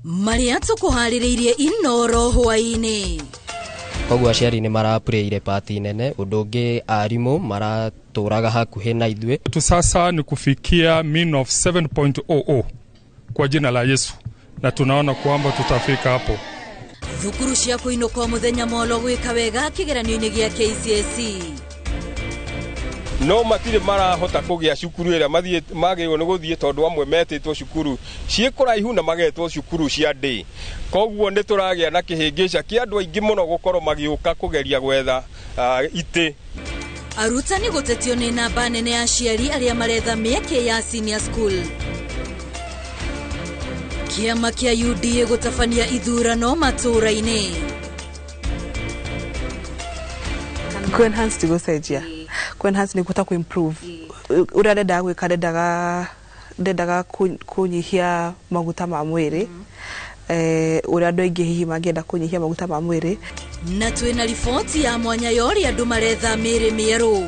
Maria tukuhaririirie inoro hwaini. Koguo aciari ni marapureire party nene, udungi arimu maraturaga hakuhe na ithwe. Tu sasa ni kufikia mean of 7.00 kwa jina la Yesu, na tunaona kwamba tutafika hapo. Thukuru cia kuinuka muthenya molo gwika wega kigeranio-ini gia KCSE. No matire marahota kugia cukuru ira magirwo ni guthie tondu amwe metitwo cukuru ciikuraihu na magetwo cukuru cia ndi. Koguo ni turagia na kihingica kia andu aingi muno gukorwo magiuka kugeria gwetha ite. Arutani gutetio ni namba nene ya aciari aria maretha mieke ya senior school. Kiama kia UDA gutafania ithurano matura-ini. Enhance tigosejia enhance ni kutaka improve urarenda gwika ndendaga kunyihia maguta ma mwiri uri andu aingi hihi mangienda kunyihia maguta ma mwiri. Na twina riboti ya mwanya yori andu maretha miri mieru.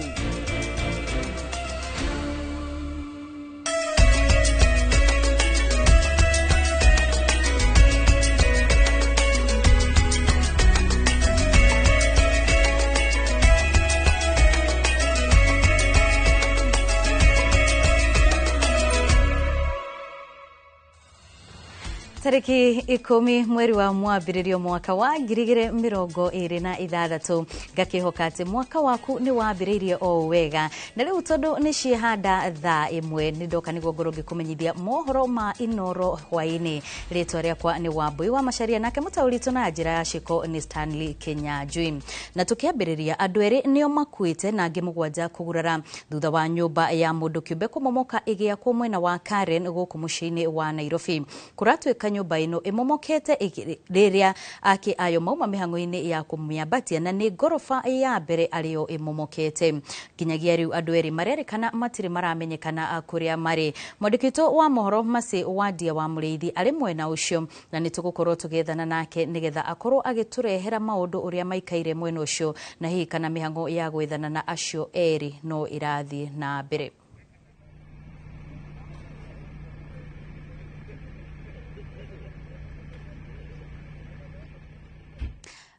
Tariki 10 mweri wa mwambiririo mwaka wa 2026 ngakihoka ati mwaka waku ni wambiririe o wega na riu tondu ni ciehanda thaa imwe ni ndoka niguo ngoro ngikumenyithia mohoro ma inoro hwaini. Ritwa riakwa ni Wambui wa Macharia, nake mutaurito na njira ya ciko ni Stanley Kinyanjui. Na tukiambiriria andu eri nio makuite na angi mugwanja kugurara thutha wa nyumba ya mundu kiumbe kumomoka igia kwa mwena wa Karen guku muciini wa Nairobi. Kuratwika nyumba ino imomokete riria aki ayo mauma mihango-ini ya kumyambatia na ni gorofa ya mbere ario imomokete. Kinyagia riu andu eri marerikana matiri maramenyekana kuria mari. Mwandikito wa mohoro Masi Wadia wa Muriithi ari mwena ucio na nitugukorwo tugethana nake nigetha akorwo agiturehera maundu uria maikaire mwena ucio na hihi kana mihango ya gwethana na acio eri no irathi na mbere.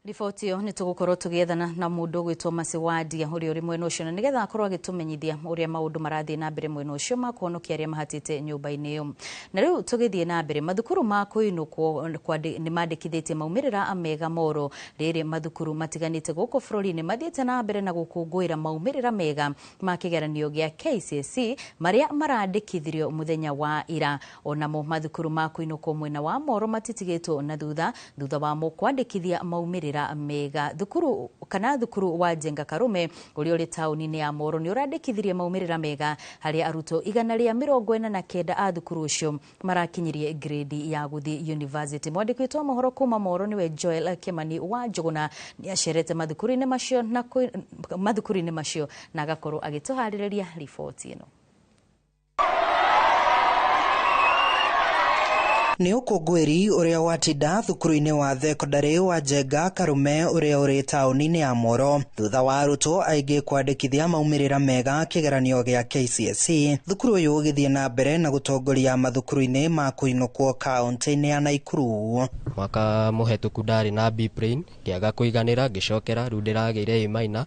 Riboti yo ni tugukorwo tugiethana na mundu gwitwo Masi Wadia uri mwena ucio na nigetha akorwo agitumenyithia uria maundu marathie na mbere mwena ucio makuonokia aria mahatite nyumba-ini iyo. Na riu tugithie na mbere mathukuru ma kuinukwo ni mandikithitie maumirira mega moro riri mathukuru matiganite guku bururi-ini mathiete na mbere na gukungwira maumirira mega ma kigeranio gia KCSE maria marandikithirio muthenya wa ira. Onamo mathukuru ma kuinukwo mwena wa Moro matitigitwo na thutha wa mo kwandikithia maumirira mega. Thukuru wa Jenga Karume uri tauni-ini ya Moro ni urandikithirie maumirira mega haria aruto 149 a thukuru ucio marakinyirie grade ya guthi university. Mwandikitwo mohoro kuma Moro niwe Joel Kimani wa Njuguna ni acerete mathukuru-ini macio na agakorwo agituhaririria riboti ino. Ni ukungwiri uria watinda thukuru-ini wa thekondarĩ wa Jenga Karume uria uri tauni-ini ya Moro thutha wa arutwo aingi kwandikithia maumirira mega kigeranio gia KCSE. Thukuru uyu ugithie na mbere na gutongoria mathukuru-ini ma kuinukwo kaunti-ini ya Naikuru. Mwaka muhetuku ndari na B plane ngiaga kuiganira ngicokera riu ndirageire A-minor.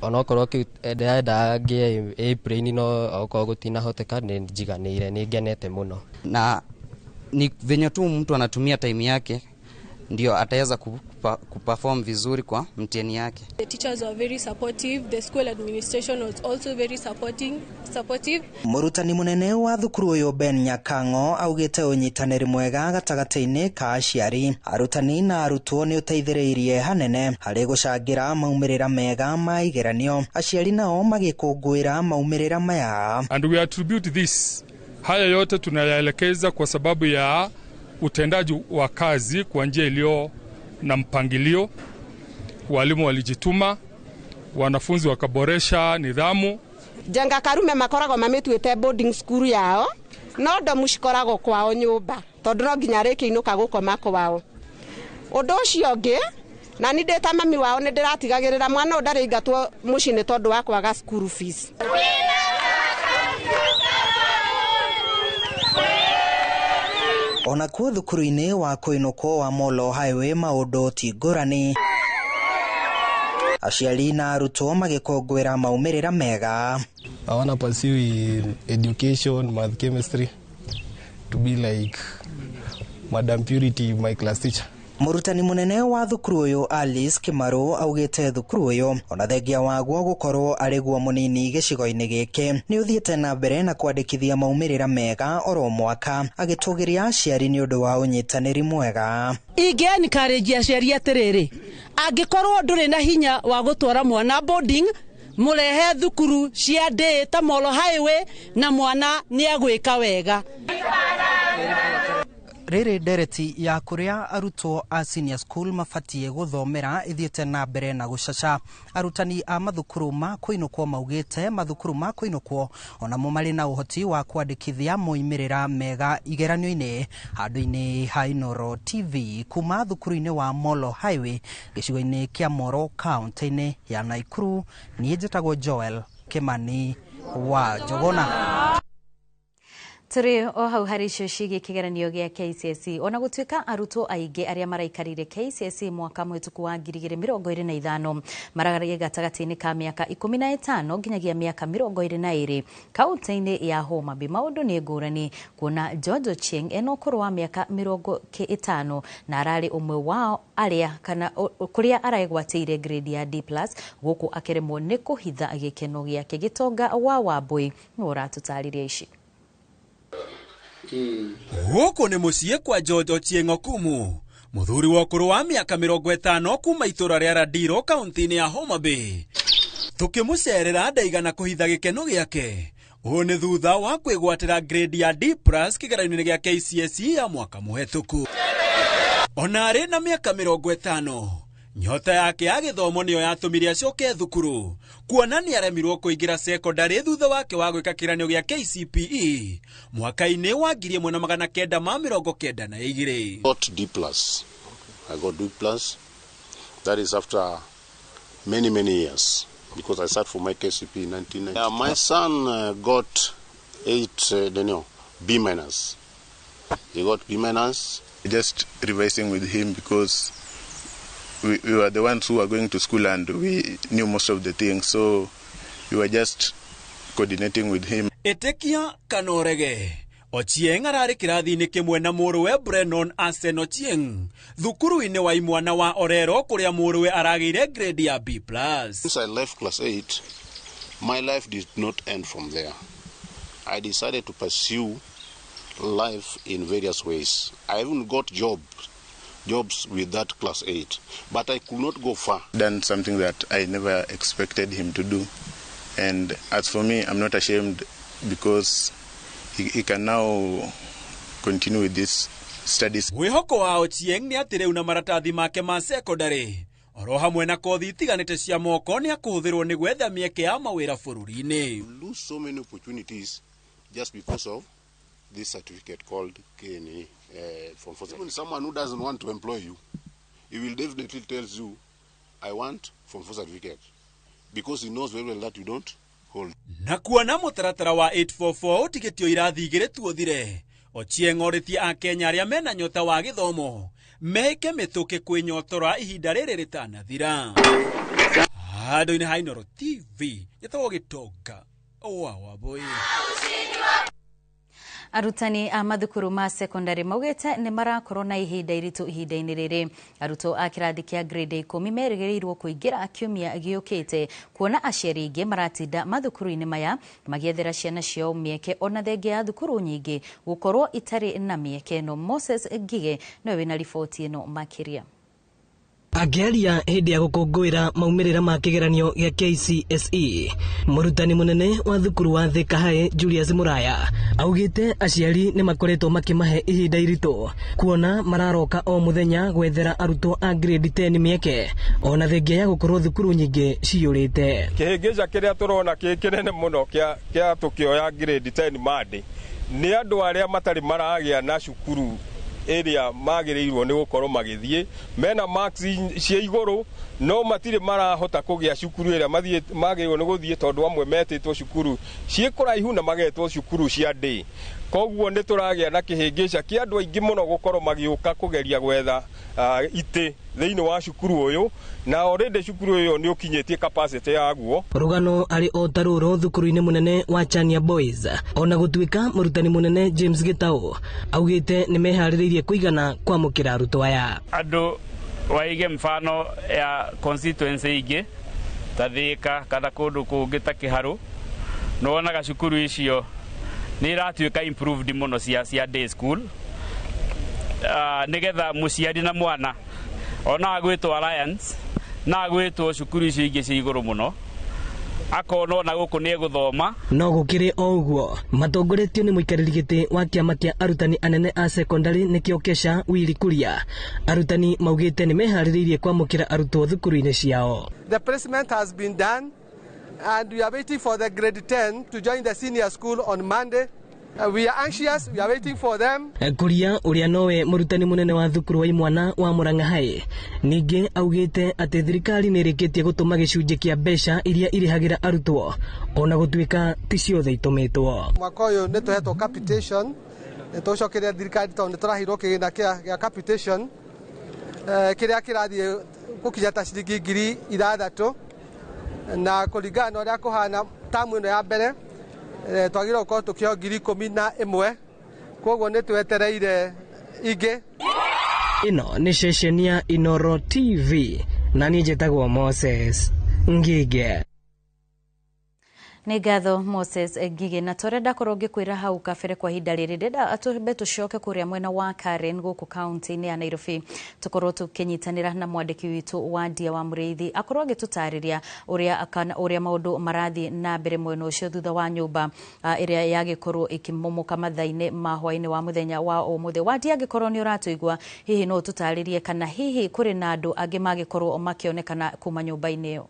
Onokorwo ndenda ngie A plane no okorwo gutinahoteka ni njiganire ni ngenete muno. Na ni venye tu mtu anatumia time yake ndio ataweza kuperform vizuri kwa mtihani yake. The teachers were very supportive, the school administration was also very supportive. Murutani munene wa thukuru uyu Ben Nyakango augite unyitaniri mwega gatagati-ini ka aciari, arutani na arutwo ni uteithiriirie hanene hari gucangira maumirira mega ma igeranio. Aciari nao magikungwira maumirira maya. And we attribute this. Haya yote tunayaelekeza kwa sababu ya utendaji wa kazi kwa njia iliyo na mpangilio. Walimu walijituma, wanafunzi wakaboresha nidhamu. Jenga Karume makorago mametwite boarding school yao no ndo mushikorago kwao nyumba tondu no nginya riki inuka gukoma kwao. Undu ucio ngi na ni ndeta mami wao ni ndiratigagirira mwana ndari ngatwo mucini tondu wa kwaga school fees. ona kuo thukuru-inĩ wa Kuinukwo wa Molo Highway maũndũ ti ngũrani. Aciari na arutwo magĩkũngũĩra maumĩrĩra mega. I want to pursue education, math, chemistry to be like Madam Purity, my class teacher. Murutani munene wa thukuru uyu Alice Kimaru augite thukuru uyu ona thengia waguo gukorwo ariguo munini gicigo-ini giki ni uthiete na mbere na kwandikithia maumirira mega oro mwaka agitugiria aciari ni undu wa unyitaniri mwega. Ingeni kareji aciari atiriri angikorwo nduri na hinya wa gutwara mwana boarding murehe thukuru cia day ta Molo Highway na mwana ni agwika wega. Riri ndereti ya kuria arutwo a senior school mafatie guthomera ithiete na mbere na gucaca. Arutani a mathukuru ma Kuinukwo maugite mathukuru ma Kuinukwo ona mo mari na uhoti wa kwandikithia moimirira mega igeranio-ini. Handu-ini ha Inooro TV kuma thukuru-ini wa Molo Highway gicigo-ini kia Moro county-ini ya Naikuru. Ni njitagwo Joel Kimani wa Jogona. Turi o hau hari ciuci kigeranio gia KCSE ona gutuika arutwo aingi aria maraikarire KCSE mwaka mwituku wa 2025 maragaragia gatagati-ini ka miaka 15 nginyagia miaka 22 kaunti-ini ya Homa Bay. Maundu ni ngurani kuona George Ochieng eno ukuru wa miaka 50 na arari umwe wao aria kana kuria araigwatire grade ya D+ guku akiremwo ni kuhitha gikeno giake. Gitonga wa Wambui ngora tutariria ici. Huko ni muciĩ kwa George Ochieng Okumu, muthuri wa ukuru wa miaka 50 kuma itura ria Radiro kaunti-ini ya Homa Bay. Tukimucerera ndaigana kuhitha gikeno giake. Uyu ni thutha wa kwigwatira grade ya D+ kigeranio-ini gia KCSE ya mwaka muhetũku. Ona ari na miaka 50 nyota yake ya githomo niyo yatumiria acoke thukuru kuona ni aremirwo kuingira secondary thutha wake wa gwika kiranio gia KCPE mwaka-ini wa 1992. Got D+. I got D+. That is after many years because I sat for my KCPE in 1990. My son got B-. He got B-. Just revising with him because we were the ones who were going to school and we knew most of the things, so we were just coordinating with him. Etekia Kanorege Ochieng arari kirathi-ini kimwe na muruwe Brennon Asen Ochieng thukuru-ini wa imwana wa Orero kuria muruwe arageire grade ya B+. Since I left class 8, my life did not end from there. I decided to pursue life in various ways. I even got jobs with that class 8, but I could not go far. Done something that I never expected him to do, and as for me, I'm not ashamed because he can now continue with this studies. Wihoko wa Ochieng ni ati riu na maratathi make ma secondary oro hamwe na kothi itiganite cia moko ni akuhuthirwo ni gwetha mieke ya mawira bururi-ini. Lose so many opportunities just because of this certificate called KNE. Even someone who doesn't want to employ you, he will definitely tell you, I want Form 4 certificate, because he knows very well that you don't hold. Na kuona mutaratara wa 844 utigitio irathi igiri tuothire, Ochieng oritie a Kenya aria mena nyota wa githomo meke mituke kwinyotora ihinda riri ritanathira. Handu-ini ha Inooro TV gitagwo Gitonga wa Wambui. Arutani a mathukuru ma secondary maugite ni marakorwo na ihinda iritu ihinda-ini riri. Arutwo a kirathi kia grade 10 merĩgĩrĩirwo kuingira kiumia giukite kuona aciari ingi maratinda mathukuru-ini maya magiethera ciana ciao mieke ona thengia ya thukuru nyingi gukorwo itari na mieke no. Moses Ngige niwe wina riboti ino makiria. Agiaria hindi ya gukungwira maumirira ma kigeranio gia KCSE, murutani munene wa thukuru wa Thika High Julius Muraya augite aciari ni makoretwo makimahe ihinda iritu kuona mararoka o muthenya gwethera arutwo a grade 10 mieke ona thengia ya gukorwo thukuru nyingi ciyurite. Kihingija kiria turona kinene muno kia tukioya grade 10 mandi ni andu aria matari maragia na cukuru area magĩrĩirwo nĩ gũkorwo magĩthiĩ mena marks cia igũrũ no matire marahota kũgĩa cukuru ĩrĩa magĩrĩirwo nĩ gũthiĩ tondũ amwe metĩtwo cukuru ciĩ kũraihu na magetwo cukuru cia day. koguo nĩ tũragĩa na kĩhĩngĩca kĩa andũ aingĩ mũno gũkorwo magĩũka kũgeria gwetha itĩ thĩinĩ wa cukuru ũyũ na already cukuru ũyũ nĩ ũkinyĩtie capacity yaguo. Rũgano arĩ o tarũro thukuru-inĩ mũnene wa Chania Boys, ona gũtuĩka mũrutani mũnene James Gitau augĩte nĩ meharĩrĩirie kũigana kwamũkĩra arutwo aya. Andũ waige mfano ya constituency ingĩ ta Thika kana kũndũ kũngĩ ta Kĩharũ, no wonaga cukuru icio nĩ iratuĩka improved mũno cia day school, nigetha mũciari na mwana ona agwĩtwo Alliance na agwĩtwo cukuru icio ingĩ cia igũrũ mũno akona ona gũkũ nĩ egũthoma. No gũkĩrĩ o ũguo matongoretio nĩ mũikarĩri gĩtĩ wa kĩama kĩa arutani anene a secondary nĩkĩo Kesha Willy Kuria, arutani maugĩte nĩ meharĩrĩirie kwamũkĩra arutwo thukuru-inĩ ciao. The placement has been done and we are waiting for the grade 10 to join the senior school on Monday. We are anxious, we are waiting for them. Kuria ũrĩa nowe mũrutani mũnene wa thukuru wa imwana wa Murang'a High ningĩ augĩte atĩ thirikari nĩ ĩrĩkĩtie gũtũma gĩcunjĩ kĩa mbeca iria irĩhagĩra arutwo ona gũtuĩka ti ciothe itũmĩtwo. Mwaka ũyũ nĩ tũhetwo capitation, nĩ tũcokeria thirikari tondũ nĩ tũrahirwo kĩgĩna kĩa capitation kĩrĩa kĩrathiĩ gũkinya ta ciringi 6,000 na kũringana na ũrĩa kũhana tamu ĩno ya mbere twagĩrĩirwo gũkorwo tũkĩheo 11,000, koguo nĩ twetereire ingĩ. Ĩno nĩ ceceni ya Inoro TV na niĩ njĩtagwo Moses Ngige. Nĩ ngatho Moses Ngige, na tũrenda korwo ngĩkwĩra hau kabere kwa ihinda rĩrĩ ndĩrenda atũmbe tũcoke kũrĩa mwena wa Karen gũkũ kaunti-inĩ ya Nairobi tũkorwo tũkĩnyitanĩra na mwandĩki witũ wa Ndia wa Mũrĩithi akorwo agĩtũtarĩria ũrĩa maũndũ marathiĩ na mbere mwena ũcio thutha wa nyũmba ĩrĩa yagĩkorwo ĩkĩmomoka mathaa-inĩ ma hwaĩ-inĩ wa mũthenya wa ũmũthĩ. Wa Ndia angĩkorwo nĩ ũratũigua, hihi no ũtũtarĩrie kana hihi kũrĩ na andũ angĩ magĩkorwo makĩonekana kuma nyũmba-inĩ ĩyo?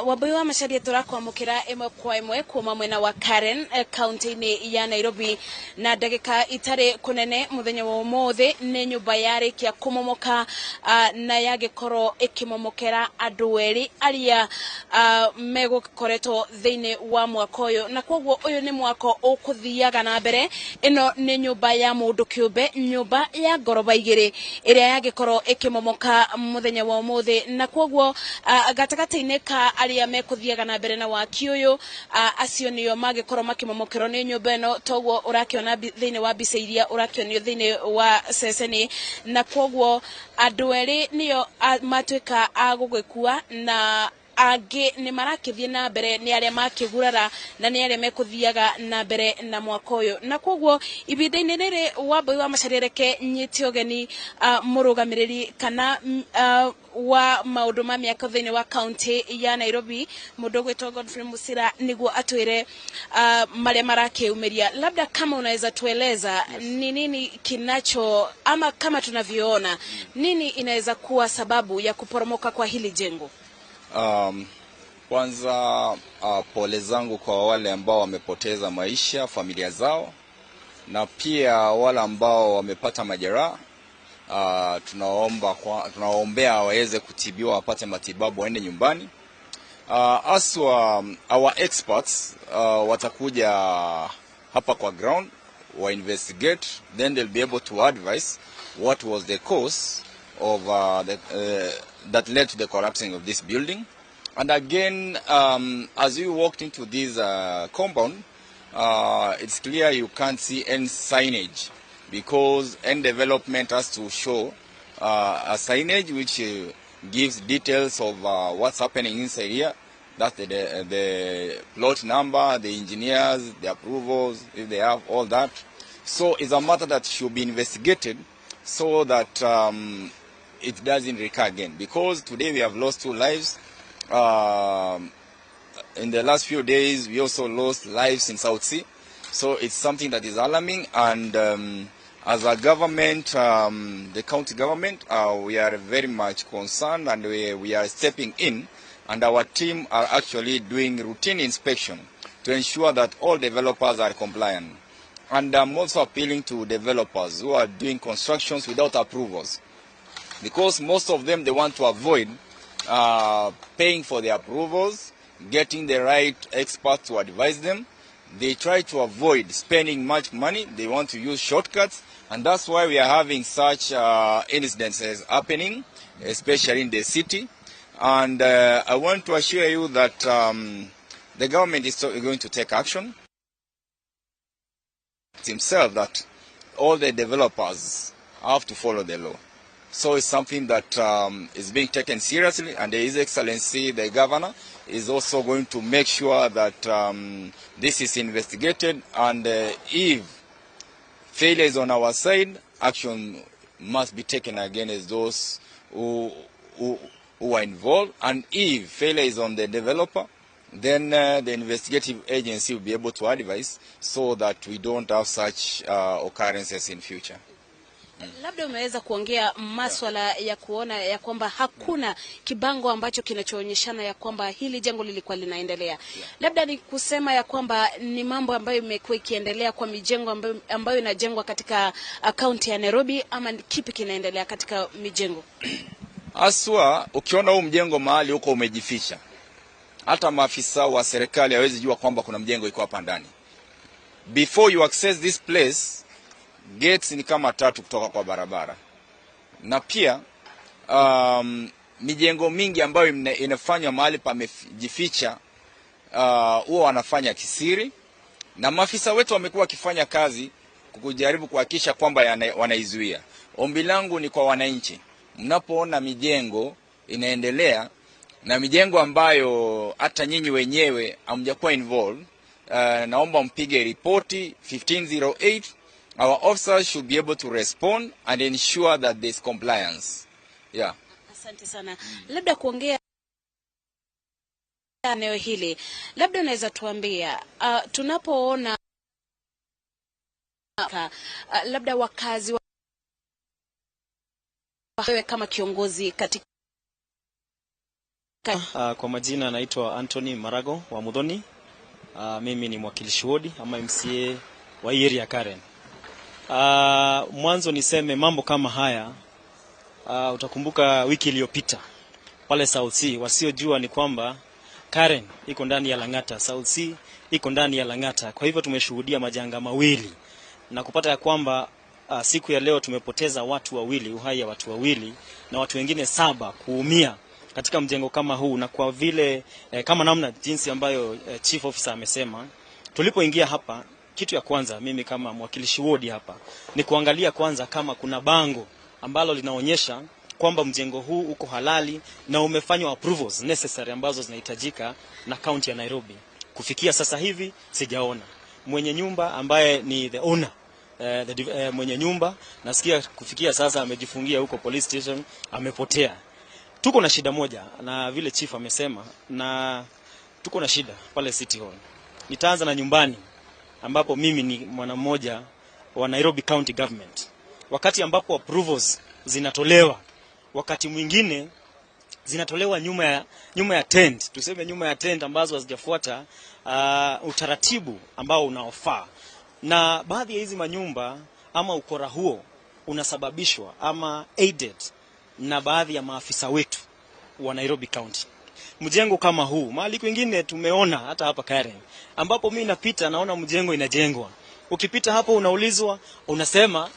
Wambui wa Macharia turakwamũkĩra ĩmwe kwa ĩmwe kuma mwena wa Karen kaunti-inĩ ya Nairobi, na ndagĩka itarĩ kũnene mũthenya wa ũmũthĩ nĩ nyũmba yarĩkia kũmomoka na yagĩkorwo ĩkĩmomokera andũ erĩ arĩa megũkoretwo thĩinĩ wa mwaka ũyũ, na koguo ũyũ nĩ mwaka ũkũthiaga na mbere. Ĩno nĩ nyũmba ya mũndũ kĩũmbe, nyũmba ya ngoroba igĩrĩ ĩrĩa yagĩkorwo ĩkĩmomoka mũthenya wa ũmũthĩ, na koguo gatagatĩ-inĩ ka arĩa mekũthiaga na mbere na waki ũyũ acio nĩo magĩkorwo makĩmomokerwo nĩ nyũmba ĩno, toguo ũrakĩona thĩinĩ wa mbica iria ũrakĩonio thĩinĩ wa ceceni, na koguo andũ erĩ nĩo matuĩka a gũgĩkua na angĩ nĩ marakĩthiĩ na mbere nĩ arĩa makĩgurara na nĩ arĩa mekũthiaga na mbere na mwaka ũyũ. Na koguo ibinda-inĩ rĩrĩ Wambui wa Macharia reke nyite ũgeni mũrũgamĩrĩri kana wa maũndũ ma mĩako thĩinĩ wa kaunti ya Nairobi, mũndũ ũgwĩtwo Godfrey Musira, nĩguo atwĩre marĩa marakĩumĩria. Labda kama unaweza tueleza ni nini kinacho ama kama tunavyoona nini inaweza kuwa sababu ya kuporomoka kwa hili jengo? Kwanza pole zangu kwa wale ambao wamepoteza maisha, familia zao, na pia wale ambao wamepata majeraha. Tunawaombea waweze kutibiwa, wapate matibabu, waende nyumbani. Our experts watakuja hapa kwa ground, wa investigate, then they'll be able to advise what was the cause of that led to the collapsing of this building. And again, as we walked into this compound, it's clear you can't see any signage, because any development has to show a signage which gives details of what's happening inside here. That's the plot number, the engineers, the approvals, if they have all that. So it's a matter that should be investigated so that it doesn't recur again. Because today we have lost 2 lives. In the last few days, we also lost lives in South Sea. So it's something that is alarming. And as a government, the county government, we are very much concerned, and we are stepping in. And our team are actually doing routine inspection to ensure that all developers are compliant. And I'm also appealing to developers who are doing constructions without approvals, because most of them, they want to avoid paying for the approvals, getting the right experts to advise them. they try to avoid spending much money. They want to use shortcuts, and that's why we are having such incidences happening, especially in the city. And I want to assure you that the government is going to take action. It's himself that all the developers have to follow the law. So it's something that is being taken seriously, and His Excellency, the Governor, is also going to make sure that this is investigated, and if failure is on our side, action must be taken against those who are involved, and if failure is on the developer, then the investigative agency will be able to advise so that we don't have such occurrences in future. Labda umeweza kuongea maswala ya kuona ya kwamba hakuna kibango ambacho kinachoonyeshana ya kwamba hili jengo lilikuwa linaendelea. Labda ni kusema ya kwamba ni mambo ambayo imekuwa ikiendelea kwa mijengo ambayo inajengwa katika kaunti ya Nairobi, ama kipi kinaendelea katika mijengo? Aswa, ukiona huu mjengo mahali huko umejificha, hata maafisa wa serikali hawezi jua kwamba kuna mjengo iko hapa ndani. Before you access this place, gates ni kama 3 kutoka kwa barabara. Na pia mijengo mingi ambayo inafanywa mahali pamejificha huwa wanafanya kisiri, na maafisa wetu wamekuwa wakifanya kazi kujaribu kuhakikisha kwamba wanaizuia. Ombi langu ni kwa wananchi, mnapoona mijengo inaendelea na mijengo ambayo hata nyinyi wenyewe hamjakuwa involved, naomba mpige ripoti 1508. Our officers should be able to respond and ensure that there is compliance. Yeah. Asante sana. Labda kuongea eneo hili, labda unaweza tuambia tunapoona labda wakazi wewe kama kiongozi katika kwa majina naitwa Anthony Marago wa Mudhoni. Mimi ni mwakilishi wodi ama MCA wa area Karen. Mwanzo niseme mambo kama haya, utakumbuka wiki iliyopita pale South Sea, wasiojua ni kwamba Karen iko ndani ya Lang'ata, South Sea iko ndani ya Lang'ata. Kwa hivyo tumeshuhudia majanga mawili na kupata ya kwamba siku ya leo tumepoteza watu wawili, uhai ya watu wawili, na watu wengine 7 kuumia katika mjengo kama huu. Na kwa vile kama namna jinsi ambayo chief officer amesema, tulipoingia hapa, kitu ya kwanza mimi kama mwakilishi wodi hapa ni kuangalia kwanza kama kuna bango ambalo linaonyesha kwamba mjengo huu uko halali na umefanywa approvals necessary ambazo zinahitajika na county ya Nairobi. Kufikia sasa hivi sijaona. Mwenye nyumba ambaye ni the owner, mwenye nyumba nasikia kufikia sasa amejifungia huko police station, amepotea. Tuko na shida moja, na vile chief amesema, na tuko na shida pale City Hall. Nitaanza na nyumbani ambapo mimi ni mwana mmoja wa Nairobi County Government. Wakati ambapo approvals zinatolewa, wakati mwingine zinatolewa nyuma ya tent, tuseme nyuma ya tent ambazo hazijafuata utaratibu ambao unaofaa. Na baadhi ya hizi manyumba ama ukora huo unasababishwa ama aided na baadhi ya maafisa wetu wa Nairobi County. Mjengo kama huu mahali kwingine tumeona hata hapa Karen, ambapo mimi napita naona mjengo inajengwa. Ukipita hapo unaulizwa, unasema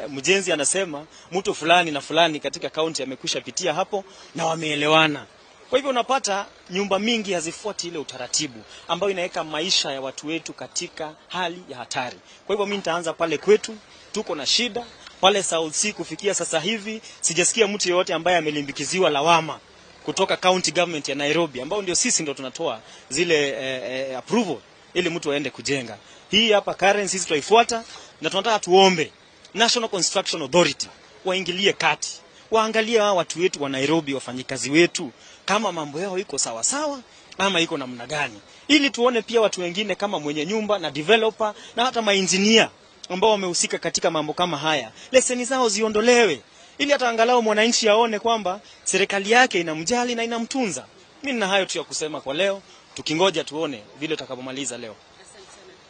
mjenzi anasema mtu fulani na fulani katika county amekwisha pitia hapo na wameelewana. Kwa hivyo unapata nyumba mingi hazifuati ile utaratibu ambao inaweka maisha ya watu wetu katika hali ya hatari. Kwa hivyo mimi nitaanza pale kwetu, tuko na shida pale South Sea. Kufikia sasa hivi sijasikia mtu yeyote ambaye amelimbikiziwa lawama kutoka county government ya Nairobi, ambao ndio sisi ndio tunatoa zile approval ili mtu aende kujenga. Hii hapa Karen sisi tutaifuata, na tunataka tuombe National Construction Authority waingilie kati, waangalie watu wetu wa Nairobi, wafanyikazi wetu, kama mambo yao iko sawa sawa ama iko namna gani, ili tuone pia watu wengine kama mwenye nyumba na developer na hata maengineer ambao wamehusika katika mambo kama haya, leseni zao ziondolewe, ili hata angalau mwananchi aone kwamba serikali yake inamjali na inamtunza. Mimi nina hayo tu ya kusema kwa leo, tukingoja tuone vile tutakapomaliza leo.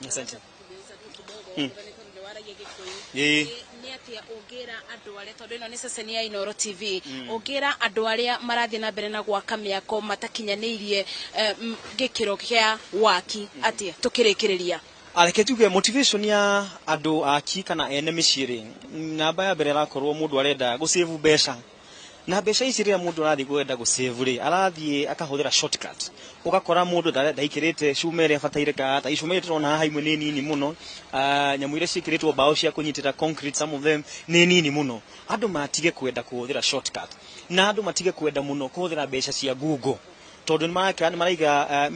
Asante. ni atia ungira andu aria tondu ino ni ceceni ya Inoro TV ungira andu aria marathie na mbere na gwaka miako matakinyanirie gikiro kia waki atia tukirikiriria areke tuge motivation ya andu aki kana ene miciri namba ya mbere rakorwo mundu arenda go save besha na besha ici ria mundu arathi gwenda go save ri arathie akahuthira shortcut ugakora mundu ndaikirite shumere afataire ka ta ishumere turona haha imwe ni nini muno nyamu ire cikiritwo bao cia kunyitira concrete some of them ni nini muno andu matige kwenda kuhuthira shortcut na andu matige kwenda muno kuhuthira besha cia Google tondu ni maraiga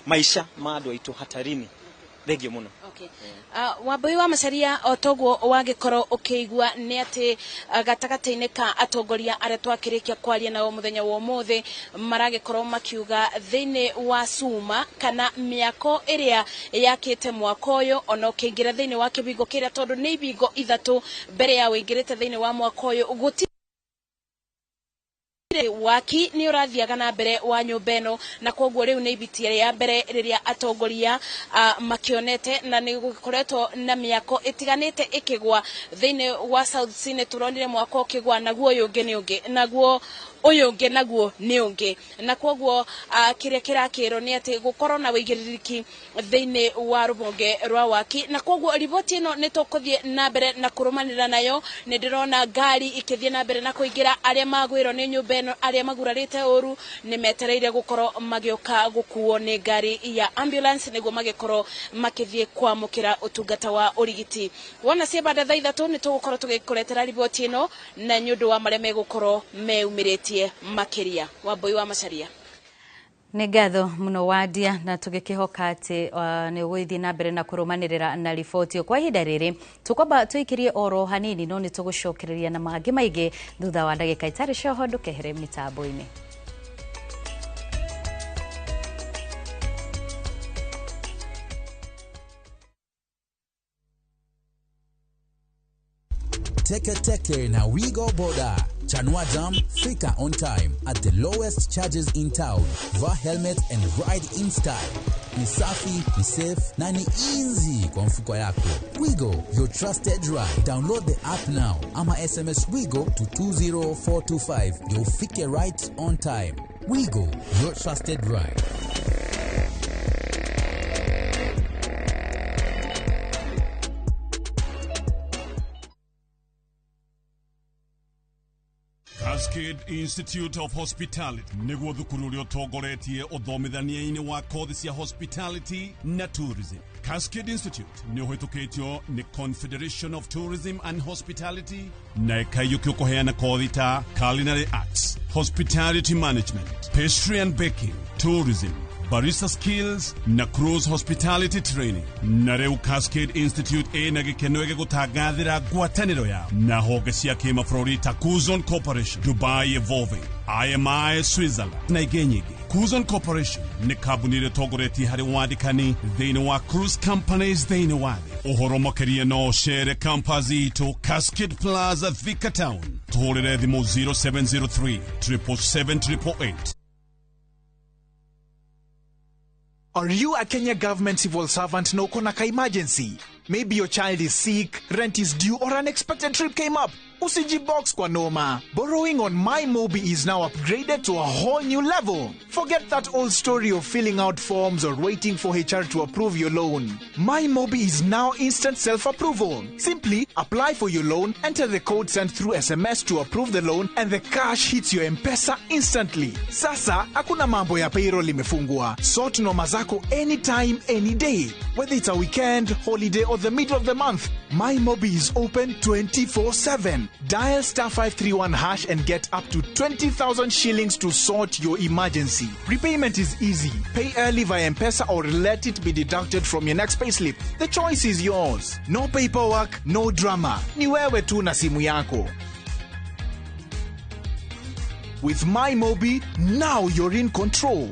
maisha ma andu aitu hatarini thengio muno. Okay. Wambui wa Macharia otogwo wagikoro ukiigua ni ati gatagataine ka atongoria aria twakirikia kwaria nao muthenya wa umuthi maragikoro makiuga thiini wa Suma kana miako iria yakite mwaka uyu ona ukiingira thiini wa kibingo kiria tondu ni ibingo ithatu mbere ya wingirite thiini wa mwaka uyu guti waki ni urathiaga na mbere wa nyumba eno na koguo riu ni ibitia ya mbere riria atongoria makionete na ni gukoretwo na miako itiganite ikigwa thiini wa South Sea turonire mwako ukigwa naguo yungi ni ungi naguo uyungi naguo ni ungi na koguo kiria kirakiro ni ati gukorwo na wigiririki thiini wa rubonge rwa waki na koguo riboti ino ni tukuthie na mbere na kurumanira nayo ni ndirona ngari ikithie na mbere na kuingira aria magwiro ni nyumba eno aria magurarite uru ni metereire gukorwo magioka gukuo ni ngari ya ambulance niguo magikorwo makithie kwamukira utungata wa urigiti wona cia bada thaa 3 ni tugukorwo tugikuretera riboti ino na nyundu wa maria megukorwo meumirite makiria Wambui wa Macharia Nĩ ngatho muno Wadia na tugikihoka ati ni gwithi na mbere na kurumanirira na riboti kwa ihinda riri tukwamba tuikirie oro hanini no ni tugucokereria na mangi maige thutha wa ndagika itari cio ndukehere mitambo-ini. Teke na Wigo Boda. Chanua Jam, fika on time at the lowest charges in town. Vaa helmet and ride in style. Ni safi, ni safe, na ni easy kwa mfuko yako. Wigo, your trusted ride. Download the app now. Ama SMS Wigo to 20425. You'll fike right on time. Wigo, your trusted ride. Cascade Institute of Hospitality niguo thukuru uria utongoretie uthomithania-ini wa kothi cia hospitality na tourism. Cascade Institute ni uhitukitio ni Confederation of Tourism and Hospitality na ikayuki kuheana kothi ta culinary arts, hospitality management, pastry and baking, tourism, barista skills na cruise hospitality training. Na reu Cascade Institute na gikeno gigutangathira ngwataniro ya na honge cia kimabũrũri ta Kuzon Corporation, Dubai Evolving, IMI Switzerland na ingĩ nyingĩ. Kuzon Corporation ni kambuni ĩrĩa ĩtongoretie harĩ wandĩkani thĩinĩ wa cruise companies thĩinĩ wa thĩ. Ũhoro makĩria no cere campus itũ Cascade Plaza Thika Town. Tũhũrĩre thimũ 0703 777 888. Are you a Kenya government civil servant na uko na ka emergency? Maybe your child is sick, rent is due, or unexpected trip came up. Usijibox kwa noma. Borrowing on MyMobi is now upgraded to a whole new level. Forget that old story of filling out forms or waiting for HR to approve your loan. MyMobi is now instant self-approval. Simply apply for your loan, enter the code sent through SMS to approve the loan, and the cash hits your M-Pesa instantly. Sasa, hakuna mambo ya payroll imefungwa. Sort noma zako anytime, any day. Whether it's a weekend, holiday, or the middle of the month, MyMobi is open 24/7. Dial *531# and get up to 20,000 shillings to sort your emergency. Repayment is easy. Pay early via M-Pesa or let it be deducted from your next payslip. The choice is yours. No paperwork, no drama. Ni wewe tu na simu yako. With MyMobi, now you're in control.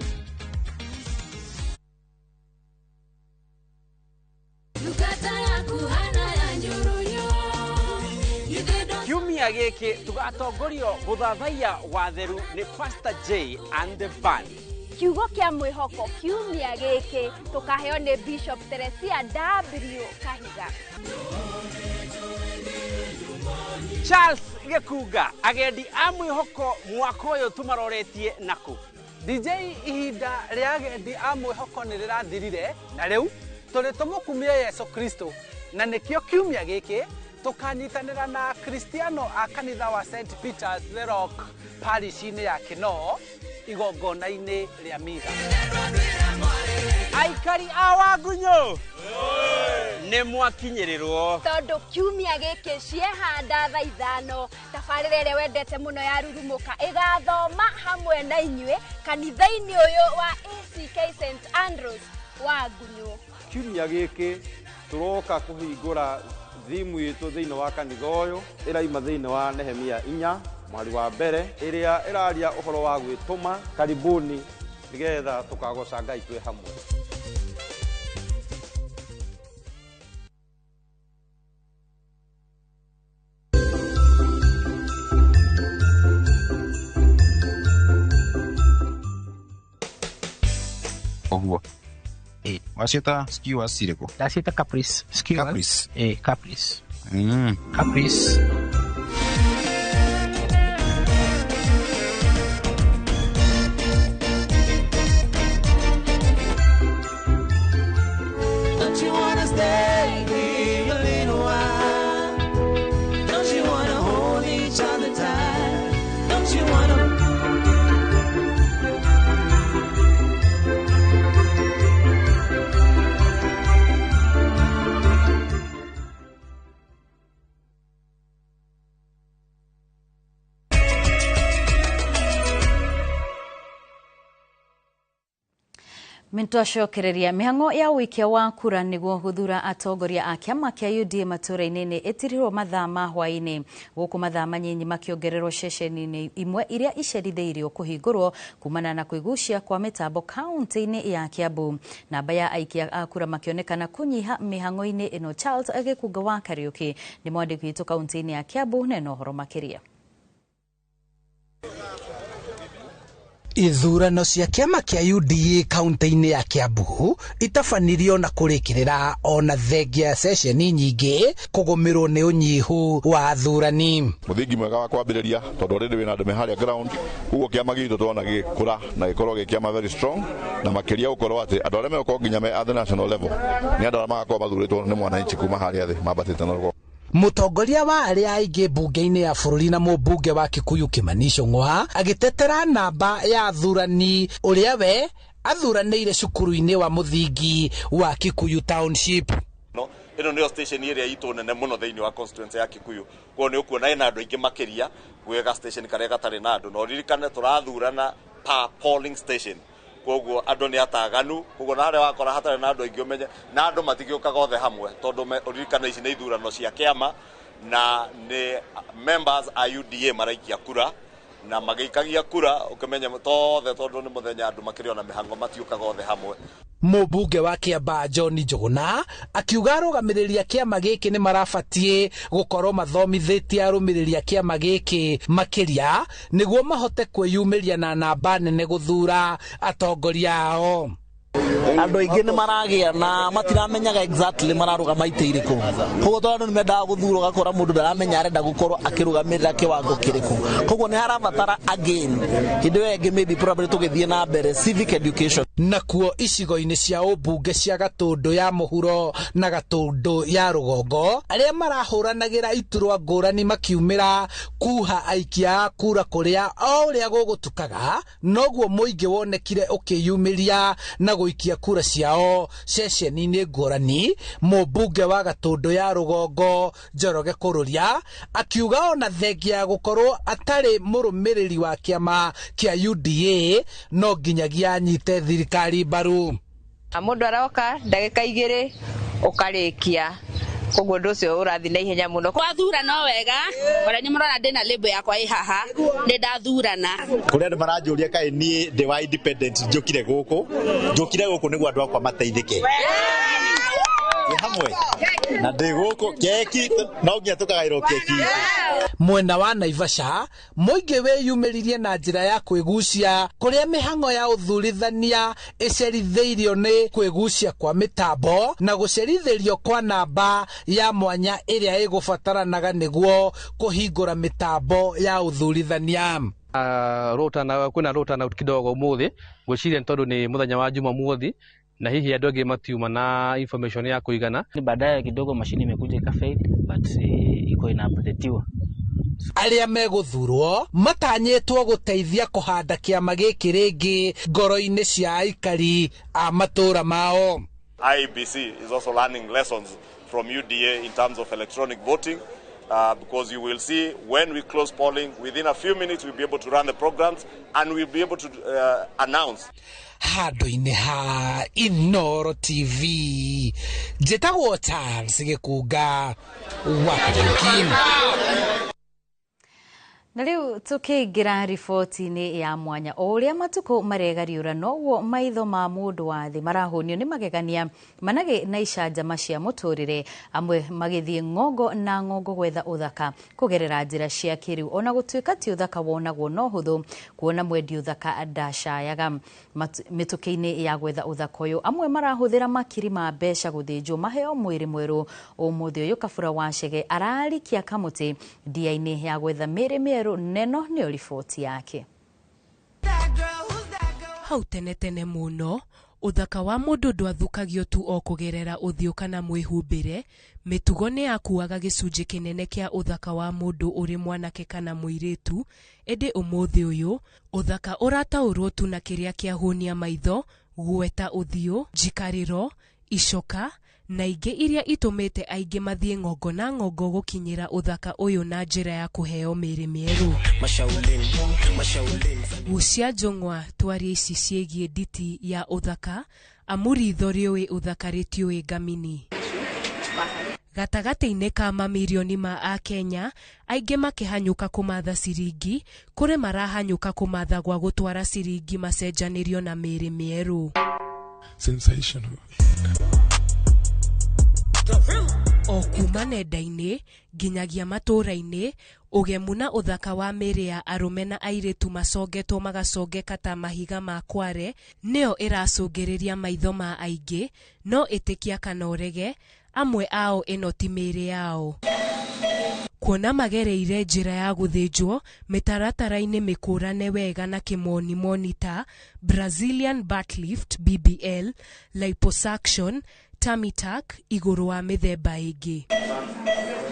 Kiumia giki tugatongorio guthathaiya watheru ni Pastor J and the Band. kiugo kia mwihoko kiumia giki tukaheo ni Bishop Teresia W Kahiga. Charles Gekuga agendi a mwihoko mwaka uyu tumaroretie naku. DJ ihinda ria agendi a mwihoko ni rirathirire na riu tuli tumukumie Yesu Kristo na nikio kiumia giki tukanyitanira na Kristiano a kanitha wa St Peter's the Rock parish-ini ya Kinoo igongona-ini ria mitha. Aikari a Wangunyu ni mwakinyirirwo tondu kiumia giki ciehanda thaa 5 tabarĩra ĩrĩa wendete muno ya rurumuka igathoma hamwe na inyuĩ kanitha-inĩ ũyũ wa ACK St Andrews Wangunyu. Kiumia giki turoka kuhingũra thimu itu thiini wa kanitha ũyũ iraima thiini wa Nehemia 4 mwari wa mbere iria iraria uhoro wa gwituma. Karibuni nigetha tukagoca Ngai twi hamwe. Oguo wacieta skewers ciriko ndacieta caprice skewers caprice caprice caprice Don't you wanna stay here a little while? Don't you wanna hold each other tight? Don't you wanna Mintocokereria mihango ya wikia wa kura niguo guthura atongoria a kiama kia UDA matura-ini ni itirirwo mathaa ma hwaini guku mathaa manyinyi makiongererwo ceceni-ini imwe iria iceritheirio kuhingurwo kumana na kuigucia kwa mitambo kaunti-ini ya Kiambu. Namba ya aikia a kura makionekana kunyiha mihango-ini ino. Charles Gekuga wa Kariuki ni mwandiki witu kaunti-ini ya Kiambu na nohoro makiria. Ithurano cia kiama kia UDA kaunti-ini ya Kiambu itafanirio na kurikirira ona thengia ceceni nyingi kugumirwo ni unyihu wa athurani. Muthingi mwega wa kwambiriria tondu already wina andu meharia ground uguo kiama gitu tuona gikura na gikorwo gikiama very strong na makiria gukorwo ati andu aria mekorwo nginya me at the national level ni andu aria magakorwo mathuritwo ni mwananchi kuma haria thi mambatite na rugo. Mutongoria wa aria aingi bunge-ini ya bururi na mubunge wa Kikuyu Kimani Ichung'wa agitetera namba ya athurani uria we athuranire cukuru-ini wa muthingi wa Kikuyu Township. No, ino nio station iria itu nene muno thiini wa constituency ya Kikuyu. Kwa ni ukuona ina andu aingi makiria gwega station karia gatari na andu no ririkane turathurana per polling station. Koguo andu ni ataganu koguo na aria wakora hatari na andu aingi umenye na andu matigiukaga othe hamwe tondu uririkane ici ni ithurano cia kiama na ni members a UDA maraikia kura na magikagia kura ukimenya tothe tondu ni muthenya andu makirio na mihango matiukaga othe hamwe. Mubunge wa Kiamba John Njuguna akiuga arũgamĩrĩria kiama gĩkĩ nĩ marabatie gũkorwo mathomithitie arũmĩrĩria kiama gĩkĩ makiria nĩguo mahote kwĩyumĩria na namba nene gũthura atongoria ao. Andu aingi ni maragia na matiramenyaga exactly mararugama ite iriku koguo tondu ni mendaga guthurwo gakora mundu ndaramenya arenda gukorwo akirugamirira kiwango kiriku koguo ni harabatara again hindi wengi maybe probably tugithie na mbere civic education. Nakuo icigo-ini cia ubunge cia Gatundu ya muhuro na Gatundu ya rugongo aria marahuranagira iturwa ngurani makiumira kuha aikia kura kuria o uria gugutukaga noguo muingi wonekire ukiyumiria na guikia kura ciao ceceni-ini ngurani. Mubunge wa Gatundu ya rugongo Njoroge Kururia akiuga ona thengia ya gukorwo atari murumiriri wa kiama kia UDA no nginyagia anyite thirikari mbaru. Mundu aroka ndagika 2 ukarikia koguo ndu ucio urathi na ihenya muno kwathurana wega ora ni murona ndina label yakwa i haha ndi ndathurana kuria andu maranjuria kai ni ndi wa independent njukire guku niguo andu akwa mateithike hamwe na ndigũkũ keki no nginya tũkagaĩrwo keki. Mwena wa Naivasha mũingĩ wĩyumĩririe na njĩra ya kwĩgucia kũrĩa mĩhang'o ya ũthurithania ĩcerithĩirio nĩ kwĩgucia kwa mĩtambo na gũcerithĩrio kwa namba ya mwanya ĩrĩa ĩgũbataranaga nĩguo kũhingũra mĩtambo ya ũthurithania. Kwĩna rotana kidogo ũmũthĩ ngwĩciria nĩ tondũ nĩ mũthenya wa Jumamothi na hihi andũ angĩ matiuma na information ya kuigana. Baadaye kidogo mashini imekuja ikafail but iko ina updateiwa. Arĩa megũthurwo matanyĩtwo gũteithia kũhanda kĩama gĩkĩ rĩngĩ ngoro-inĩ cia aikari a matũũra mao. IEBC is also learning lessons from UDA in terms of electronic voting. Because you will see when we close polling, within a few minutes we'll be able to run the programs and we'll be able to announce. Handũ-inĩ ha Inoro TV njĩtagwo Charles Gĩkunga wa Kariuki. Na rĩu tũkĩingĩra riboti-inĩ ya mwanya o ũrĩa matukũ maregariũra noguo maitho ma mũndũ wa thĩ marahũnio nĩ magegania manage na icanjama cia mũtũrĩre, amwe magĩthiĩ ng'ongo na ng'ongo gwetha ũthaka kũgerera njĩra cia kĩrĩu, ona gũtuĩka ti ũthaka wonagwo no hũthũ kuona mwendi ũthaka ndacayaga. Mĩtũkĩ-inĩ ya gwetha ũthaka ũyũ amwe marahũthĩra makiri ma mbeca gũthĩnjwo maheo mwĩrĩ mwerũ. Ũmũthĩ ũyũ Kabura Wachege ararikia kamũtĩ ndia-inĩ ya gwetha mĩĩrĩ mĩerũ. Neno nĩyo riboti yake. Hau tene tene mũno ũthaka wa mũndũ ndwathukagio tu o kũgerera ũthiũ kana mwĩhumbĩre. Mĩtugo nĩ yakuaga gĩcunjĩ kĩnene kĩa ũthaka wa mũndũ ũrĩ mwanake kana mũirĩtu. Ĩndĩ ũmũthĩ ũyũ ũthaka ũrataũrwo tu na kĩrĩa kĩahũnia maitho, gweta ũthiũ, njikarĩro, icoka na ingĩ iria itũmĩte aingĩ mathiĩ ng'ongo na ng'ongo gũkinyĩra ũthaka ũyũ na njĩra ya kũheo mĩĩrĩ mĩerũ. Gucia Njong'wa twaria ici ciĩgiĩ nditi ya ũthaka, amuritho rĩũĩ ũthaka rĩtiũĩ ngamini. Gatagatĩ-inĩ ka mamirioni ma Akenya, aingĩ makĩhanyũka kũmatha ciringi, kũrĩ marahanyũka kũmatha gwa gũtwara ciringi macenjanĩrio na mĩĩrĩ mĩerũ. Sensational. O kuma nenda-inĩ nginyagia matũũra-inĩ, ũgemu na ũthaka wa mĩĩrĩ ya arũme na airĩtu macongetwo magacongeka ta mahiga ma kware nĩyo ĩracũngĩrĩria maitho ma aingĩ, no ĩtĩkia kana ũrege, amwe ao ĩno ti mĩĩrĩ yao. Kuona magereire njĩra ya gũthĩnjwo mĩtaratara-inĩ mĩkũrane wega na kĩmoni-moni ta Brazilian butt lift BBL, liposuction, tummy tuck igũrũ wa mĩthemba ĩngĩ.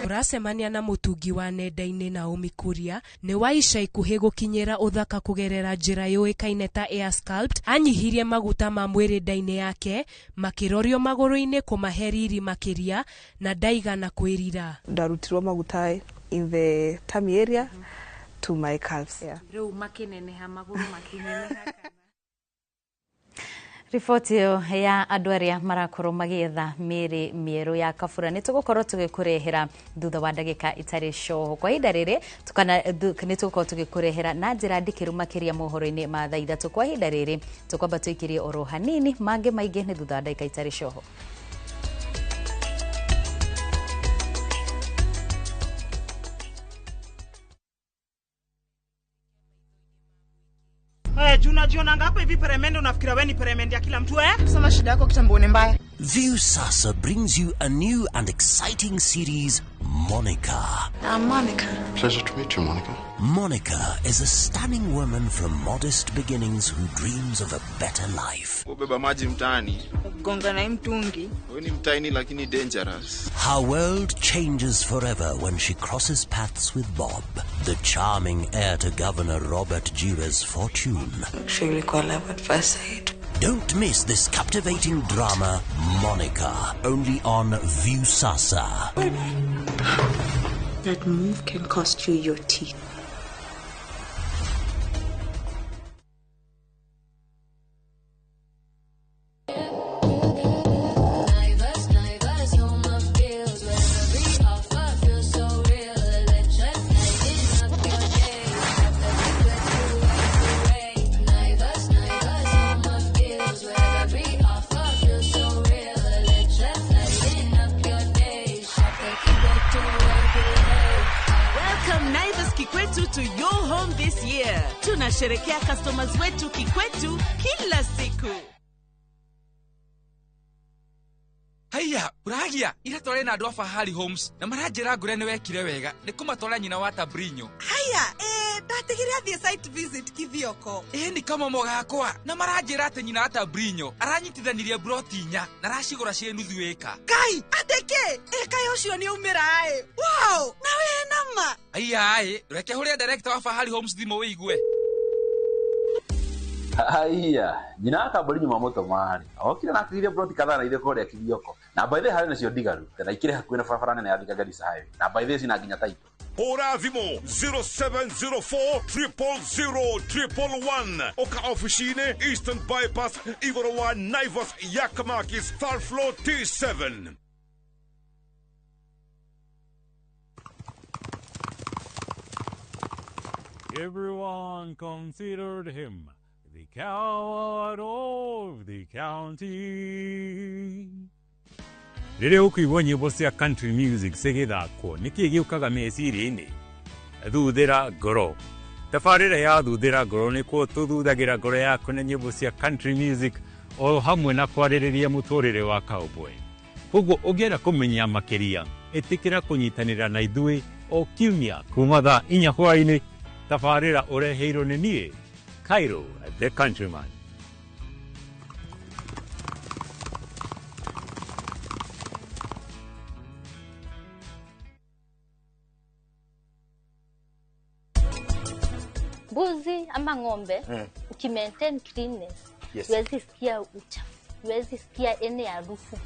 Ũracemania na mũtungi wa nenda-inĩ Naomi Kuria nĩ wa ica ikuhĩ gũkinyĩra ũthaka kũgerera njĩra yũĩkaine ta air sculpt. Anyihirie maguta ma mwĩrĩ nda-inĩ yake makĩrorio magũrũ-inĩ kũmahe riri makĩria na ndaigana kwĩrira. Ndarutirwo maguta in the tummy area to my calves. Rĩu makĩneneha magũrũ makĩneneha. Riboti ĩyo ya andũ arĩa marakorwo magĩetha mĩĩrĩ mĩerũ ya Kabura nĩ tũgũkorwo tũgĩkũrehera thutha wa ndagĩka itarĩ coho. Kwa ihinda rĩrĩ nĩ tũgũkorwo tũgĩkũrehera na njĩra ndikĩru makĩria mohoro-inĩ ma thaa ithatũ. Kwa ihinda rĩrĩ tũkwamba tũikirie oro hanini, mangĩ maingĩ nĩ thutha wa ndagĩka itarĩ coho. Unajiona hapa hivi peremende unafikira wewe ni peremende ya kila mtu Sema shida yako kitambo ni mbaya. Viusasa brings you a new and exciting series, Monica. I'm Monica. Pleasure to meet you, Monica. Monica is a stunning woman from modest beginnings who dreams of a better life. Ubeba maji mtaani. Gonga na mtungi. Wewe ni mtaini lakini dangerous. Her world changes forever when she crosses paths with Bob, the charming heir to Governor Robert Jiwa's fortune. Actually, call love at first sight. Don't miss this captivating drama, Monica, only on Viusasa. That move can cost you your teeth. to your home this year. Tunasherekea customers wetu kikwetu kila siku. Haya, uragia ira tore na andũ Fahari Homes na maranjĩra ngũre nĩ wekire wega nĩ kũmatwara nyina wa Tabrinyo. Haya, ndatigire athie site visit Kithioko. Ni kama mogakwa na maranjĩra atĩ nyina wa Tabrinyo aranyitithanirie broti 4 na aracigũra cie nuthu ĩka. Kai, ateke, kai ũcio nĩ umĩra Wow, na we nama. Haya, reke hũrĩa director wa Fahari Homes thimo wĩigue. Haya, nyina wa Tabrinyo mamoto mari. Okire na akithire broti kadhaa na ithe kũrĩa Kithioko. Na by the way nacio ndigaru kana ikire hakuhĩ na barabara nene ya Thika Garissa Highway. Na by the way sina nginya title. Hora thimo 0704000111 Oka officine Eastern Bypass Igorowa Naivas Yakamakis third floor T7. Everyone considered him the coward of the county. Rĩrĩa ũkũigua nyĩmbo cia country music cigĩthakwo nĩkĩ gĩũkaga meciria-inĩ? Thuthĩra ngoro. Tabarĩra ya thuthĩra ngoro nĩkuo tũthuthagĩra ngoro yaku na nyĩmbo cia country music o hamwe na kwarĩrĩria mũtũrĩre wa cowboy. Koguo ũngĩenda kũmenya makĩria ĩtĩkĩra kũnyitanĩra na ithuĩ o kiumia kuma thaa 4 hwaĩ-inĩ. Tabarĩra ũreheirwo nĩ niĩ Cairo the Countryman. Mbuzi ama ng'ombe ukimaintain cleanness, huwezi sikia uchafu, huwezi sikia any harufu.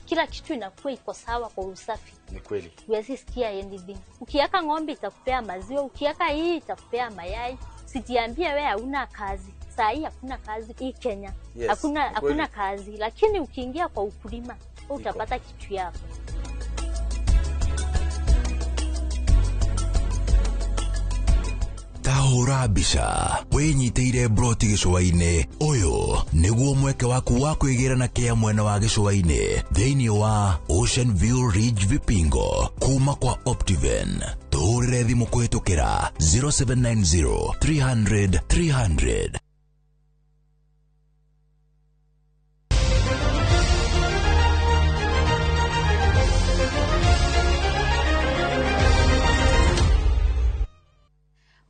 Kila kitu inakuwa iko sawa kwa usafi. Ni kweli. Huwezi sikia anything. Ukiaka ng'ombe itakupea maziwa, ukiaka hii itakupea mayai. Sijiambie wewe hauna kazi. Saa hii hakuna kazi hii Kenya. Hakuna kazi, lakini ukiingia kwa ukulima utapata kitu yako. Tahura mbica wĩnyitĩire broti gĩcũa-inĩ. Ũyũ nĩguo mweke waku wa kwĩgĩra kĩa mwena wa gĩcũa-inĩ thĩinĩ wa Ocean View Ridge Vipingo kuma kwa Optiven. Tũhũrĩre thimũ kũhĩtũkĩra 0790 300 300.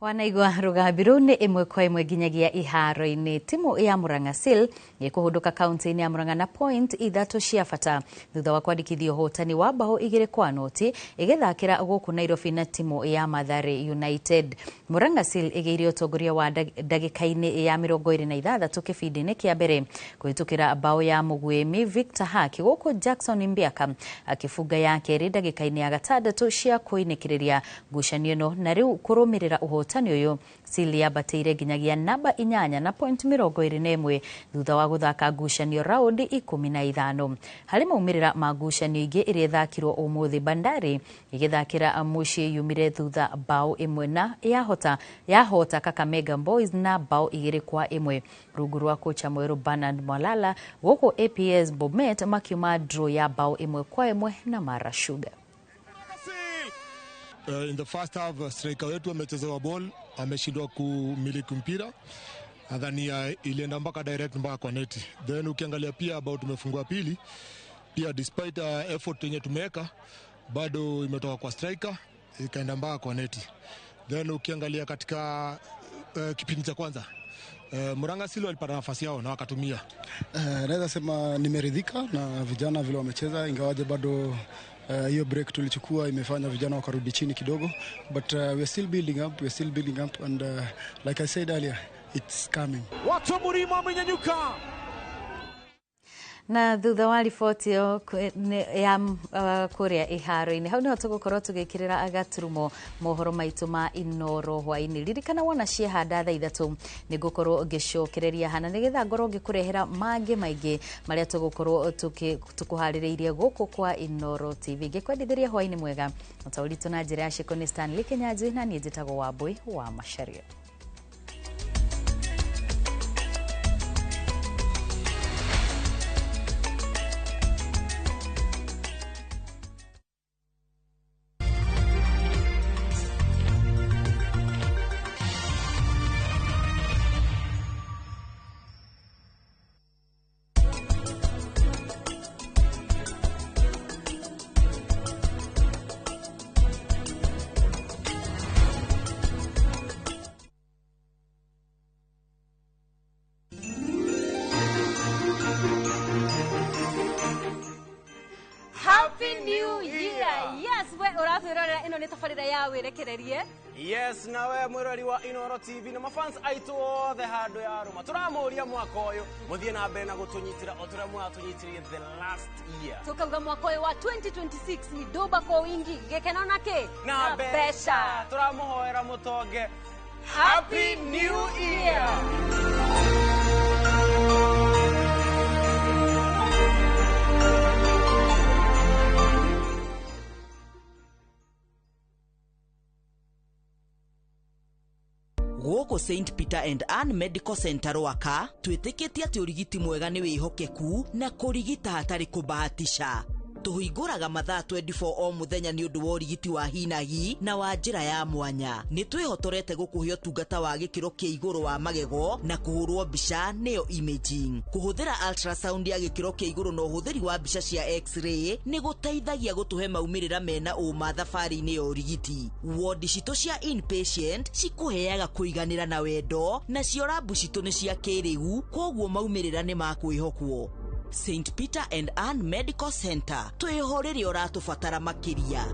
Wanaigwa rugambi rũu nĩ ĩmwe kwa ĩmwe nginyagia iharo-inĩ. Timu ya Murang'a Seal ĩkũhũndũka kaunti-inĩ ya Murang'a na point 3 cia bata thutha wa kwandĩkithio hotani wa bao 2-0 ĩgĩthakĩra gũkũ Nairobi na timu ya Mathare United. Murang'a Seal ĩgĩire ũtongoria wa ndagĩka-inĩ ya 26 kĩbindi-inĩ kĩa mbere kũhĩtũkĩra bao ya mũgwĩmi Victor Haki gũkũ Jackson Mbiaka akĩbunga ya kerĩ ndagĩka-inĩ ya 6 cia kũinĩkĩrĩria ngucanio ĩno, na rĩu kũrũmĩrĩra ũhotani ũyũ Seal yabatĩire nginyagia namba 8 na point 21 thutha wa gũthaka ngucanio raundi 15. Harĩ maumĩrĩra ma ngucanio ingĩ ĩrĩa ĩthakirwo ũmũthĩ, Bandari ĩgĩthakĩra mũciĩ yumire thutha bao 1 na yahota Kakamega Boys na bao 2-1 rungu rwa kocha mwerũ Bernard Mwalala, gũkũ APS Bomet makiuma draw ya bao 1-1 na Mara Sugar. In the first half, striker wetu amechezewa ball, ameshindwa kumiliki mpira. Nadhani ilienda mpaka direct mpaka kwa neti. Then ukiangalia pia about tumefungwa pili. Pia despite effort yenye tumeweka, bado imetoka kwa striker, ikaenda mpaka kwa neti. Then ukiangalia katika kipindi cha kwanza, Murang'a Seal walipata nafasi yao na wakatumia. Naweza sema nimeridhika na vijana vile wamecheza, ingawaje bado hiyo break tulichukua imefanya vijana wakarudi chini kidogo, but we are still building up, and like I said earlier, it's coming. Watu wa Murima wamenyanyuka. Na thutha wa riboti ya kũrĩa iharo-inĩ, hau nĩho tũgũkorwo tũgĩkĩrĩra agaturumo mohoro maitũ ma Inoro hwaĩ-inĩ. Ririkana wona ciehanda thaa 3 nĩngũkorwo ngĩcokereria hana nĩgetha ngorwo ngĩkũrehera mangĩ maingĩ marĩa tũgũkorwo tũkũharĩrĩirie gũkũ kwa Inoro TV. Ngĩkwendithĩria hwaĩ-inĩ mwega, ũtaũritũ na njĩra ya ciko nĩ Stanley Kenyanjui, na niĩ njĩtagwo Wambui wa Macharia. twirorera ino ni tabarira ya wirekererie. Yes, na we mwirori wa Inoro TV na mafans aitu othe handu ya Roma turamuria mwaka uyu muthie na mbere na gutunyitira otura mwatunyitiriye the last year. Tukauga mwaka uyu wa 2026 ni doba kwa wingi gekena nake na besha turamuhoera mutonge Happy New Year. Goko St. Peter and Anne Medical Center Rwaka twitikitie ati urigiti mwega ni wihokeku na kurigita hatari kubahatisha. Tuhinguraga mathaa 24 o muthenya ni undu wa urigiti wa hinahi na wa njira ya mwanya. Ni twihotorete gukuhe utungata wa gikiro kia iguru wa magego na kuhurwo mbica neo imaging. Kuhuthira ultrasound ya gikiro kia iguru no huthiri wa mbica cia x-ray ni guteithagia gutuhe maumirira mena uma thabari-ini ya urigiti. Ward citu cia inpatient cikuheaga kuiganira na wendo na cio rabu citu ni cia kiriu koguo maumirira ni makwihokwo. St. Peter and Anne Medical Center twihoreri oratubatara makiria.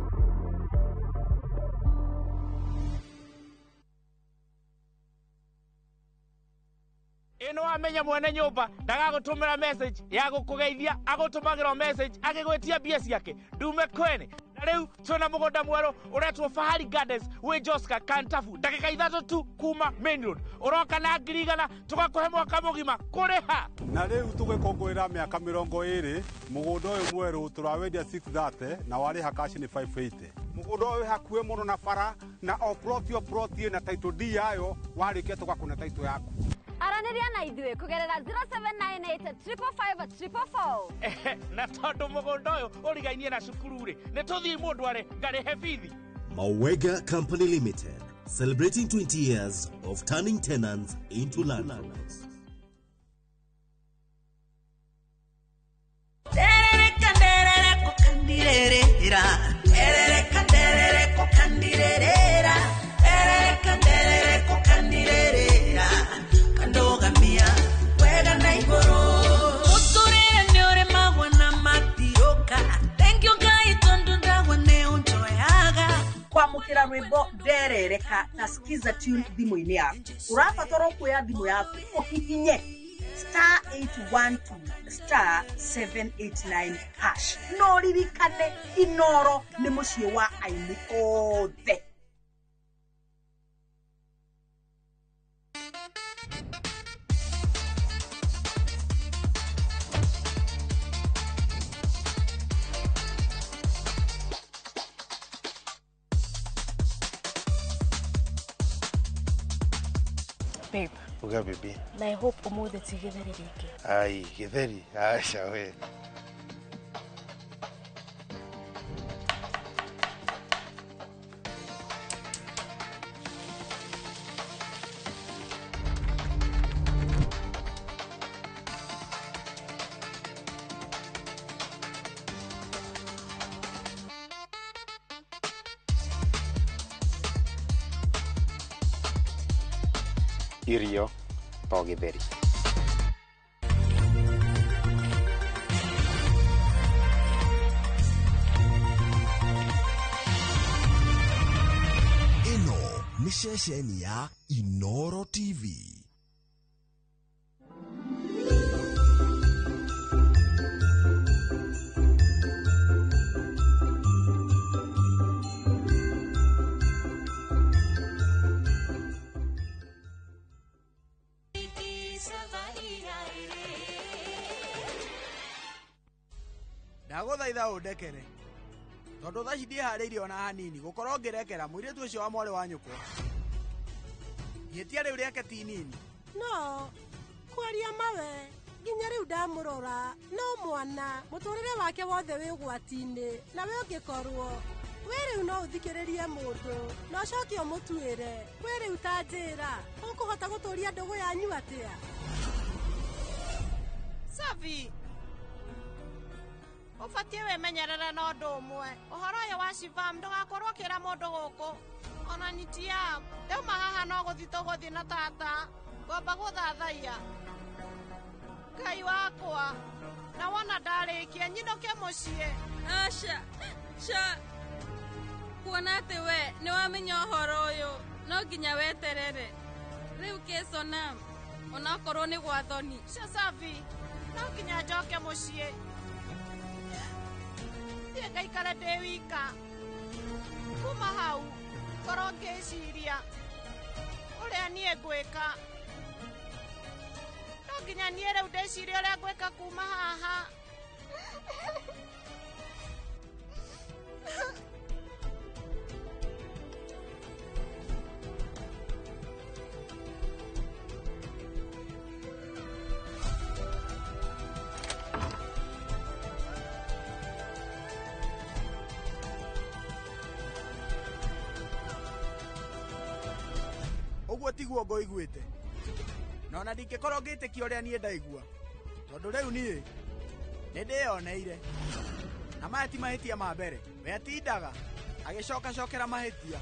Ino amenya mwene nyumba ndagagutumira message ya gukugeithia agutumagira message agigwetia bia ciake ndume kwene. Na riu twina mugunda mweru uretwo Fahari Gardens wi Joska Kantafu ndagika 3 tu kuma main road uroka na ngirigana tugakuhe mwaka mugima kuriha. Na riu tugikongwira miaka 20 mugunda uyu mweru turawendia 630 na wari hakashi ni 580. Mugunda uyu hakuwe muno na bara na oproti na title D yayo warike tugakuna title yaku. Araniria na idwe kugerera 0798555444. Na tondu mugunda uyu urigainie na cukuru ri ni tuthii mundu are ngarihe bithi. Mawega Company Limited, celebrating 20 years of turning tenants into landlords. Kwamukira rwimbo nderereka na skiza tune thimu-ini yaku urabatara kuoya thimu yaku uhihinye *812*789# no ririkane Inoro ni mucii wa aini othe. Babe. Uga bibi. Na I hope umuthe ti githeri ringi. Ai, githeri. Acha we. Irio to githeri. Ino ni ceceni ya Inoro TV. Ndaguthaitha undekere tondu tha cindie hariirie ona hanini gukorwo ngirekera muiritu ucio wa mwari wa nyukwa ihĩtia rĩu rĩake ti nini. No kwaria mawe nginya rĩu ndamũrora no mwana mũtũrĩre wake wothe wĩ ũgwati-inĩ na we ũngĩkorwo we rĩu no ũthikĩrĩrie mũndũ na ũcoke ũmũtuĩre we rĩu ta njĩra ũkũhota gũtũria ndũgũ yanyu atĩa? Safi ubatie wimenyerere na undu umwe uhoro uyu wa Shivam ndugakorwo ukira mundu guku ona nitia ndeuma haha no guthi tuguthi na tata ngomba guthathaia Ngai wakwa na wona ndarikia nyinuke mucii. Asha kuona ati we ni wamenya uhoro uyu no nginya weterere riu Sonam onakorwo ni gwathoni Savi no nginya njoke mucii thiĩ ngaikare ndĩ wika kuma hau korwo ngĩciria ũrĩa niĩ ngwĩka no nginya niĩ rĩu ndĩciria ũrĩa ngwĩka kuma haha Uguo tiguo ngoiguĩte na ona ndingĩkorwo ngĩtĩkia ũrĩa niĩ ndaigua tondũ rĩu niĩ nĩ ndĩyoneire na maya ti mahĩtia ma mbere we atindaga agĩcokacokera mahĩtia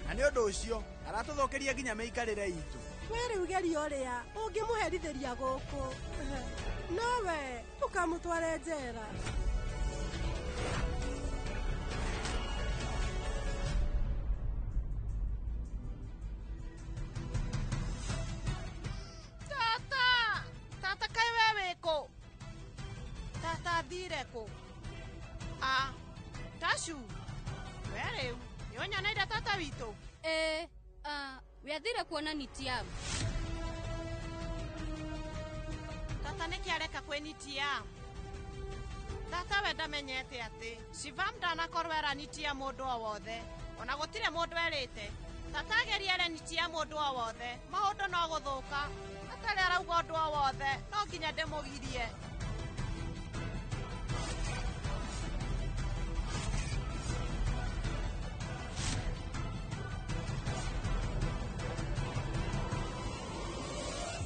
na nĩ ũndũ ũcio aratũthũkĩria nginya mĩikarĩre itũ we rĩu geria ũrĩa ũngĩmũherithĩria gũkũ nowe ũkamũtware njera Tashu, we rĩu nĩũnyoneire tata witũ? We athire kuona Nitiamu. Tata nĩkĩ areka kwĩ Nitiamu? Tata we ndamenyete atĩ Shivam ndanakorwo era Nitiamu mũndũ o wothe, ona gũtirĩ mũndũ erĩte. Tata ageria ere Nitiamu mũndũ o wothe, maũndũ no gũthũka. Atarĩ arauga ũndũ o wothe, no nginya ndĩmũgirie.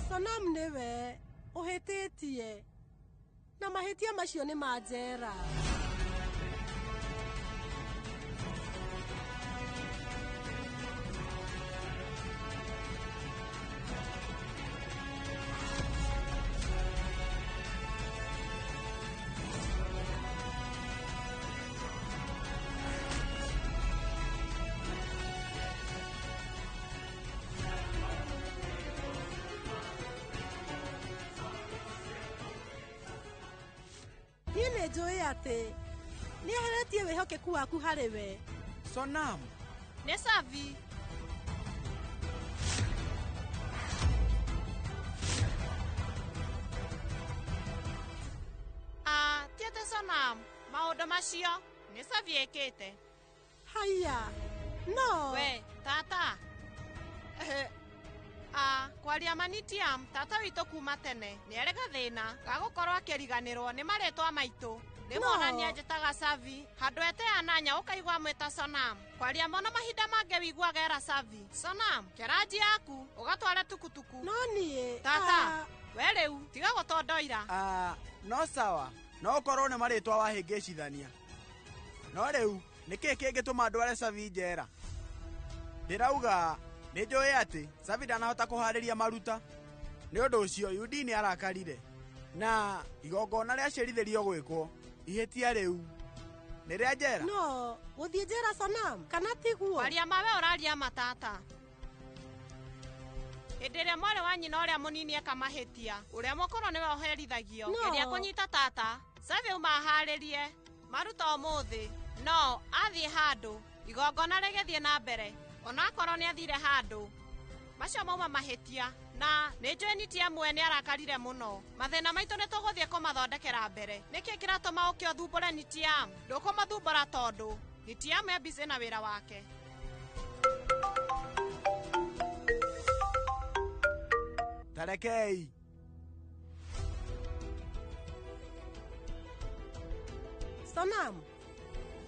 Sonam nĩwe ũhĩtĩtie na mahĩtia macio nĩ ma njera Nĩnjũĩ atĩ nĩaheretie wĩhokeku waku harĩ we. Sonam nĩ Savi. Tiete Sonam, maũndũ macio nĩ Savi ĩkĩte. Haya, no. We, tata. Kwaria Nitiamu, tata witũ kuma tene nĩarĩ gathĩna ga gũkorwo akĩriganĩrwo nĩ marĩtwa maitũ. Rĩmwe njĩtaga Savi, handũ eteananya ũkaigua mwĩta Sonam. Kwaria mono mahinda mangĩ wiguaga era Savi. Sonam, kĩranji yaku ũgatware tukutuku. No niĩ tata, we rĩu tiga gũtondoira. No sawa, no ũkorwo nĩ marĩtwa wahĩngĩcithania. No rĩu nĩkĩĩ kĩngĩtũma ndware Savi njera? Ndĩrauga nĩnjũĩ atĩ Savi ndanahota kũharĩria maruta. Nĩ ũndũ ũcio Yudi nĩ arakarire na igongona rĩaciarithĩrio gwĩkwo. Ihĩtia rĩu nĩ rĩa njera? No, gũthiĩ njera Sonam kana tiguo? Kwaria mawe ũraria matata. Hĩndĩ ĩrĩa mwarĩ wa nyina ũrĩa mũnini eka mahĩtia, ũrĩa mũkũrũ nĩwe ũherithagio. Geria kũnyita tata. Savi uma aharĩrie maruta ũmũthĩ. No, athiĩ handũ igongona rĩgĩthiĩ na mbere. Onakorwo nĩ athire handũ macio mauma mahĩtia na nĩnjũĩ Nitiamu nĩ arakarire mũno. Mathĩna maitũ nĩ tũgũthiĩ kũmathondekera mbere. Nĩkĩ kĩratũma ũkĩ ũthumbũre Nitiamu? Ndũkũmathumbũra tondũ Nitiamu e busy na wĩra wake. Tarekei. Sonam,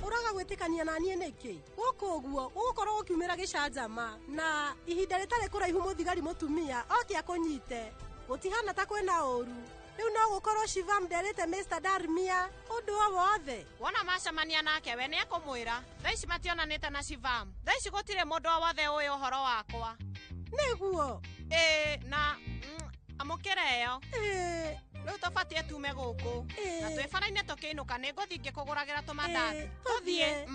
ũraga gwĩtĩkania na niĩ nĩkĩ? Gũkũ ũguo ũgũkorwo ũkiumĩra gĩcanjama na ihinda rĩtarĩ kũraihu mũthigari mũtumia oke akũnyite. Gũtihana ta kwĩna ũru. Rĩu no gũkorwo Shivam nderĩte Mr. Darmia ũndũ o wothe. Wona macemania nake we nĩekũmwĩra. Thaa ici mationanĩte na Shivam. Thaa ici gũtirĩ mũndũ o wothe ũĩ ũhoro wakwa. Nĩguo? Na amũkĩra ĩyo. Rĩu tũbatiĩ tume gũkũ na twĩ bara-inĩ tũkĩinũka nĩngũthiĩ ngĩkũgũragĩra tũmandathi. Tũthiĩ.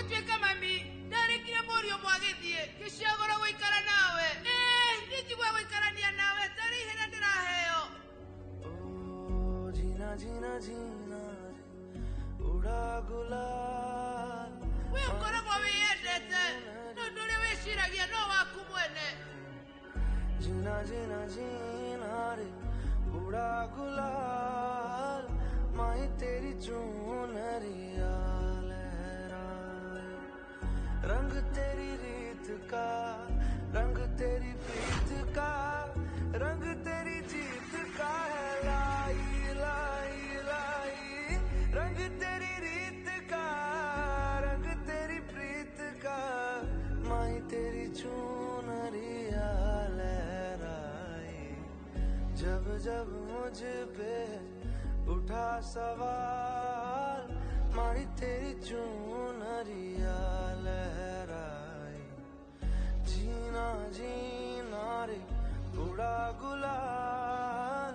gutuika mami ndarikire murio mwagithie giciagora guikara nawe ndigwa guikarania nawe tari hena ndiraheo जीना जीना जीना उड़ा गुलाल we ukoragwo wiyendete nundu uri wiciragia no waku mwene जीना जीना जीना रे उड़ा गुलाल माई तेरी चुनरिया लहराए रंग तेरी रीत का रंग तेरी प्रीत का रंग तेरी जीत का है लाई लाई लाई रंग तेरी रीत का रंग तेरी प्रीत का माई तेरी चुनरिया लहराए जब जब मुझ पे उठा सवाल माई तेरी चुनरिया लहराए जीना जीना रे उड़ा गुलाल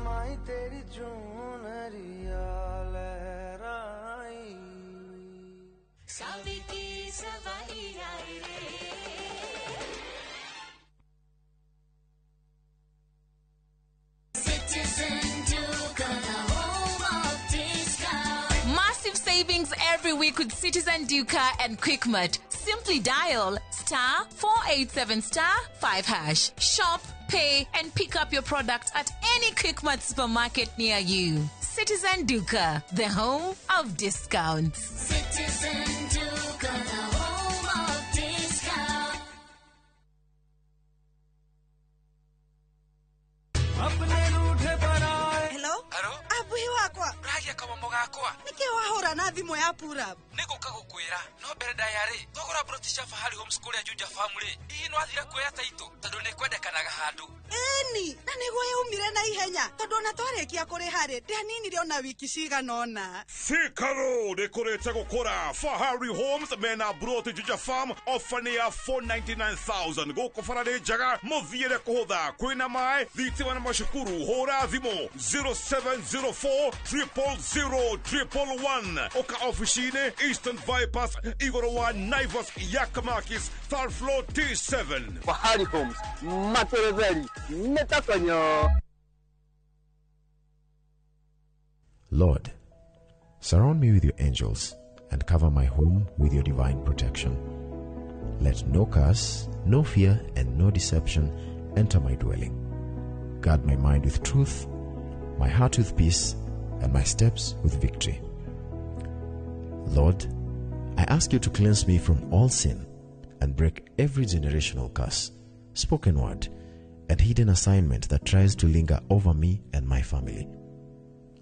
माई तेरी चुनरिया लहराई सावी की सवाई आई रे Citizen Duke, home of discount. Massive savings every week with Citizen Duca and Quickmart. Simply dial *487*5#. Shop, pay, and pick up your product at any Quickmart supermarket near you. Citizen Duca, the home of discounts. Citizen Duke, home of discount. Hello? Abuhi wakwa. Ragia kama mogakwa. Niki wahora na thimu ya pura. Niko kagukwira. No mbere dayari. Togora brotisha fahali homeschool ya Juja family. Ii no athira kuya taito. Tondu ne kwendekanaga handu. Eni, na niguo yaumire na ihenya. Tondu na twarekia kuri hari. Ndanini riona wiki cigana. Sikaro dekorete gukora Fahari Homes mena broti Juja farm ofania 499,000 goko farade jaga muthiire kuhutha kwina mai thitima na mashukuru hora thimo 0704000111 oka officine Eastern Bypass Igoro wa Naivas Yakamakis third floor T7 Fahari Homes Materezeli Metakanyo. Lord, surround me with your angels and cover my home with your divine protection. Let no curse, no fear, and no deception enter my dwelling. Guard my mind with truth, my heart with peace, and my steps with victory. Lord, I ask you to cleanse me from all sin and break every generational curse, spoken word, and hidden assignment that tries to linger over me and my family.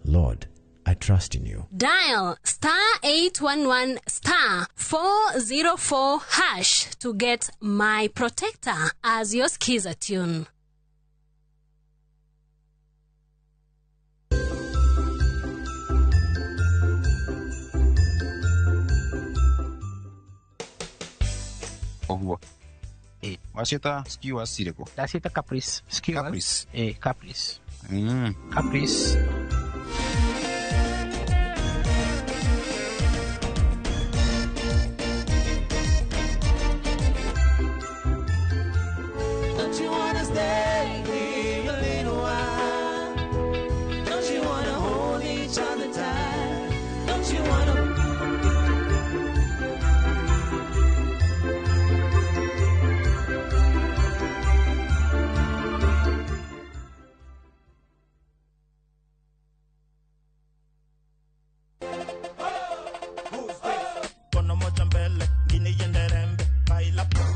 Lord, I trust in you. Dial *811*404# to get My Protector as your skiza tune. Ohuo. Wasieta skewers sireko. Dasieta Caprice. Skewers. Caprice. Caprice. Caprice. Don't you wanna stay here a little while? Don't you wanna hold each other tight? Don't you wanna?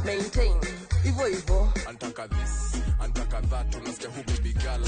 Maintain. Hivyo hivyo. Antaka this, antaka that, unasikia who baby girl.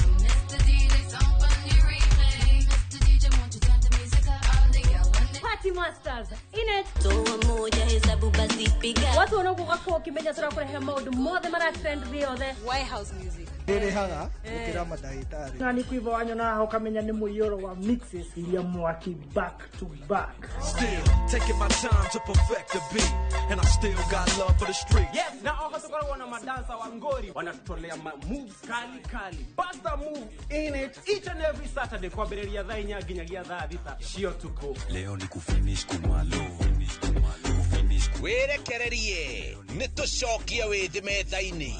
Party Masters in it. Toa moja hesabu basi piga. Watu wanaokuwa kwa kimenya sura kwa hema mode more than mara trend vio the White House music. Dere haga ukira madagitari. Na ni kuiva wanyo na hokamenya ni muyoro wa mixes ya mwaki back to back. Still taking my time to perfect the beat and I still got love for the street. Yes, na okatoka wana madansa wa ngori wanatutolea moves kali. Basta move in it each and every Saturday kwa bereria dha inya ginyagia dha thita shio tuko. Leo ni kufinish kumalo. Kufinish wirekererie nĩ tũcokie wĩthĩ metha-inĩ.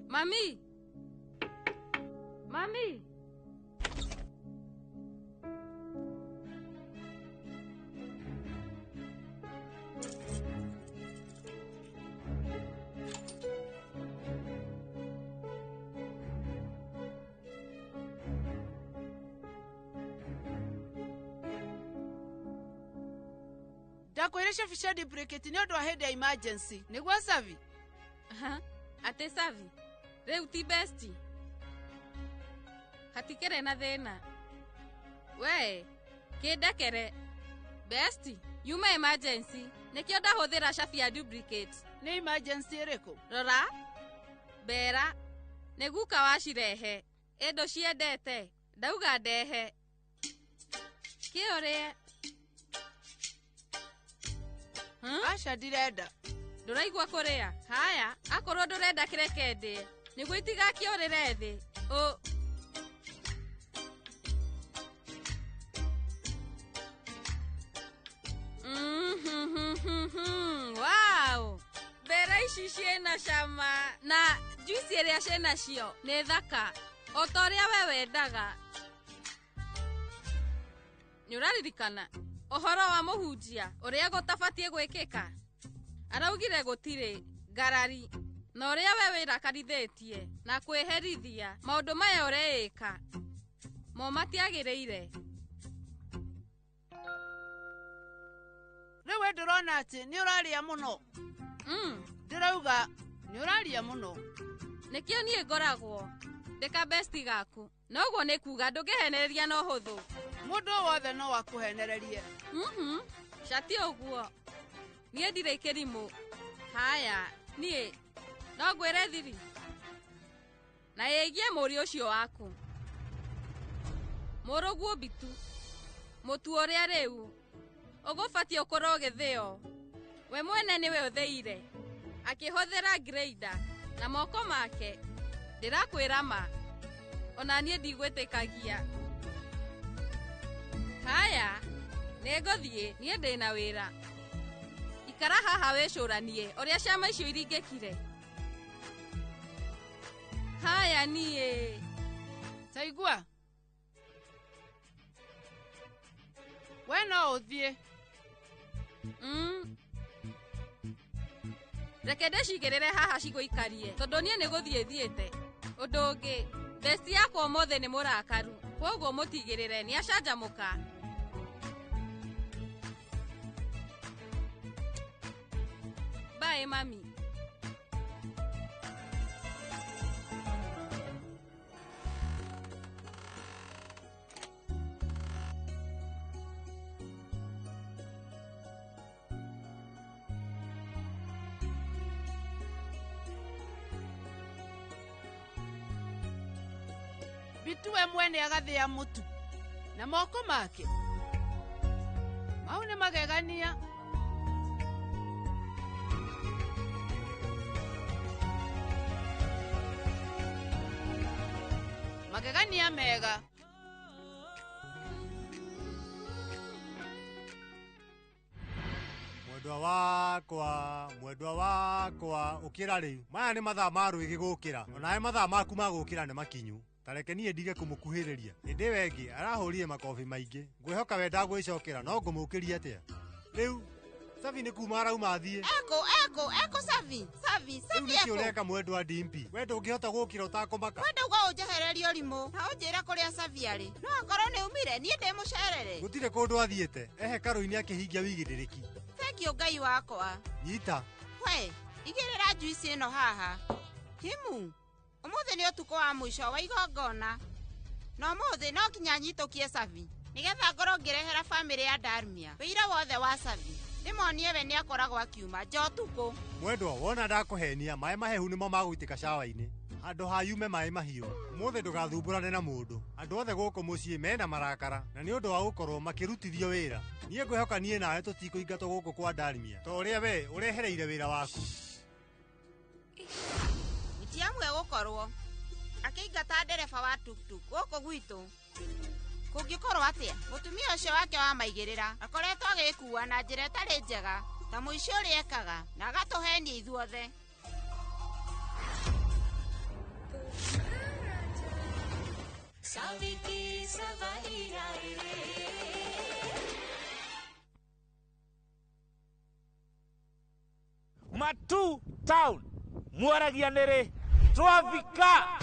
Mami! Mami! Ndakwĩra Fisher duplicate nĩ ũndũ wa hĩndĩ ya emergency. Nĩguo Savi? Ate Savi. Rĩu ti besti. Hatikere na thĩna. We, kĩndekere. Besti, yuma emergency. Nĩkĩo ndahũthĩra Shafia duplicate. Nĩ emergency ĩrĩkũ? Rora. Bera. Nĩ guka wacirehe. Endo ciendete. Ndauga ndehe. Kĩũrĩe. Aca ndirenda. Ndũraigua kũrĩa? Haya, akorwo ndũrenda kĩreke ndĩe. Nĩguo itigakĩũrĩre thĩ. Wow! Mbera ici ciĩna cama. Na juice ĩrĩa ciĩnacio nĩ thaka. O ta ũrĩa we wendaga. Nĩũraririkana ũhoro wa mũhunjia ũrĩa gũtabatie gwĩkĩka? Araugire gũtirĩ ngarari na ũrĩa we wĩrakarithĩtie na kwĩherithia maũndũ maya ũreĩka mo matiagĩrĩire. Rĩu ndĩrona atĩ nĩ ũrarĩa mũno. Ndĩrauga nĩ ũrarĩa mũno. Nĩkĩo niĩ ngoragwo ndĩka besti gaku. Noguo nĩ kuga ndũngĩhenereria na ũhũthũ. Mũndũ wothe no wakũhenererie. Shati ũguo. Niĩ ndirĩ kĩrimũ. Haya, niĩ no ngwĩre thiri. Na yĩgie mũri ũcio waku. Mũrũguo bitu. Mũtu ũrĩa rĩu. Ũgũbatie ũkorwo ũgĩthĩo. We mwene nĩwe ũthĩire. Akĩhũthĩra grader na moko make. Ndĩrakwĩra ma. Ona niĩ ndigwĩtĩkagia. Haya, nĩngũthiĩ, niĩ ndĩna wĩra. Ikara haha wĩcũranie ũrĩa ciama icio iringĩkire. Haya niĩ. Taigua. We no ũthiĩ. Reke ndĩcigĩrĩre haha cigũikarie tondũ niĩ nĩgũthiĩ thiĩte. Ũndũ ũngĩ, besti yakwa ũmũthĩ nĩ mũrakaru. Kwoguo mũtigĩrĩre nĩ acanjamũka. Bye, mami. Bitu we mwene agathĩa mũtu na moko make. Mau nĩ magegania. Magegania mega. Mwendwa wakwa ukira rĩu. Maya nĩ mathaa ma rwĩgĩ gũkĩra. Onawe mathaa maku ma gũkĩra nĩ makinyu. Tareke niĩ ndige kũmũkuhĩrĩria. Ĩndĩ wengi arahũrire makobi maingĩ. Ngwĩhoka we ndagwĩcokera no ngũmũkĩria atĩa. Rĩu Savi nĩ kuma arauma athiĩ. Eko Savi. Rĩu nĩkĩ ũreka mwendwa Dimpi? We ndũngĩhota gũkĩra ũtakũmaka. Ndauga ũnjehererie ũrimũ. Na ũnjĩra kũrĩa Savi arĩ. No akorwo nĩ umire niĩ ndĩmũcerere. Gũtirĩ kũndũ athiĩte. Ehe karo-inĩ akĩhingia wĩigĩrĩrĩki. Thengiũ Ngai wakwa. Nyita. We, igĩrĩra juice ĩno haha. Timu. Ũmũthĩ nĩ ũtukũ wa mũico wa igongona. Na ũmũthĩ no kinya nyitũkie Savi. Nĩgetha ngorwo ngĩrehera bamĩrĩ ya Darmia wĩira wothe wa Savi. Ndĩmonie we nĩ akoragwo akiuma nja ũtukũ. Mwendwa wona ndakũhenia maĩ mahehu nĩmo magũitĩka cawa-inĩ. Handũ ha yume maĩ mahiũ. Ũmũthĩ ndũgathumbũrane na mũndũ. Andũ othe gũkũ mũciĩ mena marakara na nĩ ũndũ wa gũkorwo makĩrutithio wĩra. Niĩ ngwĩhoka niĩ nawe tũtikũingatwo gũkũ kwa Darmia. Ta ũrĩa we ũrehereire wĩra waku. ti amwe gukorwo akĩingata ndereba wa tuktuk gũkũ gwitũ kũngĩkorwo atĩa mũtumia ũcio wake wa maigĩrĩra akoretwo agĩkua na njĩra ĩtarĩ njega ta mũici ũrĩa ekaga na agatũhenia ithuothe. Matu town mwaragia nĩrĩ twavika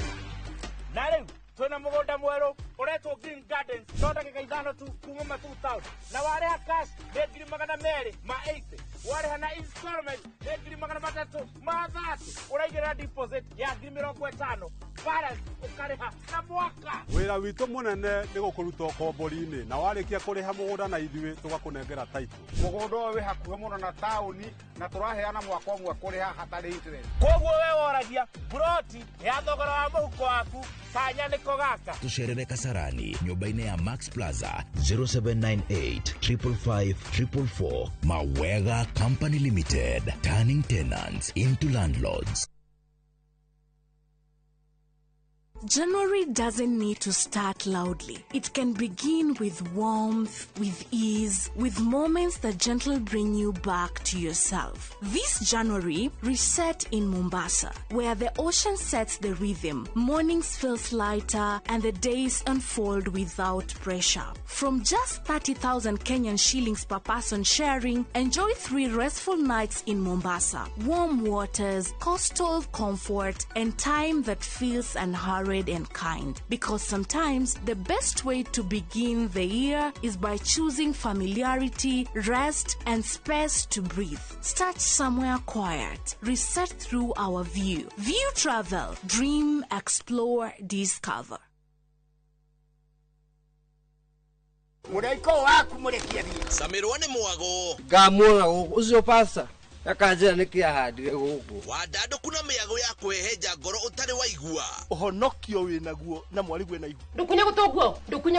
na rĩu twĩna mũgũnda mwerũ ũretwo Green Gardens no ndagĩka ithano tu kuma Matu town na warĩha cash nĩ 280 ma 80 warĩha na installment nĩ 330 ma 30 ũraigĩrĩra deposit ya 50,000 balance ũkarĩha na mwaka. Wĩra witũ mũnene nĩ gũkũruta ũkombori-inĩ na warĩkia kũrĩha mũgũnda na ithuĩ tũgakũnengera title. Mũgũnda ũyũ wĩ hakuhĩ mũno na taũni na tũraheana mwaka ũmwe kũrĩha hatarĩ interest. Koguo we woragia broti ya thogora wa mũhuko waku kanya nĩko gaka. Tucerere Kasarani nyũmba-inĩ ya Max Plaza 0798 555 444. Mawega Company Limited, turning tenants into landlords. January doesn't need to start loudly. It can begin with warmth, with ease, with moments that gently bring you back to yourself. This January, reset in Mombasa, where the ocean sets the rhythm, mornings feels lighter, and the days unfold without pressure. From just 30,000 Kenyan shillings per person sharing, enjoy 3 restful nights in Mombasa, warm waters, coastal comfort, and time that feels unhurried and kind. Because sometimes the best way to begin the year is by choosing familiarity, rest, and space to breathe. Start somewhere quiet. Reset through our view. View Travel. Dream, explore, discover. Mudaiko waku murekia thie. Samirwa ni mwago. Ngamwona ucio pasa. Akanjira nikiahandire guku. Wadado kuna miago ya kweheja ngoro utari waigua. Ohonokio winaguo na mwarigu na igu. Ndukunye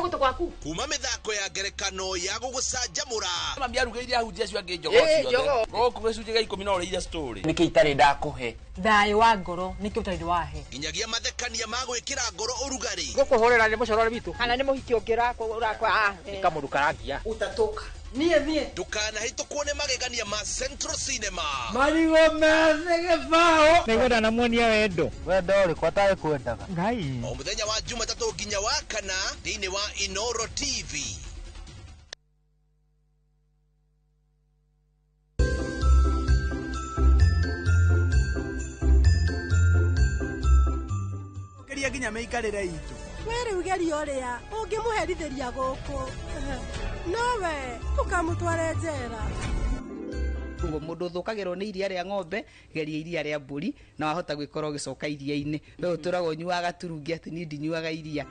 guto gwaku. Kuma mithako ya ngerekano ya gugucanjamura. Mambia rugeire ahunjia cio ange njogo ciothe. Goku gicunje ga 10 na ureira story. Niki itari ndakuhe. Thayo wa ngoro niki utari wahe. Nginyagia mathekania ma gwikira ngoro urugari. Gukuhorera ni mucorore bitu. Kana ni muhiki ungira urakwa nikamurukarangia. Utatoka. Nie. Dukana hito kuone magegania ma Central Cinema. Marigo methege bao. Nĩgũra na muonia wendo. Wendo ũrĩ kwataye kwendaga. Ngai. O mũthenya wa Jumatatu nginya wa kana thĩinĩ wa Inoro TV. Keria nginya meikarĩre itu. Were ugerio ria ungimuherithiria guku. Nowe ukamutware njera. Mundu thukagirwo ni iria ria ng'ombe geria iria ria mburi na wahota gwikora ugicoka iria-ini we uturago nyuaga turungi ati ni ndinyuaga iria.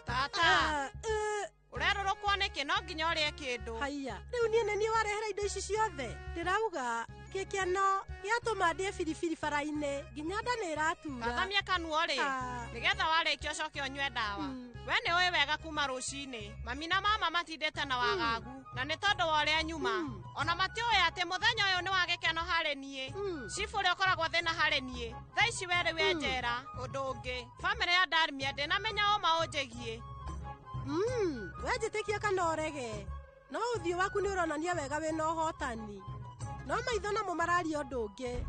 Tata urerorokwo niki no nginya urie kindu. Haiya riu nie neni warehera indo ici ciothe ndirauga gikeno giatuma ndie biribiri bara-ini nginya nda ni iratura. Tathamia kanua ri nigetha warĩkia ucoke unywe ndawa. We nĩ ũĩ wega kuma rũcinĩ mami na mama matindĩte na wagagu na nĩ tondũ wa ũrĩa nyuma ona matiũĩ atĩ mũthenya ũyũ nĩ wa gĩkeno harĩ niĩ. Cibu ũrĩa ũkoragwo thĩna harĩ niĩ thaa ici we rĩu njera. Ũndũ ũngĩ bamĩrĩ ya Darmia ndĩnamenya ũma ũnjĩgie. We njĩtĩkie kana ũrege no ũthiũ waku nĩ ũronania wega wĩna ũhotani no maitho namo mararia ũndũ ũngĩ.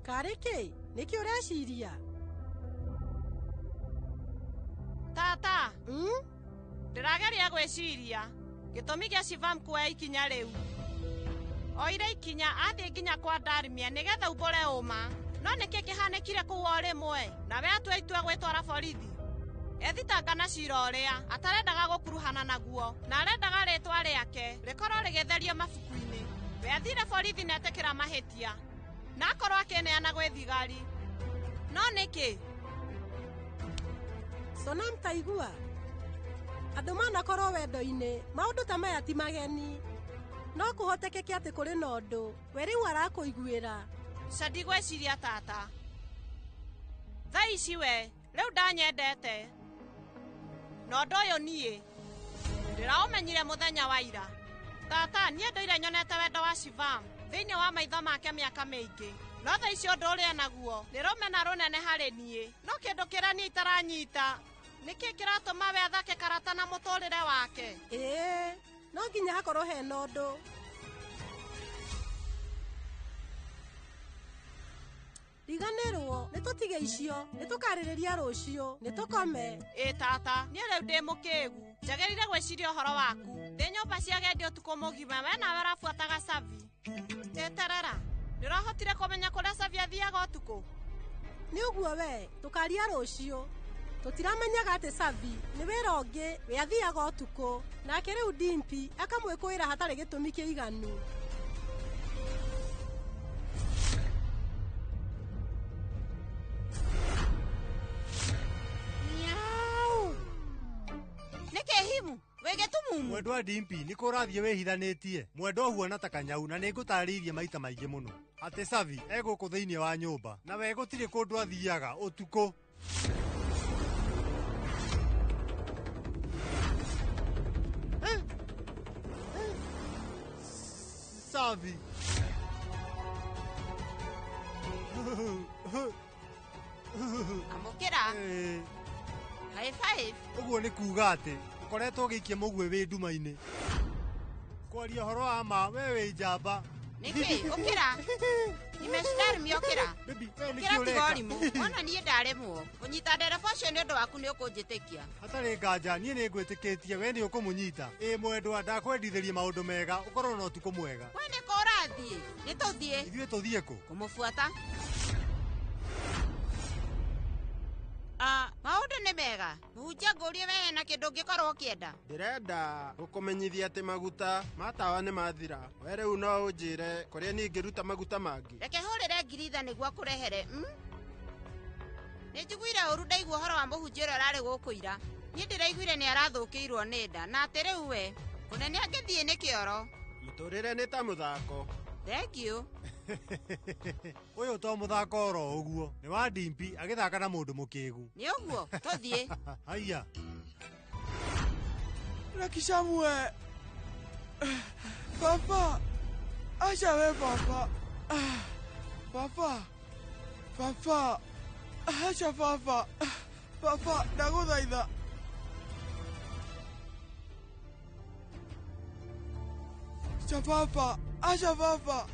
Karĩ kĩ nĩkĩ ũreciria? Tata ndĩrageria gwĩciria gĩtũmi gĩa Shivam kuoya ikinya rĩu. Oire ikinya athiĩ nginya kwa Darmia nĩgetha umbũre ũma no nĩkĩ kĩhanĩkire kũu o rĩmwe na we atua itua gwĩtwara borithi. ethitanga na cira ũrĩa atarendaga gũkuruhana naguo na arendaga rĩtwa rĩake rĩkorwo rĩgĩtherio mabuku-inĩ. We athire borithi na etĩkĩra mahĩtia na akorwo akĩneana gwĩ thigari. No nĩkĩ? Sonam taigua andũ manakorwo wendo-inĩ maũndũ ta maya ti mageni, no kũhotekeke atĩ kũrĩ na ũndũ we rĩu arakũiguĩra. Ca ndigwĩciria tata. Thaa ici we rĩu ndanyendete na ũndũ ũyũ niĩ ndĩraũmenyire mũthenya wa ira. Tata, niĩ ndũire nyonete wendo wa Shivam thĩinĩ wa maitho make mĩaka mĩingĩ, no thaa ici ũndũ ũrĩa naguo nĩ rũmena rũnene harĩ niĩ. No kĩndũ kĩrĩa niĩ itaranyita nĩkĩ kĩratũma we athake karata na mũtũrĩre wake? No nginya hakorwo hena ũndũ. Riganĩrwo nĩtũtige icio, nĩtũkarĩrĩria rũciũ, nĩtũkome. Tata, niĩ rĩu ndĩ mũkĩgu, njagĩrĩire gwĩciria ũhoro waku. Ndĩ nyũmba cia gendi ũtukũ mũgima, we nawe ũrabuataga Savi. Terera, nĩũrahotire kũmenya kũrĩa Savi athiaga ũtukũ? Nĩ ũguo we, tũkaria rũciũ. Tũtiramenyaga atĩ Savi nĩ wĩra ũngĩ we athiaga ũtukũ, nake rĩu Dimpi akamwĩkũĩra hatarĩ gĩtũmi kĩiganu. Himu, wege tumumu. Mwendwa Dimpi, niko ũrathiĩ wĩhithanĩtie. Mwendwa huona ta kanyau na nĩngũtarĩirie maita maingĩ mũno. Atĩ Savi egũkũ thĩinĩ wa nyũmba na we gũtirĩ kũndũ athiaga ũtukũ. Savi. Amũkĩra. High five. Ũguo nĩ kuuga atĩ ũkoretwo ũgĩikia mũgwĩ wĩ nduma-inĩ. Kwaria ũhoro wa ma, we wĩ njamba. Nĩkĩ? Ũkĩra. Nimecitarĩmia ũkĩra. Ũkĩra tiga ũrimũ. Ona niĩ ndaremwo. Kũnyita ndereba ũcio nĩ ũndũ waku nĩ ũkũnjĩtĩkia. Hatarĩ nganja, niĩ nĩ ngwĩtĩkĩtie we nĩ ũkũmũnyita. Mwendwa, ndakwendithĩria maũndũ mega, ũkorwo na ũtukũ mwega. We nĩkũ ũrathiĩ? Nĩtũthiĩ. Ithuĩ tũthiĩ kũ? Kũmũbuata. Maũndũ nĩ mega. Mũhunjia ngũrie we hena kĩndũ ũngĩkorwo ũkĩenda. Ndĩrenda gũkũmenyithia atĩ maguta ma tawa nĩ mathira. We rĩu no ũnjĩre kũrĩa niĩ ngĩruta maguta mangĩ. Reke hũrĩre Ngiritha nĩguo akũrehere. Nĩ njiguire ũru ndaigua ũhoro wa mũhunjia ũrĩa ũrarĩ gũkũ ira. Niĩ ndĩraiguire nĩ arathũkĩirwo nĩ nda na atĩ rĩu we kũnene angĩthiĩ nĩ kĩoro. Mũtũrĩre nĩ ta mũthako. Thengiũ. Ũyũ to mũthako oro ũguo. Nĩ wa Dimpi agĩthaka na mũndũ mũkĩgu. Nĩ ũguo, tũthiĩ. Haiya. Lucky Samuel. Papa. Acha we papa. Papa. Papa. Acha papa. Papa, ndagũthaitha. Acha papa. Acha papa.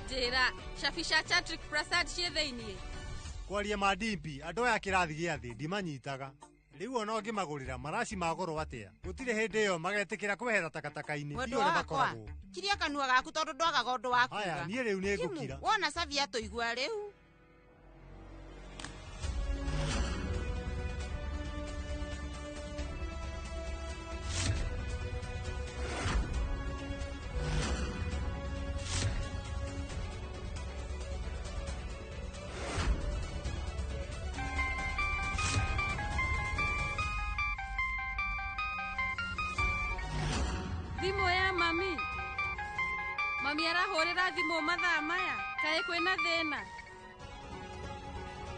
Njĩra, Shafisha Chatrick Prasad ciĩ thĩinĩ. Kwaria ma Dimpi, andũ aya kĩrathi gĩa thĩ ndimanyitaga. Rĩu ona ũngĩmagũrĩra maraci ma goro atĩa? Gũtirĩ hĩndĩ ĩyo magetĩkĩra kwehera takataka-inĩ. Mwendwa wakwa, kiria kanua gaku tondũ ndwagaga ũndũ wa kuuga. Aya, niĩ rĩu nĩ ngũkira. Wona Savi atũigua rĩu. Thimũ ya mami. Mami arahũrĩra thimũ mathaa maya. Kaĩ kwĩna thĩna?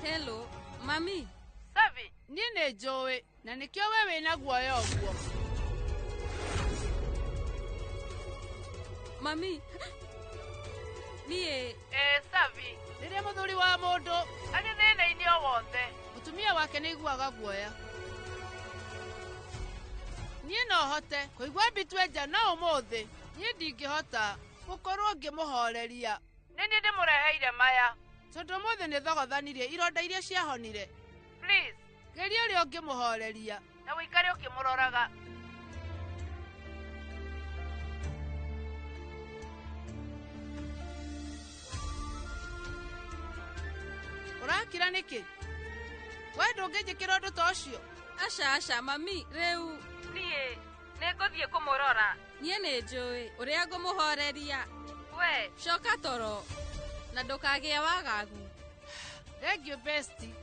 Hello, mami. Savi, niĩ nĩ njũĩ na nĩkĩo we wĩna guoya ũguo. Mami. Niĩ. Savi, rĩrĩa mũthuri wa mũndũ arĩ thĩna-inĩ o wothe, mũtumia wake nĩ aiguaga guoya. Niĩ no hote kũigua mbitũ nja no ũmũthĩ. Niĩ ndingĩhota gũkorwo ngĩmũhoreria. Nĩ niĩ ndĩmũreheire maya. tondu mothe ni thogothanirie ironda iria ciahonire. Please, geria uri ungimuhoreria na wikare ukimuroraga. Urakira niki? We ndungijikira undu ta ucio? Aca mami, riu nie niguthie kumurora. Nie ni njui uria ngumuhoreria. We coka toro na ndukagie wagagu. Thank you, bestie.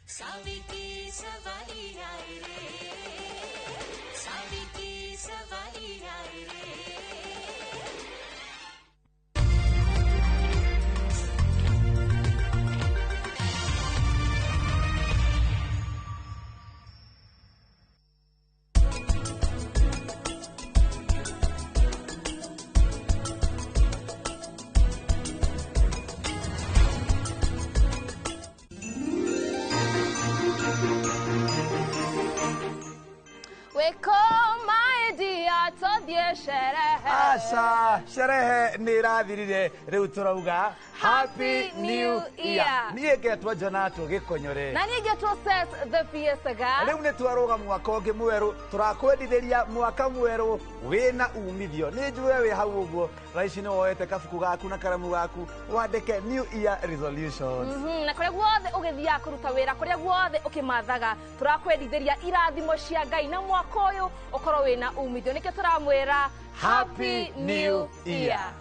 Saviki savari aaye re, Saviki savari aaye re. Asa, sherehe ni rathirire riu turauga Happy New Year. Niye getwa Jonato Gikonyore. Na niye getwa Seth the Fiesaga. Riu ni twaruga mwaka ungi mweru, turakwendithiria mwaka mweru wina umithio. Ni njue wi hau uguo, raici ni woete kabuku gaku na karamu gaku, wandike New Year resolutions. Na kuria guothe ugithia kuruta wira, kuria guothe ukimathaga, turakwendithiria irathimo cia Ngai na mwaka uyu ukorwo wina umithio. Nike turamwira Happy New Year.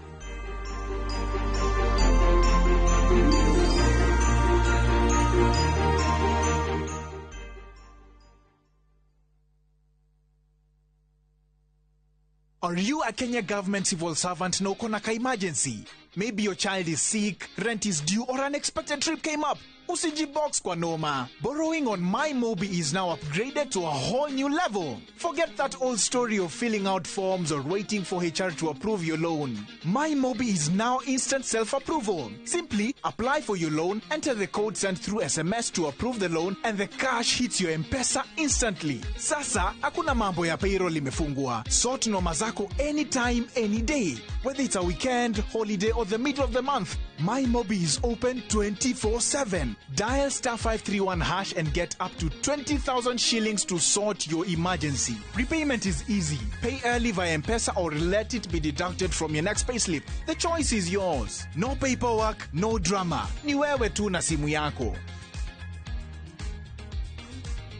Are you a Kenya government civil servant no konaka emergency? Maybe your child is sick, rent is due, or unexpected trip came up. Usijibox kwa noma. Borrowing on MyMobi is now upgraded to a whole new level. Forget that old story of filling out forms or waiting for HR to approve your loan. MyMobi is now instant self-approval. Simply apply for your loan, enter the code sent through SMS to approve the loan, and the cash hits your M-Pesa instantly. Sasa, hakuna mambo ya payroll imefungwa. Sort noma zako anytime, any day. Whether it's a weekend, holiday, or the middle of the month, MyMobi is open 24/7. Dial *531# and get up to 20,000 shillings to sort your emergency. Repayment is easy. Pay early via M-Pesa or let it be deducted from your next payslip. The choice is yours. No paperwork, no drama. Ni wewe tu na simu yako.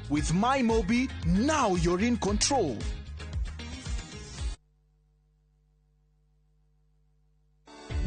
With MyMobi, now you're in control.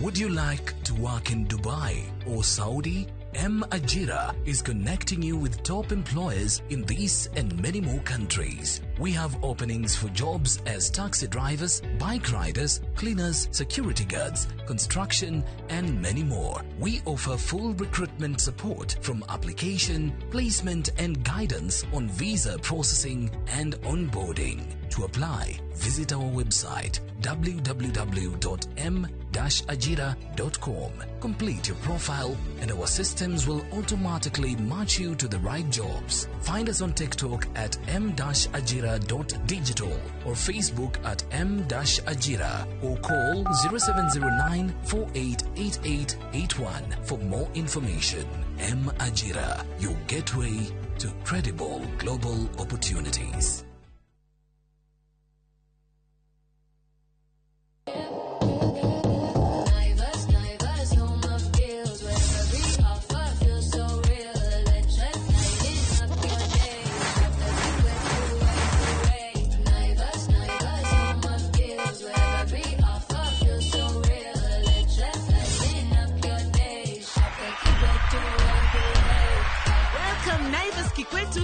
Would you like to work in Dubai or Saudi? M-Ajira is connecting you with top employers in these and many more countries. We have openings for jobs as taxi drivers, bike riders, cleaners, security guards, construction, and many more. We offer full recruitment support from application, placement, and guidance on visa processing and onboarding. To apply, visit our website www.m-ajira.com. Complete your profile and our systems will automatically match you to the right jobs. Find us on TikTok at m-ajira.digital or Facebook at m-ajira or call 0709-488881 for more information. M-Ajira, your gateway to credible global opportunities.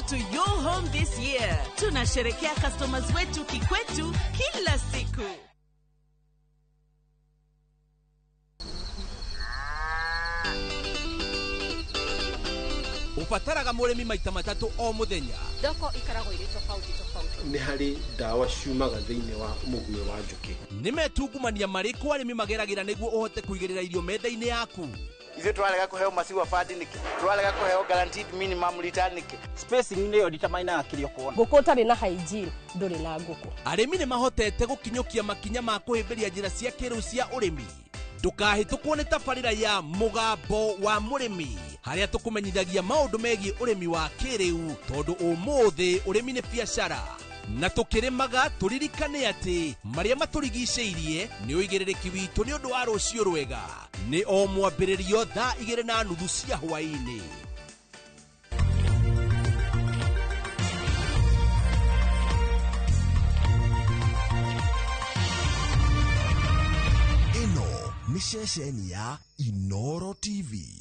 To your home this year. Tunasherekea customers wetu kikwetu kila siku. Ubataraga murimi maita matatu o muthenya. Thoko ikaragwo iri tofauti. Ni hari dawa ciumaga thiini wa muguyo wa njuki. Nimetungumania mariko arimi mageragira niguo uhote kuigirira irio menda-ini yaku. ithuĩ tũrarega kũheo massive fund nĩkĩ tũrarega kũheo guaranteed minimum return nĩkĩ spacing nĩyo determine kĩrĩa ũkuona ngũkũ ũtarĩ na hygiene ndũrĩ na ngũkũ. Arĩmi nĩ mahotete gũkinyũkia makinya ma kũhĩmbĩria njĩra cia kĩrĩu cia ũrĩmi. Ndũkahĩtũkwo nĩ tabarĩra ya mũgambo wa mũrĩmi harĩa tũkũmenyithagia maũndũ megiĩ ũrĩmi wa kĩrĩu tondũ ũmũthĩ ũrĩmi nĩ biacara. Na tũkĩrĩmaga tũririkane atĩ marĩa matũrigicĩirie nĩ ũigĩrĩrĩki witũ nĩ ũndũ wa rũciũ rwega. Nĩ o mwambĩrĩrio thaa 2:30 cia hwaĩ-inĩ. Ĩno nĩ ceceni ya Inooro TV.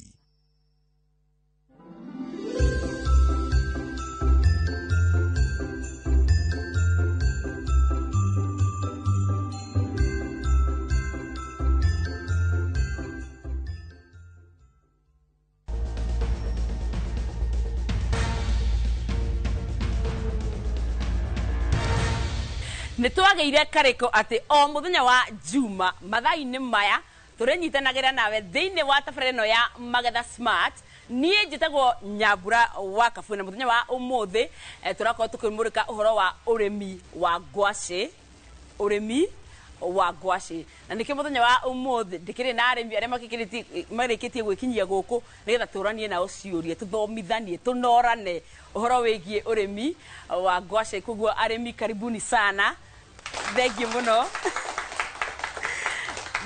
Nitwageire kariko ati o muthenya wa Juma mathaa-inĩ maya turinyitanagĩra nawe thĩinĩ wa tabarĩra ĩno ya Magetha Smart. Niĩ njĩtagwo Nyambura wa Kabui na muthenya wa ũmũthĩ tũrakorwo tũkĩmũrĩka ũhoro wa ũrĩmi wa ngwacĩ. Ũrĩmi wa ngwacĩ. Na nĩkĩo muthenya wa ũmũthĩ ndĩkĩrĩ na arĩmi arĩa marĩkĩtie gwĩkinyia gũkũ nĩgetha tũranie nao ciũria tũthomithanie tũnorane ũhoro wĩgiĩ ũrĩmi wa ngwacĩ. Koguo arĩmi karibuni sana. Thengiũ mũno.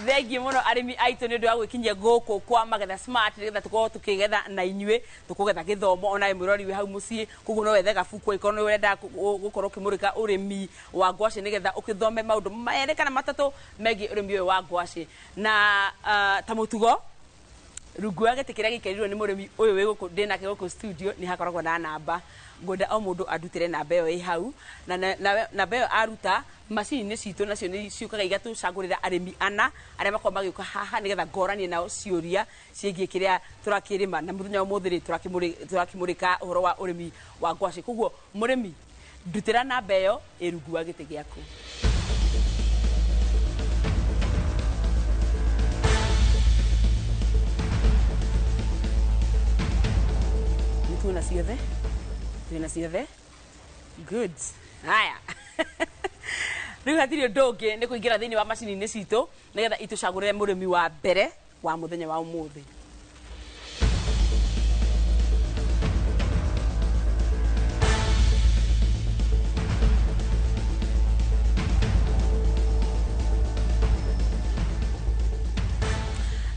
Thengiũ mũno arĩmi aitũ nĩ ũndũ wa gwĩkinyia gũkũ kwa Magetha Smart nĩgetha tũkorwo tũkĩgetha na inyuĩ tũkũgetha gĩthomo ona mwĩrori wĩ hau mũciĩ. Koguo no wethe gabuku angĩkorwo nĩ ũrenda gũkorwo ũkĩmũrĩka ũrĩmi wa ngwacĩ nĩgetha ũkĩthome maũndũ merĩ kana matatũ megiĩ ũrĩmi ũyũ wa ngwacĩ. Na ta mũtugo rungu wa gĩtĩ kĩrĩa gĩikarĩirwo nĩ mũrĩmi ũyũ wĩ gũkũ ndĩnake gũkũ studio nĩ hakoragwo na namba. Ngwenda o mũndũ andutĩre namba ĩyo ĩ hau na namba ĩyo aruta macini-inĩ citũ nacio nĩ ciũkaga igatũcagũrĩra arĩmi ana arĩa makorwo magĩũka haha nĩgetha ngoranie nao ciũria ciĩgiĩ kĩrĩa tũrakĩrĩma. Na mũthenya wa ũmũthĩ tũrakĩmũrĩka ũhoro wa ũrĩmi wa ngwacĩ. Koguo mũrĩmi ndutĩra namba ĩyo ĩ rungu wa gĩtĩ gĩaku. Nĩtwĩna ciothe? Twĩna ciothe? Good. Haya. Rĩu hatirĩ ũndũ ũngĩ nĩ kũingĩra thĩinĩ wa macini-inĩ citũ nĩgetha itũcagũrĩre mũrĩmi wa mbere wa mũthenya wa ũmũthĩ.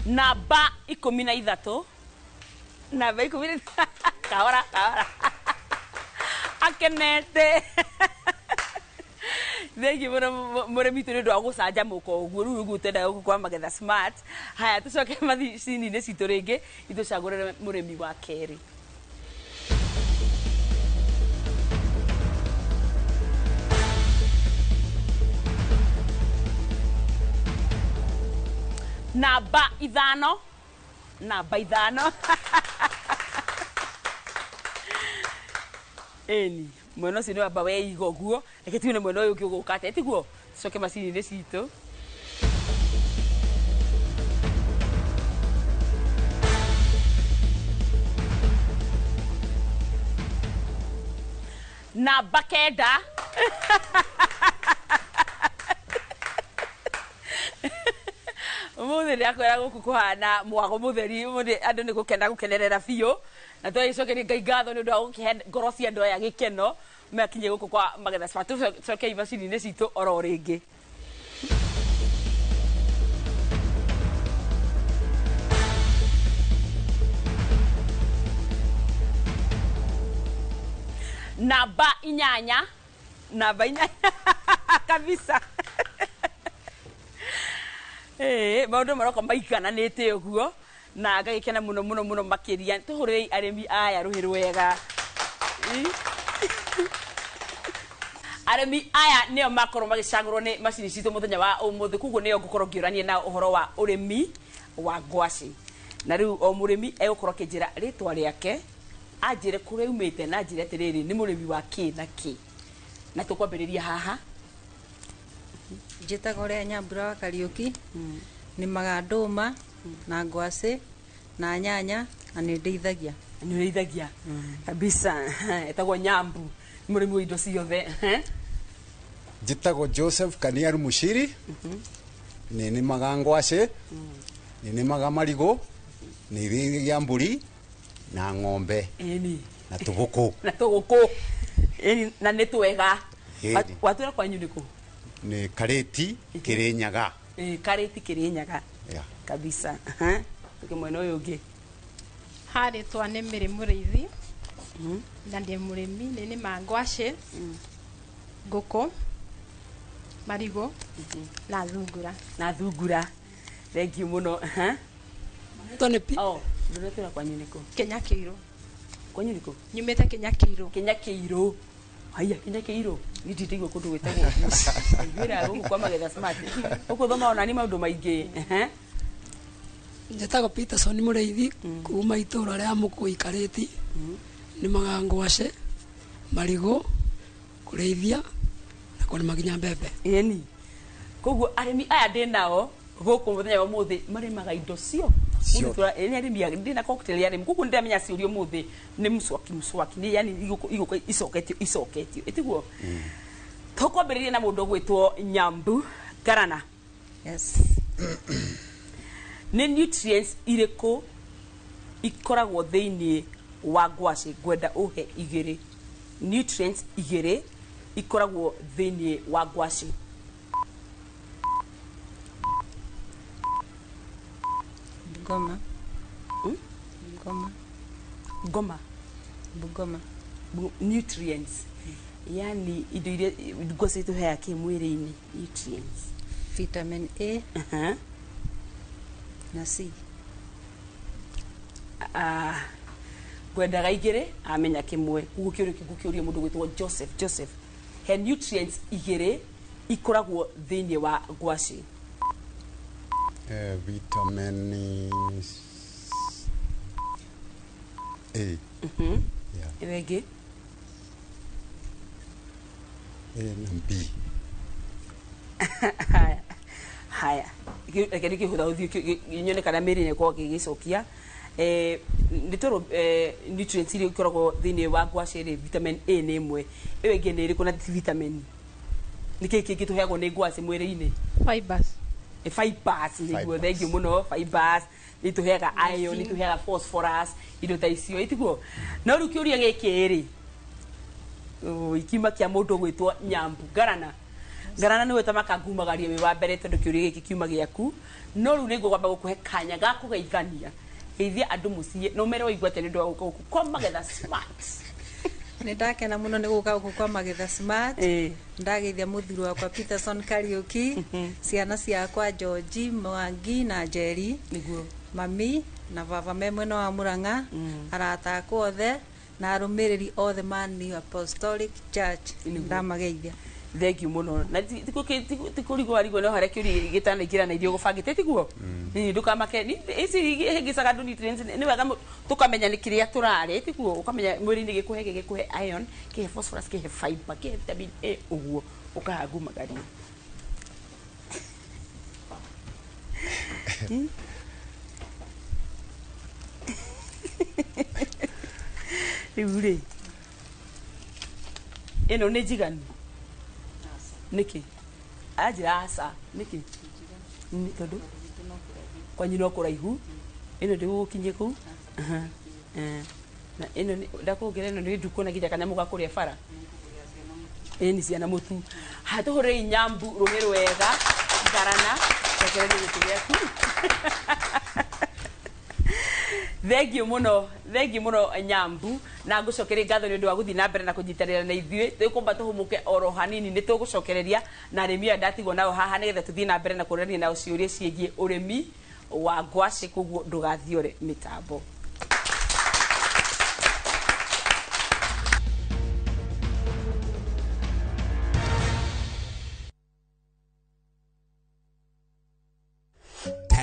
Namba 13. Namba 13. Kahora. Akenete. Thengiũ mũno mũrĩmi tũ nĩ ũndũ wa gũcanjamũka ũguo rĩu ũguo twendaga gũkũ kwa Magetha Smart. Haya tũcoke macini-inĩ citũ rĩngĩ itũcagũrĩre mũrĩmi wa kerĩ. Namba 5. Namba 5. Eni mwena ũcio nĩ wamba weiga ũguo reke tuone mwena ũyũ ũngĩ ũgũka atĩa tiguo. Tũcoke macini-inĩ citũ. Namba 9. Mũthĩ ndĩrakwĩra gũkũ kũhana mwago mũtheri andũ nĩ gũkena gũkenerera biũ na tũgĩcokeria Ngai ngatho nĩ ũndũ wa gũkĩhe ngoro cia andũ aya gĩkeno makinyie gũkũ kwa Magetha Smart. Tũcokei macini-inĩ citũ oro rĩngĩ. Namba 8. Namba 8 kabisa. Maũndũ maroko maigananĩte ũguo na ngagĩkena mũno makĩria. Tũhũrĩrei arĩmi aya rũhĩ rwega. Arĩmi aya nĩo makorwo magĩcagũrwo nĩ macini citũ mũthenya wa ũmũthĩ. Koguo nĩo ngũkorwo ngĩũrania na ũhoro wa ũrĩmi wa ngwacĩ. Na rĩu o mũrĩmi egũkorwo akĩnjĩra rĩtwa rĩake anjĩre kũrĩa umĩte na njĩra atĩrĩrĩ nĩ mũrĩmi wa kĩ na kĩ. Na tũkwambĩrĩria haha. Njĩtagwo Nyambura wa Kariũki nĩ magandũma na ngwacĩ na nyanya na nä ndeithagia nä å rĩithagia kabisa etagwo Nyambu må rĩmi wa indo ciothe Njĩtagwo Joseph Kaniaru Mushiri nĩ nĩmaga ngwacĩ nĩ nĩmaga marigũ nĩ irĩithagia mbũri na ng'ombe na tũgũkũ na nĩ twega watwĩra kwanyu nĩ kũ nĩ Karĩti Kĩrĩnyaga Karĩti Kĩrĩnyaga kabisa tũke mwena ũyũ ũngĩ harĩtwa nĩ Mĩrĩ Mũrĩithi na ndĩ mũrĩmi nĩ nĩma ngwacĩ ngũkũ marigũ na thungura thengiũ mũno ndũretwĩra kwanyu nĩ kũ Kenya Kĩirũ kwanyu nĩ kũ nyumĩte Kenya Kĩirũ haya Kenya Kĩirũ nĩ ndĩtigwo kũndũ gwĩtagwo wĩra gũkũ kwa Magetha Smart ũkũ thoma ona nĩ maũndũ maingĩ njĩtagwo Peterson Mũrĩithi kuma itũũra rĩa Mũkũi Karĩti nĩmaga ngwacĩ marigũ kũrĩithia na kũrĩma nginya mbembe ĩni koguo arĩmi aya ndĩ nao gũkũ mũthenya wa ũmũthĩ marĩmaga indo cio nĩ arĩmi ndĩ na cocktail ya arĩmi koguo nĩ ndĩramenya ciũria ũmũthĩ nĩ mũcwaki nĩ yani igũkũ icoketio ĩtiguo tũkwambĩrĩria na mũndũ ũgwĩtwo Nyambu Garana nĩ nutrients irĩkũ ikoragwo thĩinĩ wa ngwacĩ ngwenda ũhe igĩrĩ nutrients igĩrĩ ikoragwo thĩinĩ wa ngwacĩ Bungoma nutrients yani indo iria ngwacĩ tũheaga kĩmwĩrĩ-inĩ nutrients vitamin A na C ngwendaga igĩrĩ amenya kĩmwe koguo kĩũria mũndũ gwĩtwo Joseph he nutrients igĩrĩ ikoragwo thĩinĩ wa ngwacĩ vitamin A ĩngĩ A na B haya reke nĩ kĩhũtha ũthiũ nyone kana mĩrĩ nĩ ĩkoragwo gĩgĩcokia nĩ tondũ nutrients iria ikoragwo thĩinĩ wa ngwacĩ rĩ vitamin A nĩ ĩmwe ĩyo ĩngĩ nĩ ĩrĩkũ na ti vitamin nĩ kĩĩ kĩngĩ tũheagwo nĩ ngwacĩ mwĩrĩ-inĩ fibers nĩguo thengiũ mũno fibers nĩ tũheaga iron nĩ tũheaga phosphorus indo ta icio ĩtiguo no rĩu kĩũria gĩkĩ rĩ ikiuma kĩa mũndũ gwĩtwo Nyambu Garana nĩ wĩta makangumagaria wĩ wa mbere tondũ kĩũria gĩkĩ kiuma gĩaku no rĩu nĩ ngũgamba gũkũhe kanya ga kũgeithania geithia andũ mũciĩ no mere waigua atĩ nĩ ũndũ wa gũka gũkũ kwa Magetha Smart nĩ ndakena mũno nĩ gũka gũkũ kwa Magetha Smart ndageithia mũthuri wakwa Peterson Kariuki ciana ciakwa George Mwangi na Njeri mami na baba me mwena wa Murang'a arata akwa othe na arũmĩrĩri othe ma New Apostolic Church ndamageithia thengiũ mũno na tikũrigwo arigwo no harĩa kĩũria gĩtanaingĩranĩirio gũbangĩte tiguo ndũkamake ici hĩngĩcaga andũ nutrients nĩ wega tũkamenya nĩ kĩrĩa tũrarĩ tiguo ũkamenya mwĩrĩ-inĩ gĩkũhe iron kĩhe phosphorus kĩhe fiber kĩhe vitamin A ũguo ũkahangumagaria rĩu rĩ ĩno nĩ njiganu nĩkĩ anjĩra aca nĩkĩ tondũ kwanyu no kũraihu ĩno ndĩgũgũkinyie kũu na ĩno ndakũngĩra ĩno nĩ ndukuona nginya kanyamũ ga kũrĩa bara ĩni ciana mũtu hatũhũrĩi Nyambu rũhĩ rwega Garana rekereria gĩtĩ gĩaku thengiũ mũno Nyambu na ngũcokeria ngatho nĩ ũndũ wa gũthiĩ na mbere na kũnyitanĩra na ithuĩ tũkũmba tũhũmũke oro hanini nĩ tũgũcokereria na arĩmi aya ndatigwo nao haha nĩgetha tũthiĩ na mbere na kũrania nao ciũria ciĩgiĩ ũrĩmi wa ngwacĩ koguo ndũgathiore mĩtambo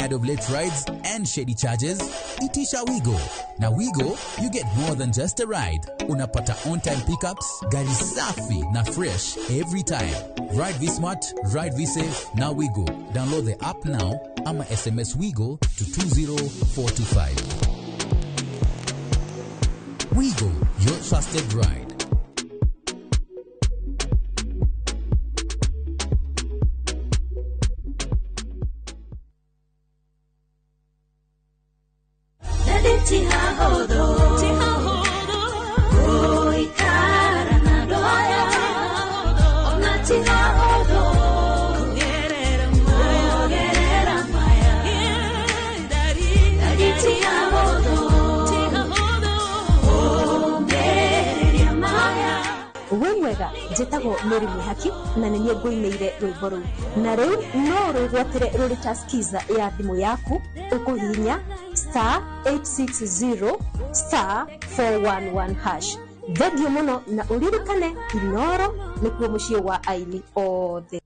Tired of late rides and shady charges? Itisha Wigo. Na Wigo, you get more than just a ride. Unapata on-time pickups, gari safi na fresh every time. Ride V-Smart, ride V-Safe, na Wigo. Download the app now, ama SMS Wigo to 20425. Wigo, your trusted ride. Jetago Mary Mihaki na nĩ niĩ ngũinĩire rwĩmbo rũu na rĩu no rwĩgwatĩre rũrĩ ta skiza ya thimũ yaku ũkũhihinya *860*411# Thengiũ mũno na ũririkane Inooro nĩkuo mũciĩ wa aini othe.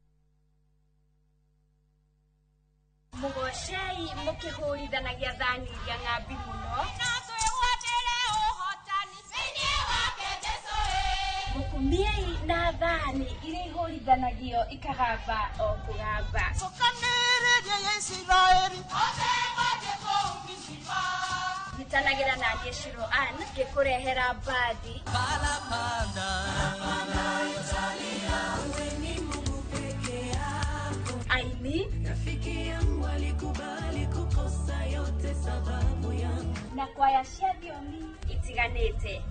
Mũgocei mũkĩhũrithanagia thani iria ng'ambi mũno Mukumiei na thani iria ihũrithanagio ikagamba o kũgamba. Ngitanagĩra na Yeshiro Ann ngĩkũrehera mbadi. Aini na kwaya cia thiomi itiganĩte.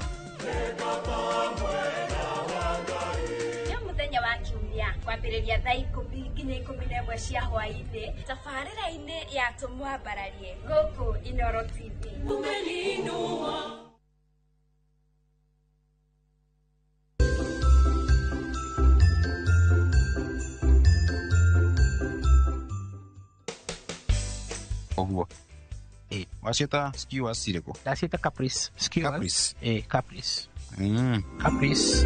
Nĩ mũthenya wa Kiumia kwambĩrĩria thaa 10 nginya 11 cia hwaĩ-inĩ tabarĩra-inĩ ya tũmwambararie gũkũ Inooro TV. Oguo. Waciĩta skewers cirĩkũ? Ndaciĩta Caprice. Skewers. Caprice. Caprice. Caprice.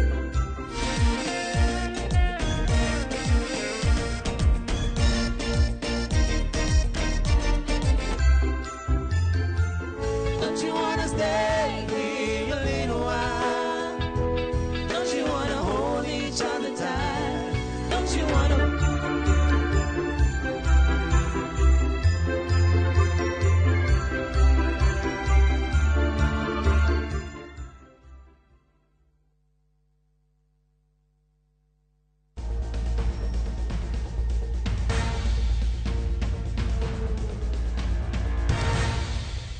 Don't you wanna stay here a little while? Don't you wanna hold each other tight? Don't you wanna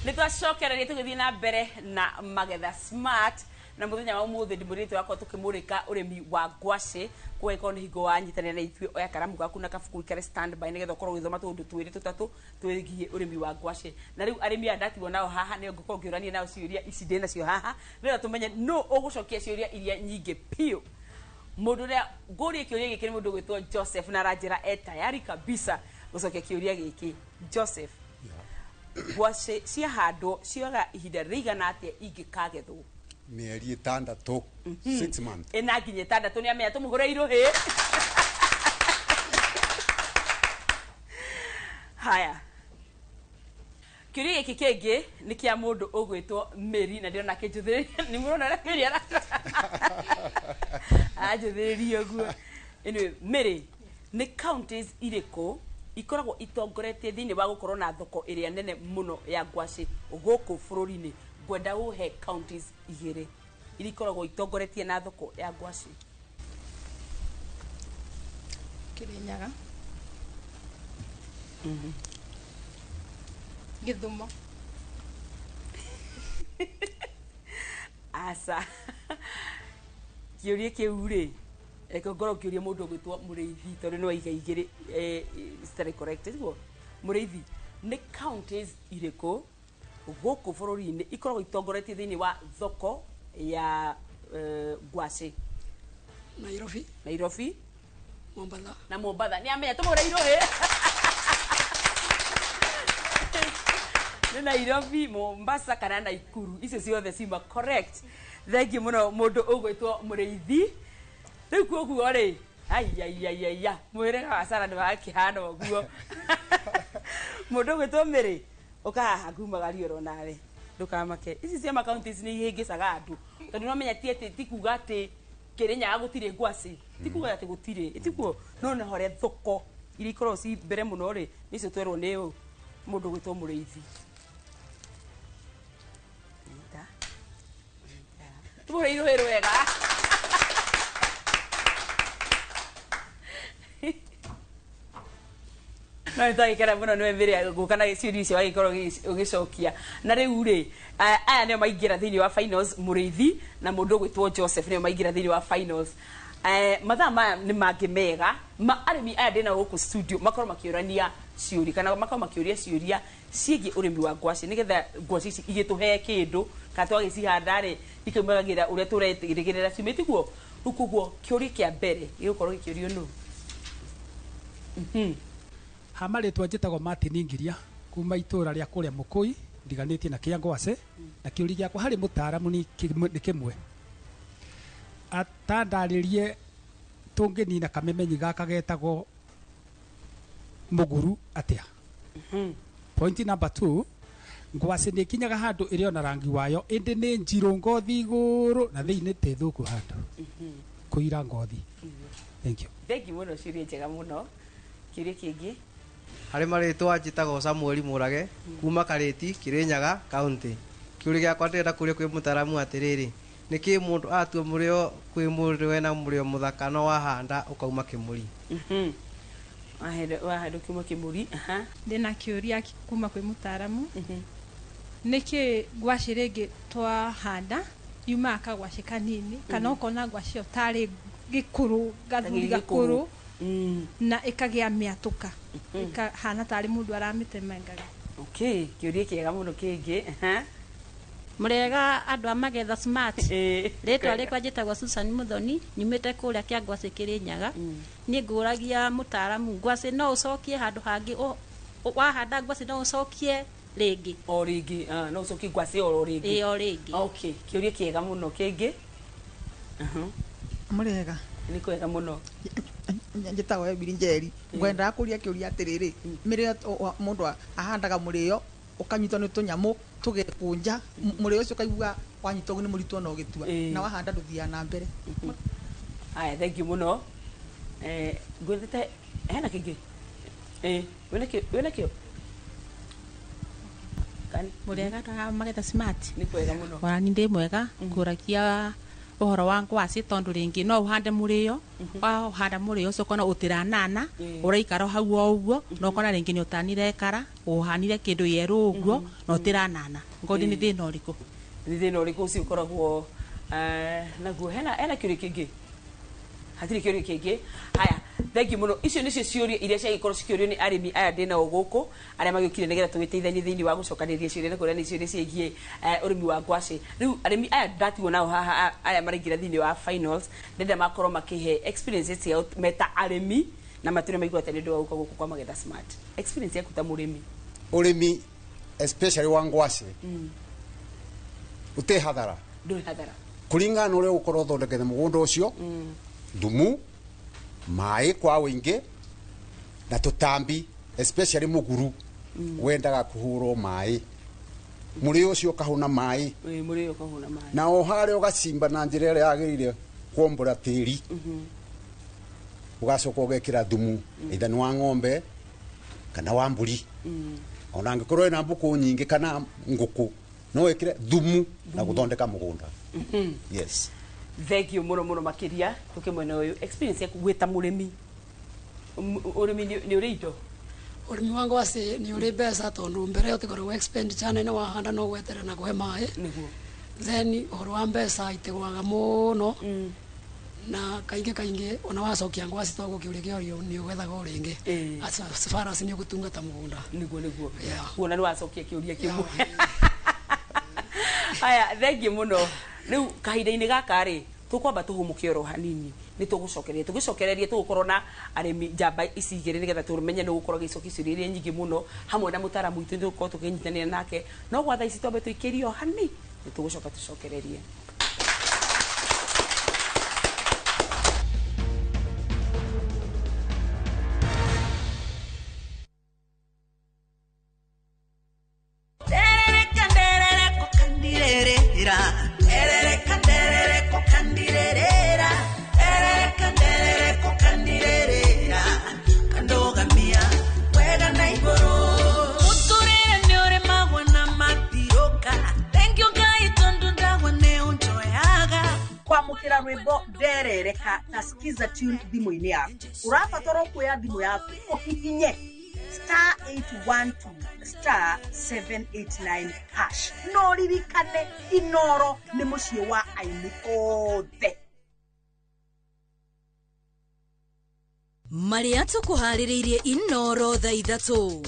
Nitwacokerera tũgĩthiĩ na mbere na magetha smart na mũthenya wa ũmũthĩ ndimũrĩte wako tũkĩmũrĩka ũrĩmi wa ngwacĩ kwa iko nĩ hingo wanyitanĩra na ithuĩ oya karamu gaku na kabuku ikare standby nĩgetha ũkorwo ũgĩthoma tũndũ twĩrĩ tũtatũ twĩgiĩ ũrĩmi wa ngwacĩ na rĩu arĩmi aya ndatigwo nao haha nĩ ngũkorwo ngĩũrania nao ciũria ici ndĩ nacio haha nĩgetha tũmenye no ũgũcokia ciũria iria nyingĩ piũ mũndũ ũrĩa ngũrie kĩũria gĩkĩ nĩ mũndũ ũgwĩtwo Joseph na aranjĩra tayari kabisa gũcokia kĩũria gĩkĩ. Joseph, ngwacĩ ciahandwo cioyaga ihinda rĩigana atĩa ingĩkagethwo? Mĩeri 6 6 months. Ĩna nginya 6 nĩ amenya tũmũgũre irũhĩ. Haya. Kĩũria gĩkĩ kĩngĩ nĩ kĩa mũndũ ũgwĩtwo Mary na ndĩrona kĩnjũthĩrĩria nĩ mũrona ũrĩa kĩũria anjũthĩrĩria ũguo. Anyway, Mary, nĩ counties irĩkũ ikoragwo itongoretie thĩinĩ wa gũkorwo na thoko ĩrĩa nene mũno ya ngwacĩ gũkũ bũrũri-inĩ? Ngwenda ũhe counties igĩrĩ iria ikoragwo itongoretie na thoko ya ngwacĩ. Kirinyaga, Githumo. Asa kĩũria kĩu rĩ ngorwo kĩũria mũndũ ũgwĩtwo Mũrĩithi tondũ nĩ waiga igĩrĩ citarĩ correct iguo. Mũrĩithi, nĩ counties irĩkũ gũkũ bũrũri-inĩ ikoragwo itongoretie thĩinĩ wa thoko ya ngwacĩ? Nairobi. Nairobi. Mombasa. Na Mombasa. Nĩ amenya tũmũgũre irũhĩ. Nĩ Nairobi, Mombasa kana Naikuru. Icio ciothe cima correct. Thengiũ mũno mũndũ ũgwĩtwo Mũrĩithi. Rĩu kuoguo rĩ, mwĩrega wa Sara nĩ wakĩhana ũguo. Mundu gwitwo Miri ukahaha ngumagario ro nawe ndukamake ici cia counties ni ihingicaga andu tondu no menya ti tikuga ati Kirinyaga gutire ngwasi tikuga ati gutire itikuo no na hore thoko iri ikorwo ci mbere muno ri nicio twerwo ni mundu gwitwo Muriithi tumuhe iruhiru wega no nitagikera muno niwe Miri gukana ciuria icio wagikorwo ugicokia na riu ri aya nio maingira thiini wa finals Muriithi na mundu gwitwo Joseph nio maingira thiini wa finals mathaa maya ni mangi mega arimi aya ndina guku studio makorwo makiurania ciuri kana makorwo makiuria ciuria ciigi urimi wa ngwaci nigetha ngwaci ici igituhe kindu kana twagicihanda ri ikaumagira uria turetigirira cimitiguo rukuguo kiuri kia mbere gigukorwo gikiurio nu Hamaritwa njitagwo Martin Ngiria kuma itura ria kuria Mukui ndiganitie na kia ngwaci na kiuri giakwa hari mutaramu ni kimwe atandaririe tunginina kamemenyi gaka getagwo muguru atia point number 2 ngwaci ni kinyaga handu iri ona rangi wayo indi ni njiro ngothi iguru na thiini ti thuku handu kuira ngothi thank you muno ciuria njega muno kiuria kingi hari maritwa njitagwo Samuel Murage kuma Kariti Kirinyaga county kiuria giakwa ndirenda kuria kwi mutaramu atiriri niki mundu atua murio kwi mundu wena murio muthaka no wahanda ukauma kimuri wahanda kuma kimuri ndina kiuria kuma kwi mutaramu niki ngwaci ringi twahanda yuma akagwaci kanini kana ukona ngwaci utari gikuru gathuri gakuru na ikagia miatuka ikahana tari mundu aramitemengaga kiuria kiega muno kingi Murega andu a Magetha Smart ritwa rikwa njitagwo Susan Muthoni nyumite kuria kia ngwaci Kirinyaga ni nguragia mutaramu ngwaci no ucokie handu hangi wahanda ngwaci no ucokie ringi o ringi no ucokie ngwaci o ringi o ringi kiuria kiega muno kingi Murega ni kwega muno njitagwo Ebiri Njeri ngwenda kuria kiuria atiriri mirio mundu ahandaga murio ukanyitwo ni tunyamu tugekunja murio ucio kaigua wanyitwo ni muritu no gitua na wahanda nduthia na mbere aya thank you muno ngwendete hena kingi wena kio Murega ta Magetha Smart ni kwega muno wani ndi mwega kurakia uhoro wa ngwaci tondu ringi no uhande murio wa uhanda murio ucio kona utiranana uraikara hau o uguo no kona ringi ni utanire kara uhanire kindu yeru uguo no tiranana ngodi ni thina uriku ucio ukoragwo naguo hena kiuria kingi hatiri kiuria kingi haya thank you muno icio nicio ciuria iria ciagikorwo cikiurio ni arimi aya ndina guku aria magiukire nigetha tugiteithanie thiini wa gucokaniria ciuria na kuria ni ciuria ciigie urimi wa ngwaci riu arimi aya ndatigo nao haha aya maraingira thiini wa finals ndenda makorwo makihe experience yao meta arimi na matune maiguate ndio guka guku kwa Magetha Smart experience yaku ta murimi urimi especially wa ngwaci uti hathara kuringana na uria ukorwo thondekete mugunda ucio thumu mai kwa wingi na tutambi especially muguru wendaga kuhurwo mai muri ucio kahuna mai na o hare ugacimba na njira ĩrĩa yagĩrĩire kuombora tĩri ugacoka ugekira thumu either ni wa ng'ombe kana wa mburi ona angĩkorwo ĩna mbũkũ nyingĩ kana ngũkũ no wekire thumu na guthondeka mugunda yes thank you muno makiria tukimwena uyu experience yaku gwita murimi urimi ni uri indo urimi wa ngwaci ni uri mbeca tondu mbere utikoragwo expenditure nene wahanda no gweterera na kuhe mai then uhoro wa mbeca itigwaga muno na kaingi ona wacokia ngwaci to gukiuria kiorio ni ugethaga uringi as far as ni gutungata mugunda niguo kuona ni wacokia kiuria kimwe aya thank you muno riu kahinda-ini gaka ri tukwamba tuhumuke oro hanini ni tugucokereria tugukorwo na arimi njamba ici igiri nigetha tumenye no gukorwo gicoki ciuria iria nyingi muno hamwe na mutaramu itu tukorwo tukinyitanira nake no gwa thaa ici twambe tuikirio hani ni tugucoka tucokererie kereka Taskiza tune thimu-inĩ yaku ũrabatara kuoya thimũ yaku ũhihinye *812*789# no ririkane Inoro nĩ mũciĩ wa aini othe. Maria tukuharĩrĩirie Inoro thaa 3.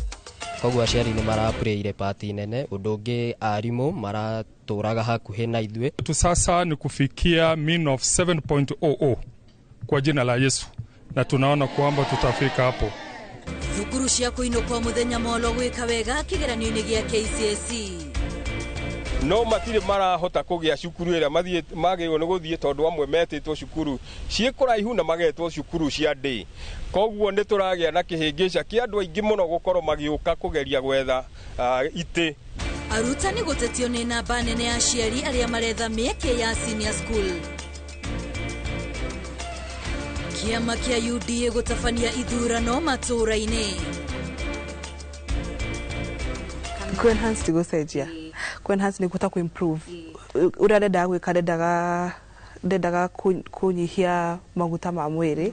Koguo aciari nĩ marapureire party nene, ũndũ ũngĩ arimũ maratũraga hakuhĩ na ithuĩ. Tu sasa ni kufikia mean of 7.00 kwa jina la Yesu, na tunaona kwamba tutafika hapo. Thukuru cia kũinũkwo mũthenya molo gwĩka wega kĩgeranio-inĩ gĩa KCSE. No matire marahota kũgĩa cukuru ĩrĩa magĩrĩirwo nĩ gũthiĩ tondũ amwe metĩtwo cukuru ciĩkũraihu na magetwo cukuru cia ndĩ. Koguo nĩ tũragĩa na kĩhĩngĩca kĩa andũ aingĩ mũno gũkorwo magĩũka kũgeria gwetha itĩ. Arutani gũtetio nĩ namba nene ya aciari arĩa maretha mĩeke ya senior school. Kĩama kĩa UDA gũtabania ithurano matũũra-inĩ. Enhance tigũcenjia. Enhance nĩ gũta improve. Ũrĩa ndendaga gwĩka ndendaga kũnyihia maguta ma mwĩrĩ.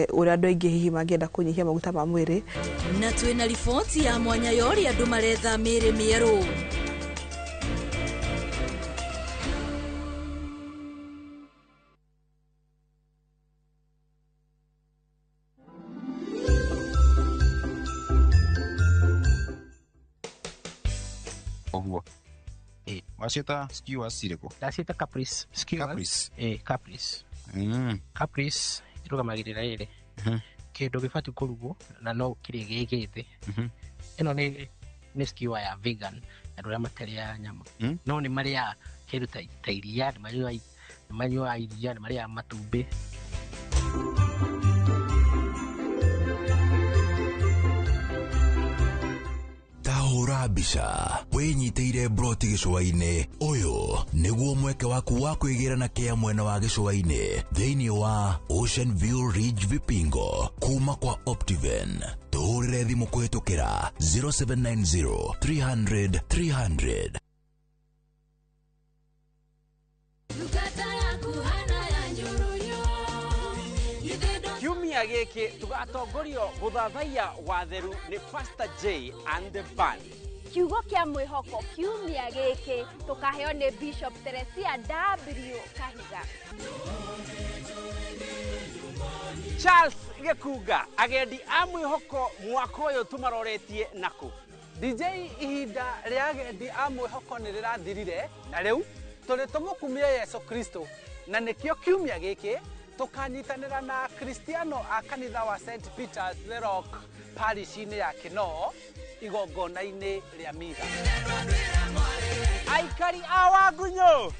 Ũrĩa andũ aingĩ hihi mangĩenda kũnyihia maguta ma mwĩrĩ. Na twĩna riboti ya mwanya ya ũrĩa andũ maretha mĩĩrĩ mĩerũ. Oguo. Wacita skewers cirĩkũ? Ndacita Caprice. Caprice. Caprice. Caprice irũgamagĩrĩra rĩrĩ. Kĩndũ gĩbatiĩ kũrugwo na no kĩrĩa gĩgĩthĩ. Ĩno nĩ skewer ya vegan, andũ arĩa matarĩaga nyama. No nĩ marĩaga kĩndũ ta iria, nĩ manyuaga iria, nĩ marĩaga matumbĩ. Tahũra mbica wĩnyitĩire broti gĩcũa-inĩ. Ũyũ nĩguo mweke waku wa kwĩgĩrana kĩa mwena wa gĩcũa-inĩ thĩinĩ wa Ocean View Ridge Vipingo kuma kwa Optiven. Tũhũrĩre thimũ kũhĩtũkĩra 0790 300 300. Kiumia gĩkĩ tugatongorio gũthathaiya watheru nĩ Pastor J and the band. Kiugo kĩa mwĩhoko kiumia gĩkĩ tukaheo nĩ Bishop Teresia W Kahiga. Charles Gĩkunga agendi a mwĩhoko mwaka ũyũ tumaroretie naku. DJ ihinda rĩa agendi a mwĩhoko nĩ rĩrathirire na rĩu tũrĩ tũmũkumie Yesu Kristo na nĩkĩo kiumia gĩkĩ tukanyitanĩra na Kristiano a kanitha wa St Peter's the Rock parish-inĩ ya Kinoo igongona-inĩ rĩa mitha. Aikari a Wangunyũ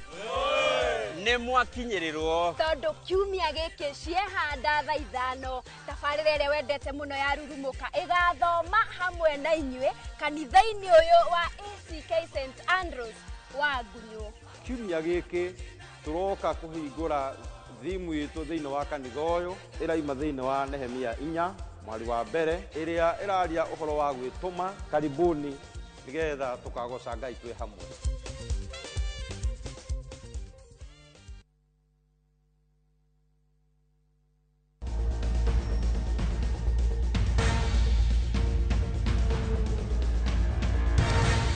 nĩ mwakinyĩrĩrwo tondũ kiumia gĩkĩ ciehanda thaa 5 tabarĩra ĩrĩa wendete mũno ya Rurumũka ĩgathoma hamwe na inyuĩ kanitha-inĩ ũyũ wa ACK St Andrews Wangunyũ. Kiumia gĩkĩ tũroka kũhingũra thimu itũ thĩinĩ wa kanitha ũyũ ĩraima thĩinĩ wa Nehemia 4 mwari wa mbere ĩrĩa ĩraria ũhoro wa gwĩtũma. Karibuni nĩgetha tũkagoca Ngai twĩ hamwe.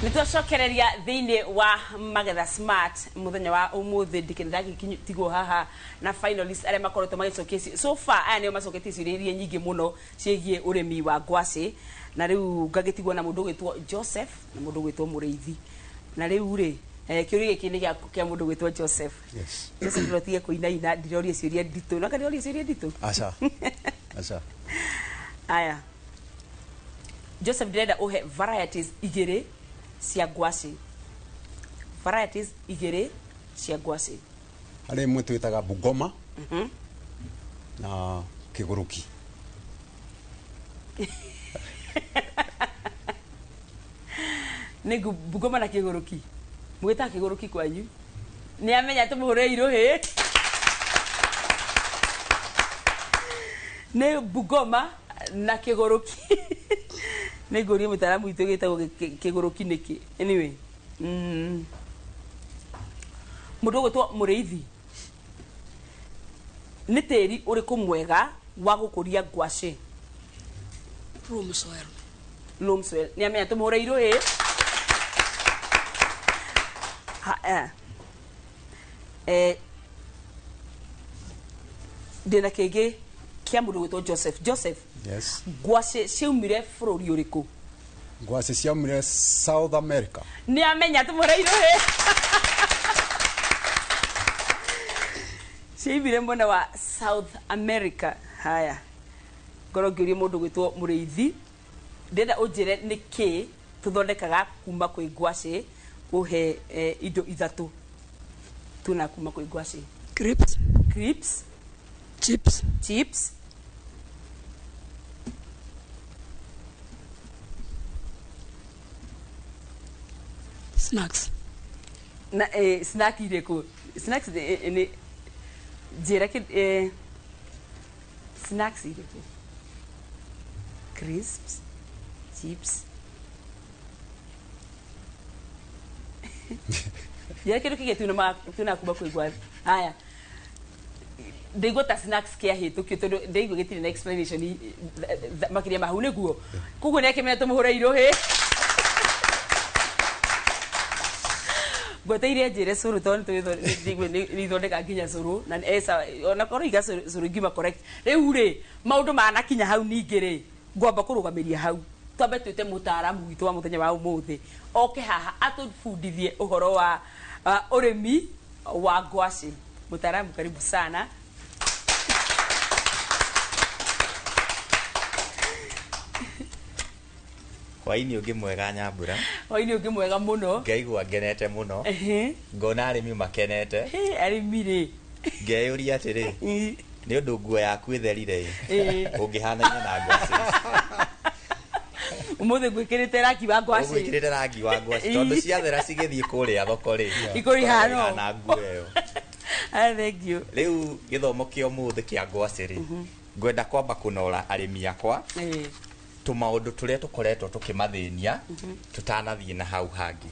Nitũcokereria thĩinĩ wa Magetha Smart mũthenya wa ũmũthĩ ndikenera gĩtigwo haha na finalists arĩa makoretwo magĩcokia so far aya nĩo macoketie ciũria iria nyingĩ mũno ciĩgiĩ ũrĩmi wa ngwacĩ na rĩu ngagĩtigwo na mũndũ gwĩtwo Joseph na mũndũ gwĩtwo Mũrĩithi na rĩu rĩ kĩũria gĩkĩ nĩ kĩa mũndũ gwĩtwo Joseph. Yes. Joseph rotige kũinaina ndiroria ciũria nditũ na kanĩroria ciũria nditũ. Aca. Aya. Joseph ndĩrenda ũhe varieties igĩrĩ cia ngwacĩ. Varieties igĩrĩ cia ngwacĩ. Harĩ imwe twĩtaga Bungoma na Kĩgũrũki. Nĩ Bungoma na Kĩgũrũki. Mwĩta Kĩgũrũki kwanyu. Nĩ amenya tũmũhũre irũhĩ. Nĩ Bungoma na Kĩgũrũki. Nĩ ngũria mũtaaramu witũ gĩtagwo Kĩgũrũki nĩkĩ. Anyway. Mũndũ gwĩtwo Mũrĩithi. nĩ tĩri ũrĩkũ mwega wa gũkũria ngwacĩ? Loam soil. Loam soil. Nĩ amenya tũmũhũre irũĩ. Ndĩna kĩngĩ kĩa mũndũ gwĩtwo Joseph. Joseph, Yes. ngwacĩ ciaumire bũrũri ũrĩkũ? Ngwacĩ ciaumire South America. Nĩ amenya tũmũhũre irũĩ. Ciaumire mwena wa South America. Haya, ngorwo ngĩũria mũndũ gwĩtwo Mũrĩithi, ndĩrenda ũnjĩre nĩ kĩ tũthondekaga kuma kwĩ ngwacĩ, ũhe indo ithatũ tuna kuma kwĩ ngwacĩ. Crisps. Crisps. Chips. Chips. Snacks. Na snack irĩkũ? Snacks nĩ njĩra snacks irĩkũ? Crisps, chips. Ya kĩndũ kĩgĩ tuna kuma kwĩ ngwacĩ. Haya, ndĩigua ta snacks kĩahĩtũkio tondũ ndĩigua gĩtirĩ na explanation makĩria mahau nĩguo. Koguo nĩ akĩmenya tũmũhũre irũĩ. Gweteire njĩre cũrũ tondũ nĩ ithondeka nginya cũrũ na ona korwo iga cũrũ ingima correct. Rĩu rĩ, maũndũ manakinya hau ningĩ rĩ, ngwamba kũrũgamĩria hau. Twambe twĩte mũtaaramu witũ wa mũthenya wa ũmũthĩ oke haha atũbundithie ũhoro wa ũrĩmi wa ngwacĩ. Mũtaaramu, karibu sana. Hwainĩ ũngĩ mwega Nyambura. Hwainĩ ũngĩ mwega mũno. Ngaigua ngenete mũno. Ngona arĩmi makenete. Arĩmi rĩ. Ngeyũria atĩrĩ, nĩ ũndũ nguo yaku ĩtherire ũngĩhanaine na ngwacĩ. Ũmũthĩ ngwĩkĩrĩte rangi wa ngwacĩ. Ũgwĩkĩrĩte rangi wa ngwacĩ tondũ ciathera cigĩthiĩ kũrĩa thoko rĩ. Ikũrihana na nguo ĩyo. Thank you. Rĩu gĩthomo kĩa ũmũthĩ kĩa ngwacĩ rĩ, ngwenda kwamba kũnora arĩmi akwa tũmaũndũ tũrĩa tũkoretwo tũkĩmathĩnia tũtanathiĩ na hau hangĩ.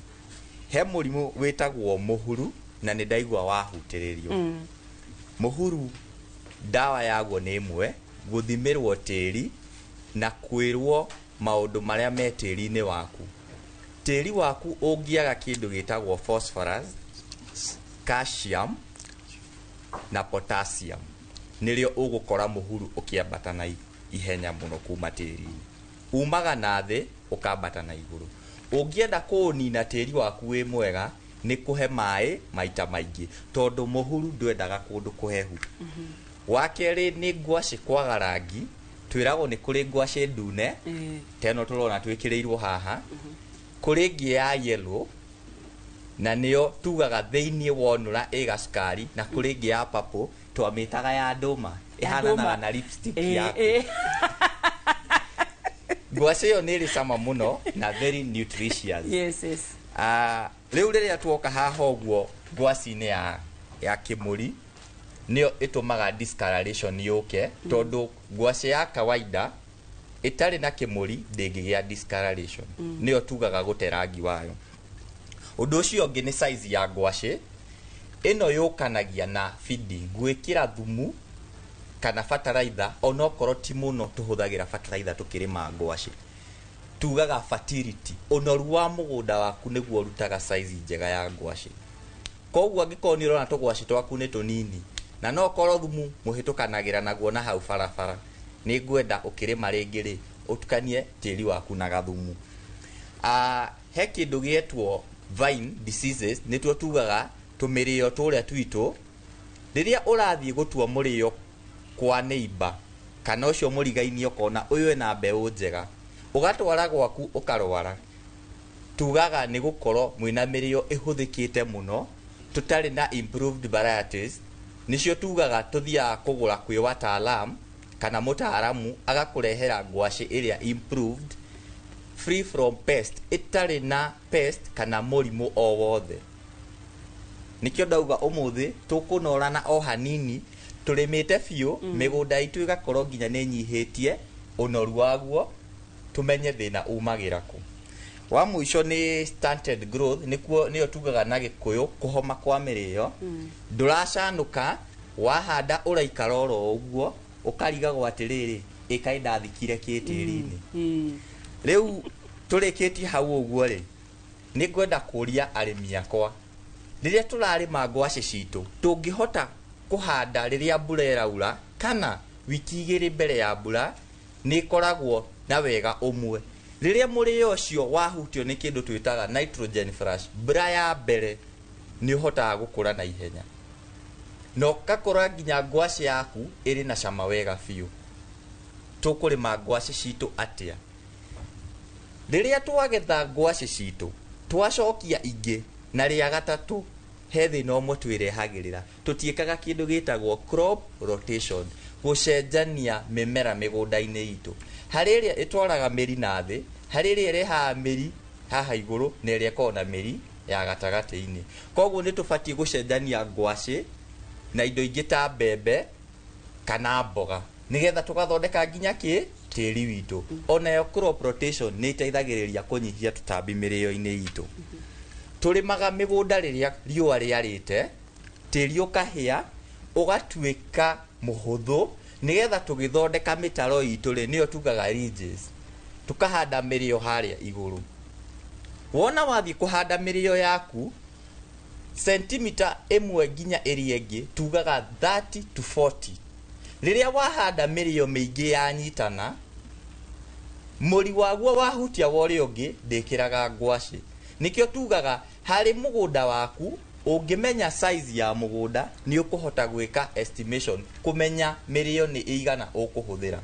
He mũrimũ wĩtagwo mũhuru na nĩ ndaigua wahutĩrĩrio. Mũhuru ndawa yaguo nĩ ĩmwe, gũthimĩrwo tĩri na kwĩrwo maũndũ marĩa me tĩri-inĩ waku. Tĩri waku ũngĩaga kĩndũ gĩtagwo phosphorus, calcium na potassium, nĩrĩo ũgũkora mũhuru ũkĩambata na ihenya mũno kuma tĩri-inĩ. Umaga na thĩ ũkambata na igũrũ. Ũngĩenda kũũnina tĩri waku wĩ mwega nĩ kũhe maĩ maita maingĩ tondũ mũhuru ndwendaga kũndũ kũhehu. Wa kerĩ nĩ ngwacĩ kwaga rangi, twĩragwo nĩ kũrĩ ngwacĩ ndune teno tũrona twĩkĩrĩirwo haha, kũrĩ ĩngĩ ya yellow na nĩyo tugaga thĩinĩ wonũra ĩgacukari, na kũrĩ ĩngĩ ya purple twamĩtaga ya ndũma ĩhananaga na lipstick yaku. Ngwacĩ ĩyo nĩ ĩrĩ cama mũno na very nutritious. Yes, yes. Rĩu rĩrĩa tuoka haha ũguo ngwacĩ-inĩ ya kĩmũri nĩyo ĩtũmaga discoloration yũke tondũ ngwacĩ ya kawaida ĩtarĩ na kĩmũri ndĩngĩgĩa discoloration. Nĩyo tugaga gũte rangi wayo. Ũndũ ũcio ũngĩ nĩ size ya ngwacĩ. Ĩno yũkanagia na feeding, gwĩkĩra thumu kana fertilizer, onokorwo ti mũno tũhũthagĩra fertilizer tũkĩrĩma ngwacĩ. Tugaga fertility, ũnoru wa mũgũnda waku nĩguo ũrutaga size njega ya ngwacĩ. Koguo angĩkorwo nĩ ũrona tũgwacĩ twaku nĩ tũnini na no korwo thumu mũhĩtũkanagĩra naguo na hau barabara, nĩ ngwenda ũkĩrĩma rĩngĩ rĩ ũtukanie tĩri waku na gathumu. He kĩndũ gĩetwo vine diseases, nĩtuo tugaga tũmĩrĩo tũrĩa twitũ. Rĩrĩa ũrathiĩ gũtua mũrĩo kwa neighbor kana ũcio mũrigainie ũkona ũyũ ena mbeũ njega, ũgatwara gwaku ũkarwara, tugaga nĩ gũkorwo mwĩna mĩrĩo ĩhũthĩkĩte mũno, tũtarĩ na improved varieties. Nĩcio tugaga tũthiaga kũgũra kwĩ wataalamu kana mũtaaramu agakũrehera ngwacĩ ĩrĩa improved, free from pest, ĩtarĩ na pest kana mũrimũ o wothe. Nĩkĩo ndauga ũmũthĩ tũkũnorana o hanini, tũrĩmĩte biũ mĩgũnda itũ ĩgakorwo nginya nĩ nyihĩtie ũnoru waguo, tũmenye thĩna umagĩra kũ. Wa mũico nĩ stunted growth, nĩyo tugaga na Gĩkũyũ kũhoma kwa mĩrĩo. Ndũracanũka wahanda uraikara oro uguo ukarigagwo atiriri ikai ndathikire kitiri-ini riu turikitie hau uguo ri ni ngwenda kuria arimi akwa riria turarima ngwaci citu tungihota kuhanda riria mbura iraura kana wiki igiri mbere ya mbura ni koragwo na wega umwe riria murio ucio wahutio ni kindu twitaga nitrogen flash mbura ya mbere ni uhotaga gukura na ihenya no kakora nginya ngwaci yaku iri na cama wega biu tukurima ngwaci citu atia riria twagetha ngwaci citu twacokia ingi na ria gatatu he thina umwe twirehagirira tutiekaga kindu gitagwo crop rotation gucenjania mimera migunda-ini itu hari iria itwaraga miri na thi hari iria irehaga miri haha iguru na iria kona miri ya gatagati-ini koguo ni tubati gucenjania ngwaci na indo ingi ta mbembe kana mboga nigetha tugathondeka nginya tiri witu onayo crop rotation ni iteithagiriria kunyihia tutambi mirio-ini itu turimaga migunda riria riua riarite tiri ukahia ugatuika muhuthu nigetha tugithondeka mitaro itu ri niyo tugaga ridges tukahanda mirio haria iguru wona wathi kuhanda mirio yaku centimeter imwe nginya iria ingi tugaga 30 to 40 riria wahanda mirio miingi yanyitana muri waguo wahutia wori ungi ndikiraga ngwaci nikio tugaga hari mugunda waku ungimenya size ya mugunda ni ukuhota gwika estimation kumenya mirio ni igana ukuhuthira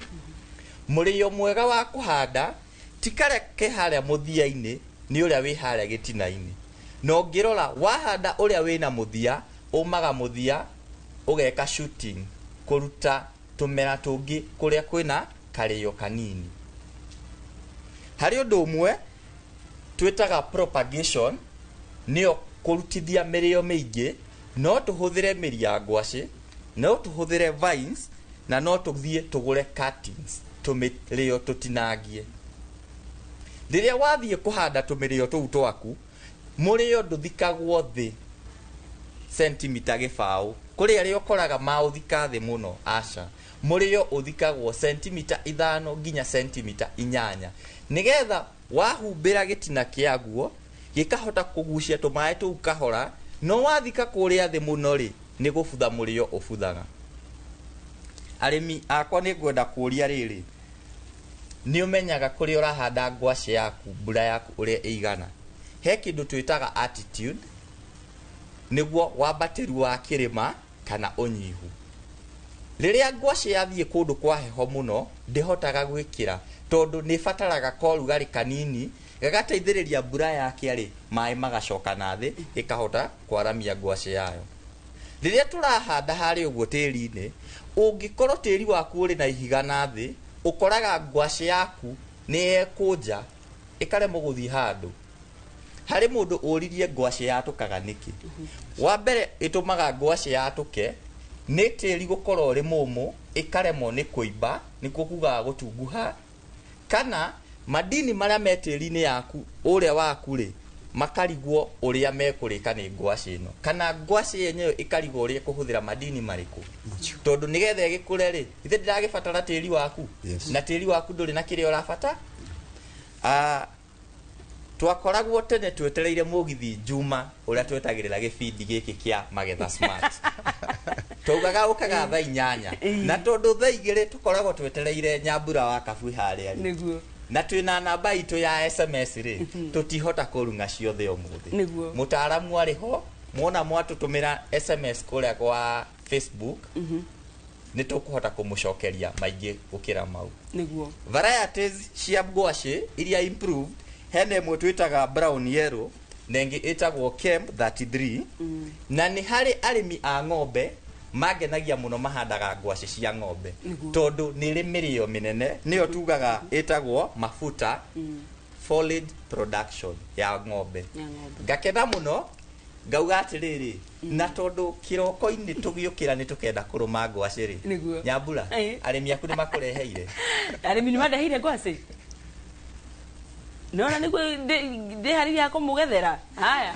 murio mwega wa kuhanda tikareke haria muthia-ini ni uria wi haria gitina-ini no ngirora wahanda uria wina muthia umaga muthia ugeka shooting kuruta tumera tungi kuria kwina kario kanini hari undu umwe twitaga propagation niyo kurutithia mirio miingi no tuhuthire miri ya ngwaci no tuhuthire vines na no tuthie tugure cuttings tumirio tutinangie riria wathie kuhanda tumirio tuu twaku murio nduthikagwo thi centimeter gibau kuri aria ukoraga mauthika thi muno aca murio uthikagwo centimeter 5 nginya centimeter 8 nigetha wahumbira gitina kiaguo gikahota kugucia tumae tuu kahora no wathika kuria thi muno ri ni gubutha murio ubuthaga arimi akwa ni ngwenda kuria riri ni umenyaga kuri urahanda ngwaci yaku mbura yaku uria igana he kindu twitaga attitude niguo wambatiru wa kirima kana unyihu riria ngwaci yathie kundu kwa heho muno ndihotaga gwikira tondu ni fataraga korugari kanini gagateithiriria mbura yake ari mai magacoka na thi ikahota kwaramia ngwaci yayo riria turahanda hari uguo tiri-ini ungikorwo tiri waku uri na ihiga na thi ukoraga ngwaci yaku ni ekunja ikaremwo guthii handu hari mundu uririe ngwaci yatukaga niki wa mbere itumaga ngwaci yatuke ni tiri gukorwo uri mumu ikaremwo ni kuimba nikuo kugaga gutunguha kana madini maria me tiri-ini yaku uria waku ri makarigwo uria mekurika ni ngwaci ino kana ngwaci yenyewe ikarigwo uria kuhuthira madini mariku tondu nigetha igikure ri ithe ndiragibatara tiri waku na tiri waku nduri na kiria urabata twakoragwo tene twetereire mugithi Juma uria twetagirira gibindi giki kia magetha smart tugaga ukaga thaa 8 na tondu thaa 2 tukoragwo twetereire Nyambura wa Kabui haria niguo na twina namba itu ya SMS ri tutihota kurunga ciothe umuthi mutaramu ariho muona mwatutumira SMS kuria kwa Facebook ni tukuhota kumucokeria maingi gukira mau niguo varieties cia ngwaci iria improved hene mwe twitaga brown yellow nengi itagwo Kemp 33 na ni hari arimi a ng'ombe magenagia muno mahandaga ngwaci cia ng'ombe tondu ni ri mirio minene niyo tugaga itagwo mafuta foliage production ya ng'ombe ngakena muno ngauga atiriri na tondu kiroko-ini tugiukira ni tukenda kuruma ngwaci ri Nyambura arimi aku ni makureheire arimi ni mareheire ngwaci nona niguo ndi hariria kumugethera haya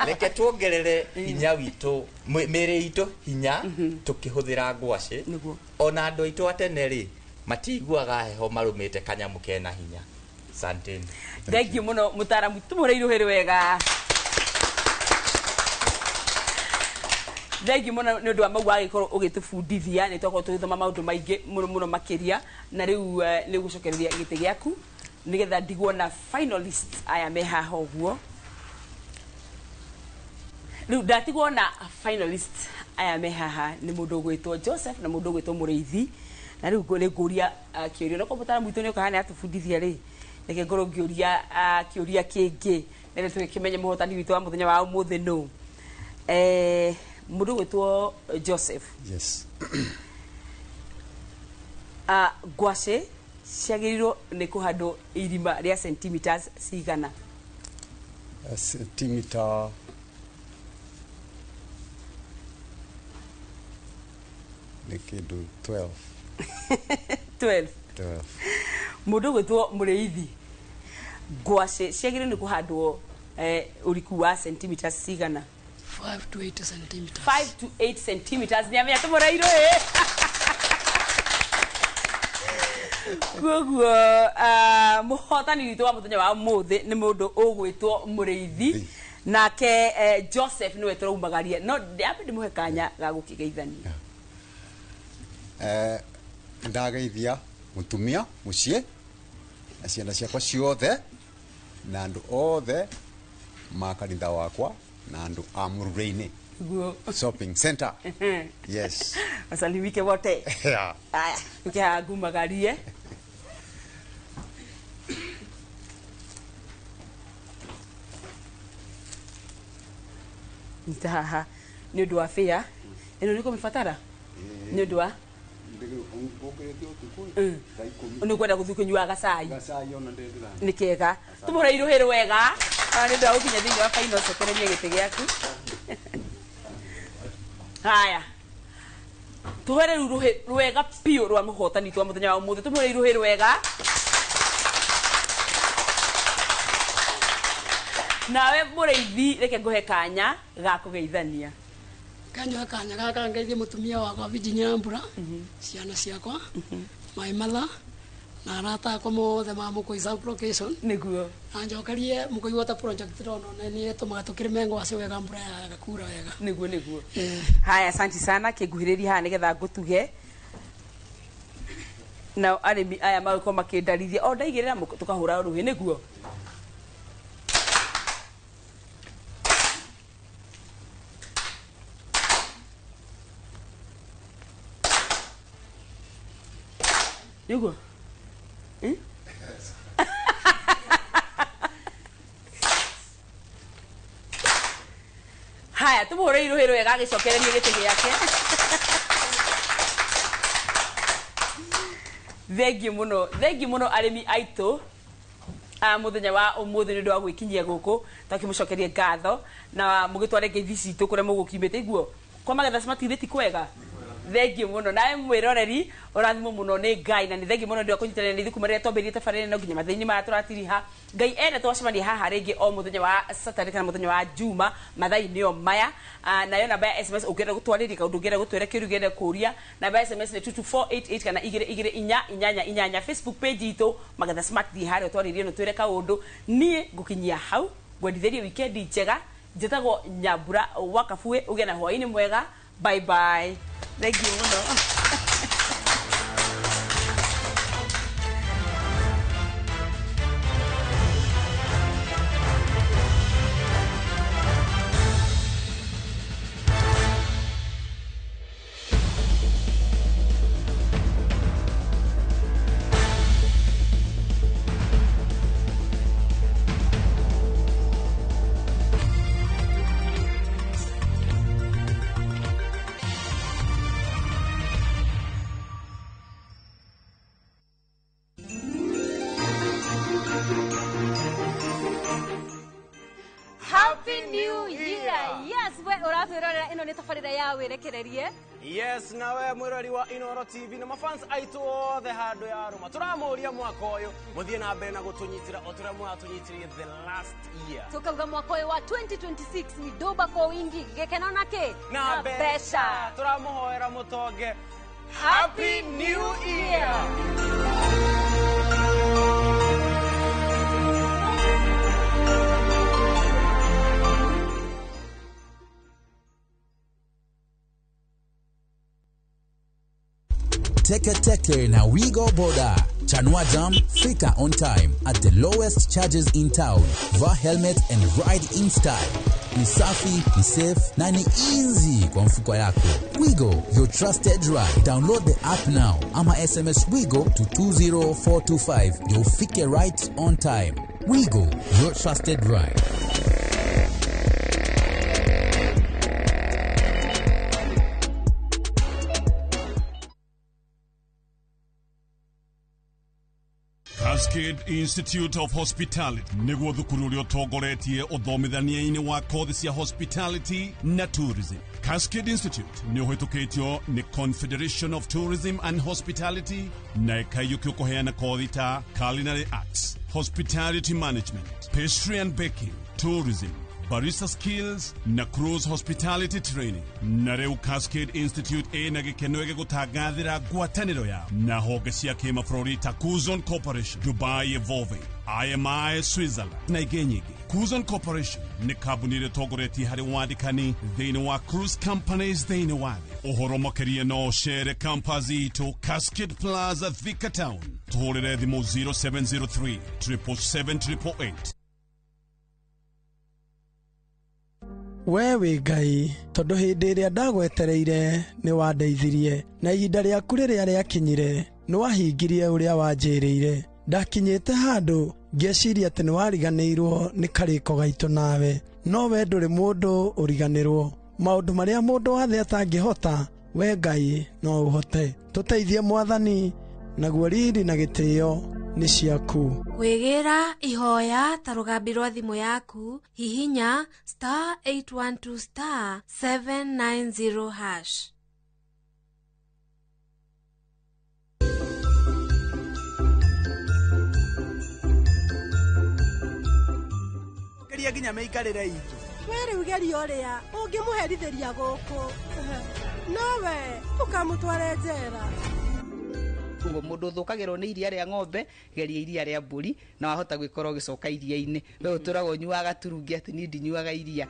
reke tuongerere hinya witũ mĩrĩ itũ hinya tũkĩhũthĩra ngwacĩ ona andũ aitũ atene rĩ matiguaga heho marũmĩte kanyamu kena hinya. Asanteni. Thengiũ mũno mũtaramu tũmũreirũhĩrĩ wega. Thengiũ mũno nĩ ũndũ wa mau wagĩkorwo ũgĩtũbundithia nĩ twakorwo tũgĩthoma maũndũ maingĩ mũno mũno makĩria na rĩu nĩ gũcokereria gĩtĩ gĩaku nigetha ndigwo na finalist aya me haha ũguo. Rĩu ndatigwo na finalist aya me haha nĩ mũndũ ũgwĩtwo Joseph na mũndũ ũgwĩtwo Mũrĩithi, na rĩu nĩ ngũria kĩũria no mũtaaramu witũ nĩ ũkahana atũbundithia rĩ reke ngorwo ngĩũria kĩũria kĩngĩ nĩgetha tũgĩkĩmenye mũhotani witũ wa mũthenya wa ũmũthĩ nũ. Mũndũ ũgwĩtwo Joseph. Yes. Ngwacĩ ciagĩrĩirwo nĩ kũhandwo irima rĩa centimeters cigana? Centimeter nĩ kĩndũ 12. 12. Mũndũ ũgwĩtwo Mũrĩithi, ngwacĩ ciagĩrĩirwo nĩ kũhandwo ũriku wa centimeters cigana? 5 to 8 centimeters. 5 to 8 centimeters. Nĩ amenya tũmũreirwo koguo mũhotani witũ wa mũthenya wa ũmũthĩ nĩ mũndũ ũgwĩtwo Mũrĩithi, nake Joseph nĩwe tũraumagaria no ndambe ndĩmũhe kanya ga gũkĩgeithania. Ndageithia mũtumia mũciĩ na ciana ciakwa ciothe na andũ othe makanitha wakwa na andũ a Mũrũrĩ-inĩ shopping center. Yes. Wasalimike wote. Yeah. Haya, tukihagumagarie. Nitaha nĩ ũndũ wa fĩa ĩno nĩ kũmĩbatara nĩ ũndũ wa nĩ kwenda gũthiĩ kũnyua gacai nĩ kega tũmũreirũhĩrĩ wega nĩ ũndũ wa gũkinya thĩinĩ wa final cokereria gĩtĩ gĩaku. Haya tuhere rwega piũ rwa mũhotani twa mũthenya wa ũmũthĩ tũmũreirũhĩrĩ wega. Nawe Mũrĩithi reke ngũhe kanya ga kũgeithania. Kanyoe kanya gaka ngeithie mũtumia wakwa Virginia Mbura, ciana ciakwa Mai Matha na arata akwa mothe ma Mũkũi South location nĩguo na njokerie Mũkũi water project tondũ nĩ ĩtũmaga tũkĩrĩme ngwacĩ wega mbura ya kura wega nĩguo. Haya, asante sana kĩnguhĩrĩria haha nĩgetha ngũtuge na arĩmi aya magĩkorwo makĩndarithia o ndaigĩrĩra tũkahũra rũhĩ nĩguo. Nĩguo haya tũmũhũrĩirũhĩrĩ wega agĩcokereria gĩtĩ gĩake. Thengiũ mũno arĩmi aitũ mũthenya wa ũmũthĩ nĩ ũndũ wa gwĩkinyia gũkũ takĩmũcokerie ngatho na mũgĩtware ngeithi citũ kũrĩa mũgũkiumĩte iguo kwa magetha cimatithĩti kwega. Thengiũ mũno nawe mwĩroreri ũrathimwo mũno nĩ Ngai na nĩ thengiũ mũno ndio kũnyitanĩra na ithuĩ marĩa twambĩrĩrie tabarĩra no nginya mathĩinĩ maya tũratiriha. Ngai enda twacemania haha rĩngĩ o mũthenya wa Saturday kana mũthenya wa Juma mathaa-inĩ o maya. Nayo namba ya SMS ũngĩenda gũtwarĩria kaũndũ ũngĩenda gũtwĩra kĩũria ũngĩenda kũria namba ya SMS nĩ 22488 kana 22488. Facebook page itũ Magetha Smart thiĩ harĩa ũtwarĩrie no twĩre kaũndũ. Niĩ ngũkinyia hau ngwendithĩrie weekend njega njĩtagwo Nyambura wa Kabuĩ. Ũgĩe na hwaĩ-inĩ mwega. Bye bye. Thank you mũno. Happy New Year! Yes, we ũratwĩrorera ĩno nĩ tabarĩra ya wĩrekererie Yes, na we mwirori wa Inoro TV na mafans aitu othe handu ya ruma turamuria mwaka uyu muthie na mbere na gutunyitira otura mwatunyitirie the last year tukauga mwaka uyu wa 2026 ni doba kwa wingi gekena nake na besha turamuhoera mutonge Happy New Year. Teke na Wigo Boda. Chanua Jam, fika on time at the lowest charges in town. Vaa helmet and ride in style. Ni safi, ni safe, na ni easy kwa mfuko yako. Wigo, your trusted ride. Download the app now. Ama SMS Wigo to 20425. You'll fike right on time. Wigo, your trusted ride. Cascade Institute of Hospitality niguo thukuru uria utongoretie uthomithania-ini wa kothi cia hospitality na tourism. Cascade Institute ni uhitukitio ni Confederation of Tourism and Hospitality na ikaiyukio kuheana kothi ta culinary arts, hospitality management, pastry and baking, tourism, barista skills na cruise hospitality training. Na reu Cascade Institute ina gikeno gigutangathira ngwataniro yao na honge cia kimabũrũri ta Kuzon Corporation, Dubai Evolving, IMI Switzerland na ingĩ nyingĩ. Kuzon Corporation ni kambuni ĩrĩa ĩtongoretie harĩ wandĩkani thĩinĩ wa cruise companies thĩinĩ wa thĩ. Ũhoro makĩria no ũcere campus itũ Cascade Plaza Thika Town. Tũhũrĩre thimũ 0703 777 we wĩ Ngai tondũ hĩndĩ ĩrĩa ndagwetereire nĩ wandeithirie na ihinda rĩaku rĩrĩa rĩakinyire nĩ wahingirie ũrĩa wanjĩrĩire. Ndakinyĩte handũ ngĩeciria atĩ nĩ wariganĩirwo nĩ karĩko gaitũ nawe, no we ndũrĩ mũndũ ũriganĩrwo. Maũndũ marĩa mũndũ wathe atangĩhota we Ngai no ũhote. Tũteithie Mwathani, naguo riri na gĩtĩo nĩ ciaku. Wegera ihoya ta rũgambi rwa thimũ yaku hihinya *812 *790#. Geria nginya meikarĩre itũ. We rĩu geria ũrĩa ũngĩmũherithĩria gũkũ nowe ũkamũtware njera. Kugo mundu uthukagirwo ni iria ria ng'ombe geria iria ria mburi na wahota gwikora ugicoka iria-ini. We uturago nyuaga turungi ati ni ndinyuaga iria.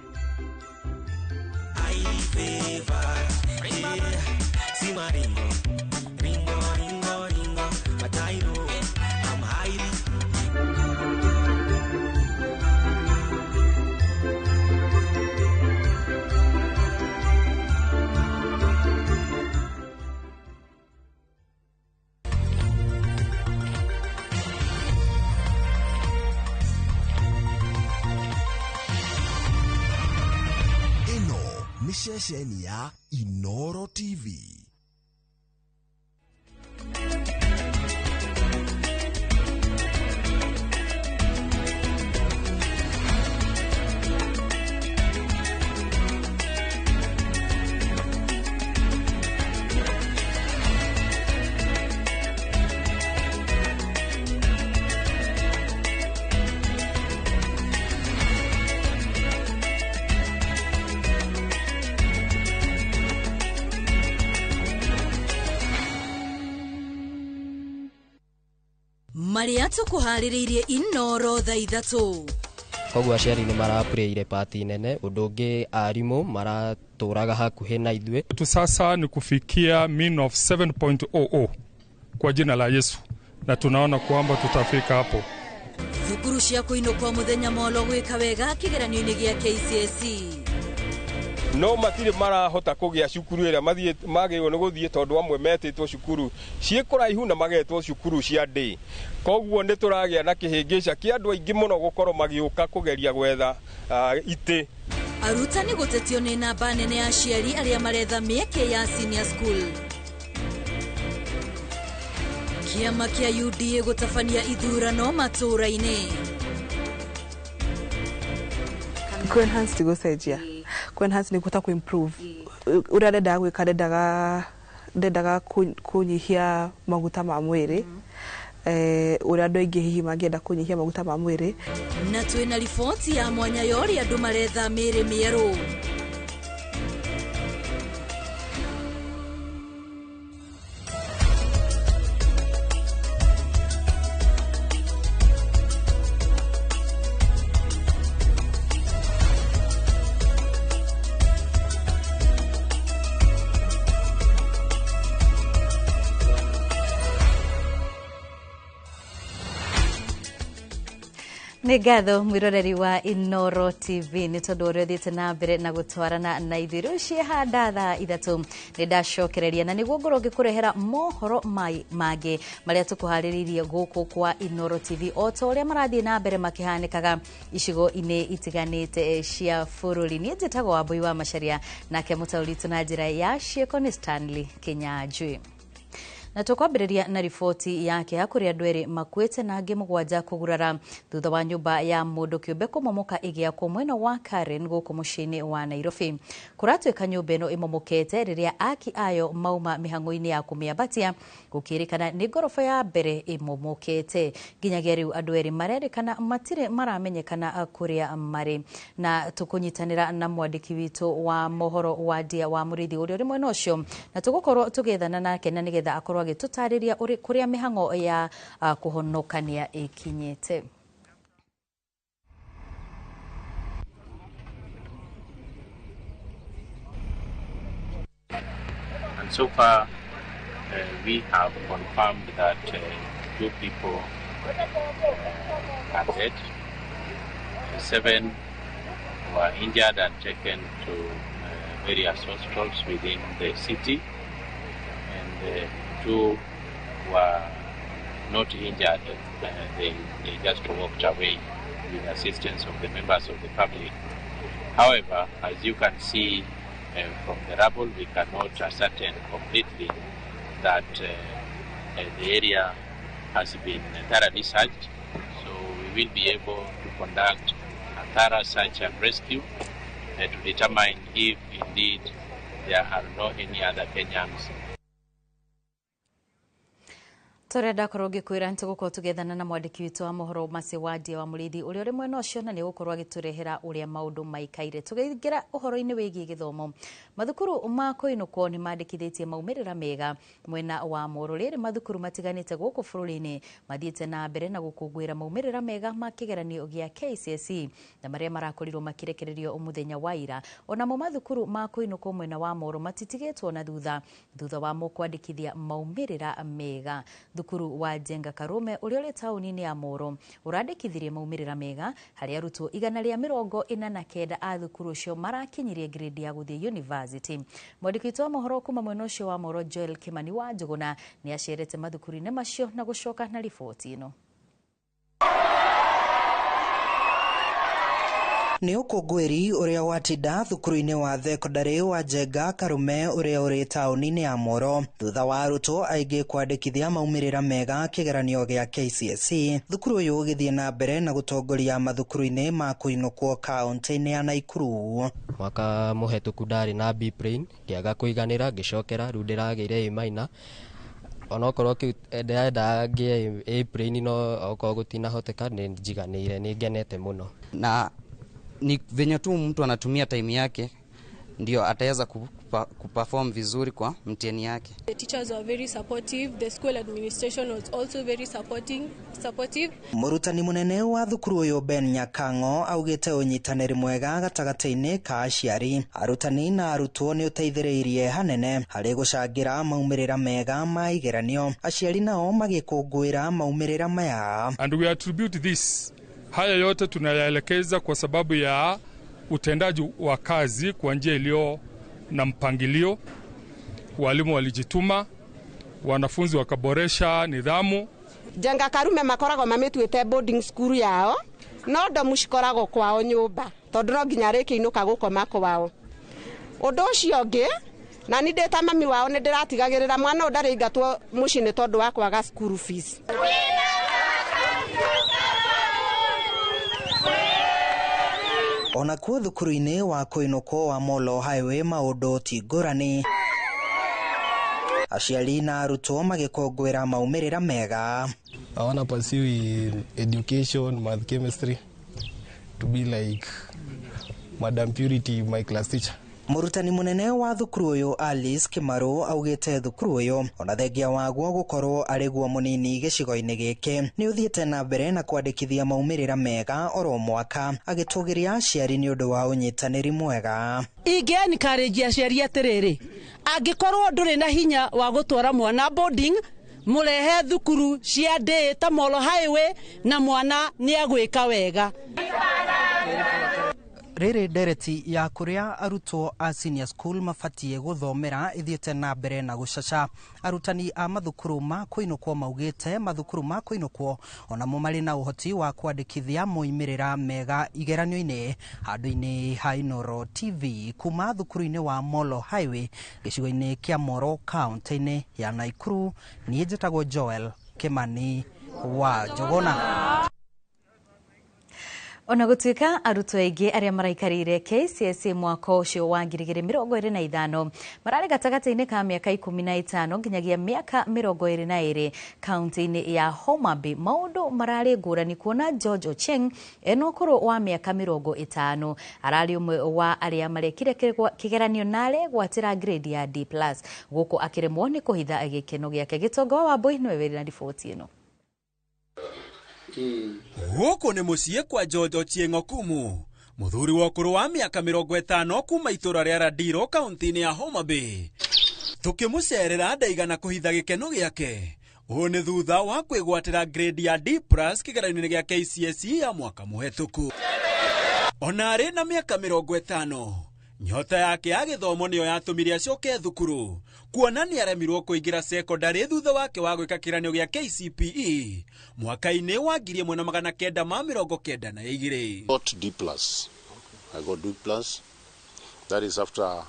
Mishesheni ya Inoro TV. Maria tukuharĩrĩirie Inoro thaa ithatũ. Koguo aciari nĩ marapureire pati nene, ũndũ ũngĩ arimũ maratũraga hakuhĩ na ithuĩ. Tu sasa ni kufikia mean of 7.00 kwa jina la Yesu, na tunaona kwamba tutafika hapo. Thukuru cia kũinũkwo mũthenya molo gwĩka wega kĩgeranio-inĩ gĩa KCSE. No matire marahota kugia cukuru ĩrĩa magĩrĩirwo nĩ gũthiĩ tondũ amwe metĩtwo cukuru ciĩkũraihu na magetwo cukuru cia ndĩ. Koguo nĩ tũragĩa na kĩhĩngĩca kĩa andũ aingĩ mũno gũkorwo magĩũka kũgeria gwetha itĩ. Arutani gũtetio nĩ namba nene ya aciari arĩa maretha mĩeke ya senior school. Kĩama kĩa UDA gũtabania ithurano matũũra-inĩ. Kuenhance tigũcenjia. Kuenhance ni kuta kuimprove uria ndendaga gwika ndendaga kunyihia maguta ma mwiri uria andu aingi hihi mangienda kunyihia maguta ma mwiri. Na twina riboti ya mwanya yori andu maretha mĩĩrĩ mĩerũ. Nĩ ngatho mwĩroreri wa Inoro TV nĩ tondũ ũrĩa ũthiĩte na mbere na gũtwarana na ithuĩ rĩu ciĩhanda thaa 3 nĩ ndacokereria na nĩguo ngorwo ngĩkũrehera mohoro mangĩ marĩa tũkũharĩrĩirie gũkũ kwa Inoro TV o ta ũrĩa marathiĩ na mbere makĩhanĩkaga icigo-inĩ itiganĩte cia bũrũri. Niĩ njĩtagwo Wambui wa Macharia, nake mũtaũri witũ na njĩra ya ciĩko nĩ Stanley Kinyanjui. Na tukwambĩrĩria na riboti yake ya kũrĩa andũ erĩ makuĩte na angĩ 7 kũgurara thutha wa nyũmba ya mũndũ kĩũmbe kũmomoka ĩgĩakwo mwena wa Karen gũkũ mũciĩ-inĩ wa Nairobi. Kũratuĩka nyũmba ĩno ĩmomokete rĩrĩa aki ayo mauma mĩhang'o-inĩ ya kũmĩambatia, gũkĩrĩkana nĩ ngoroba ya mbere ĩmomokete. Nginyagia rĩu andũ erĩ marerĩkana matirĩ maramenyekana kũrĩa marĩ. Na tũkũnyitanĩra na mwandĩki witũ wa mohoro wa Ndia wa Mũrĩithi ũrĩa ũrĩ mwena ũcio, na tũgũkorwo tũgethana nake na nĩgetha akorwo agĩtũtarĩria kũrĩa mĩhang'o ya kũhonokania ĩkinyĩte. And so far we have confirmed that 2 people are dead, 7 were injured and taken to various hospitals within the city, and 2 were not injured. They just walked away with assistance of the members of the public. However, as you can see from the rubble, we cannot ascertain completely that the area has been thoroughly searched. So we will be able to conduct a thorough search and rescue to determine if indeed there are no any other Kenyans. Tũrenda korwo ngĩkwĩra nĩtũgũkorwo tũgethana na mwandĩki witũ wa mohoro macio wa Ndia wa Mũrĩithi ũrĩa ũrĩ mwena ũcio na nĩgũkorwo agĩtũrehera ũrĩa maũndũ maikaire. Tũgĩingĩra ũhoro-inĩ wĩgiĩ gĩthomo, mathukuru ma kũinũkwo nĩ mandĩkithĩtie maumĩrĩra mega mwena wa Moro. Rĩrĩ mathukuru matiganĩte gũkũ bũrũri-inĩ mathiĩte na mbere na gũkũngũĩra maumĩrĩra mega ma kĩgeranio gĩa KCSE na marĩa marakorirwo makĩrekererio mũthenya wa ira. Onamo mathukuru ma kũinũkwo mwena wa Moro matitigĩtwo na thutha wa kwandĩkithia maumĩrĩra mega. Thukuru wa Jenga Karume ũrĩa ũrĩ taũni-inĩ ya Moro ũrandĩkithirie maumĩrĩra mega harĩ arutwo 149 a thukuru ũcio marakinyirie grade ya gũthiĩ university. Mwandĩki witũ wa mohoro kuma mwena ũcio wa Moro Joel Kimani wa Njũgũna nĩ acerete mathukuru-inĩ macio na gũcoka na riboti ĩno. Nĩ ũkũngũĩri ũrĩa watinda thukuru-inĩ wa thekondarĩ wa Jenga Karume ũrĩa ũrĩ taũni-inĩ ya Moro thutha wa arutwo aingĩ kwandĩkithia maumĩrĩra mega kĩgeranio gĩa KCSE. Thukuru ũyũ ũgĩthiĩ na mbere na gũtongoria mathukuru-inĩ ma kũinũkwo kaunti-inĩ ya Naikuru. Mwaka mũhetũku ndarĩ na B plane ngĩaga kũiganĩra ngĩcokera rĩu ndĩragĩire A minor. Onokorwo ndĩrenda ngĩe A plane no okorwo gũtinahoteka nĩ njiganĩire, nĩ ngenete mũno. Na ni venye tu mtu anatumia time yake ndio ataweza kuperform vizuri kwa mtihani yake. The teachers were very supportive, the school administration was also very supportive. Mũrutani mũnene wa thukuru ũyũ Ben Nyakang'o augĩte ũnyitanĩri mwega gatagatĩ-inĩ ka aciari, arutani na arutwo nĩ ũteithĩrĩirie hanene harĩ gũcangĩra maumĩrĩra mega ma igeranio, aciari nao magĩkũngũĩra maumĩrĩra maya. And we attribute this, haya yote tunayaelekeza kwa sababu ya utendaji wa kazi kwa njia iliyo na mpangilio. Walimu walijituma, wanafunzi wakaboresha nidhamu. Jenga Karume makoragwo mametwĩte boarding school yao no ndo mũcikoragwo kwao nyũmba tondũ no nginya rĩkĩinũka gũkoma kwao. Ũndũ ũcio ũngĩ na nĩ ndĩta mami wao nĩ ndĩratigagĩrĩra mwana ũyũ ndarĩ ingatwo mũciĩ nĩ tondũ wa kwaga school fees. ona kuo thukuru-inĩ wa Koinoko wa Molo Highway maũndũ ti ngũrani. Aciari na arutwo magĩkũngũĩra maumĩrĩra mega. I want to pursue in education, math, chemistry, to be like Madam Purity, my class teacher. Mũrutani mũnene wa thukuru ũyũ Alice Kimaru augĩte thukuru ũyũ ona thengia waguo gũkorwo arĩguo mũnini gĩcigo-inĩ gĩkĩ nĩ ũthiĩte na mbere na kwandĩkithia maumĩrĩra mega oro mwaka, agĩtũgĩria aciari nĩ ũndũ wa ũnyitanĩri mwega. Ingĩ-encourage aciari atĩrĩrĩ, angĩkorwo ndũrĩ na hinya wa gũtwara mwana boarding, mũrehe thukuru cia day ta Molo Highway na mwana nĩ agwĩka wega. Rĩrĩ ndereti ya kũrĩa arutwo a senior school mabatie gũthomera ithiĩte na mbere na gũcaca. Arutani a mathukuru ma Koinoko maugĩte mathukuru ma Koinoko onamo marĩ na ũhoti wa kwandĩkithia moimĩrĩra mega igeranio-inĩ. Handũ-inĩ ha Inooro TV kuma thukuru-inĩ wa Molo Highway gĩcigo-inĩ kĩa Moro kaunti-inĩ ya Naikuru, niĩ njĩtagwo Joel Kimani wa Jogona. Ona gũtuĩka arutwo aingĩ arĩa maraikarĩire KCSE mwaka ũcio wa 2025 mararĩ gatagatĩ-inĩ ka mĩaka 15 nginyagia mĩaka 22 kaunti-inĩ ya Homa Bay, maũndũ mararĩ ngũrani kuona George Ochieng ena ũkũrũ wa mĩaka 50 ararĩ ũmwe wa arĩa marekire kĩgeranio na aregwatĩra grade ya D+ gũkũ akĩremwo nĩ kũhitha gĩkeno gĩake. Gĩtongo wa Wambui nĩwe wĩrĩ na riboti ĩno. Gũkũ nĩ mũciĩ kwa George Ochieng Okumu, mũthuri wa ũkũrũ wa mĩaka 50 kuma itũra rĩa Radiro kaunti-inĩ ya Homa Bay. Tũkĩmũcerera ndaigana kũhitha gĩkeno gĩake. Ũũ nĩ thutha wa kwĩgwatĩra grade ya D+ kĩgeranio-inĩ gĩa KCSE ya mwaka mũhetũku. Ona arĩ na mĩaka 50, nyota yake ya gĩthomo nĩyo yatũmire acoke thukuru, kuona nĩ aremirwo kũingĩra secondary thutha wake wa gwĩka kĩgeranio gĩa KCPE mwaka-inĩ wa 1992. Got D+. I got D+. That is after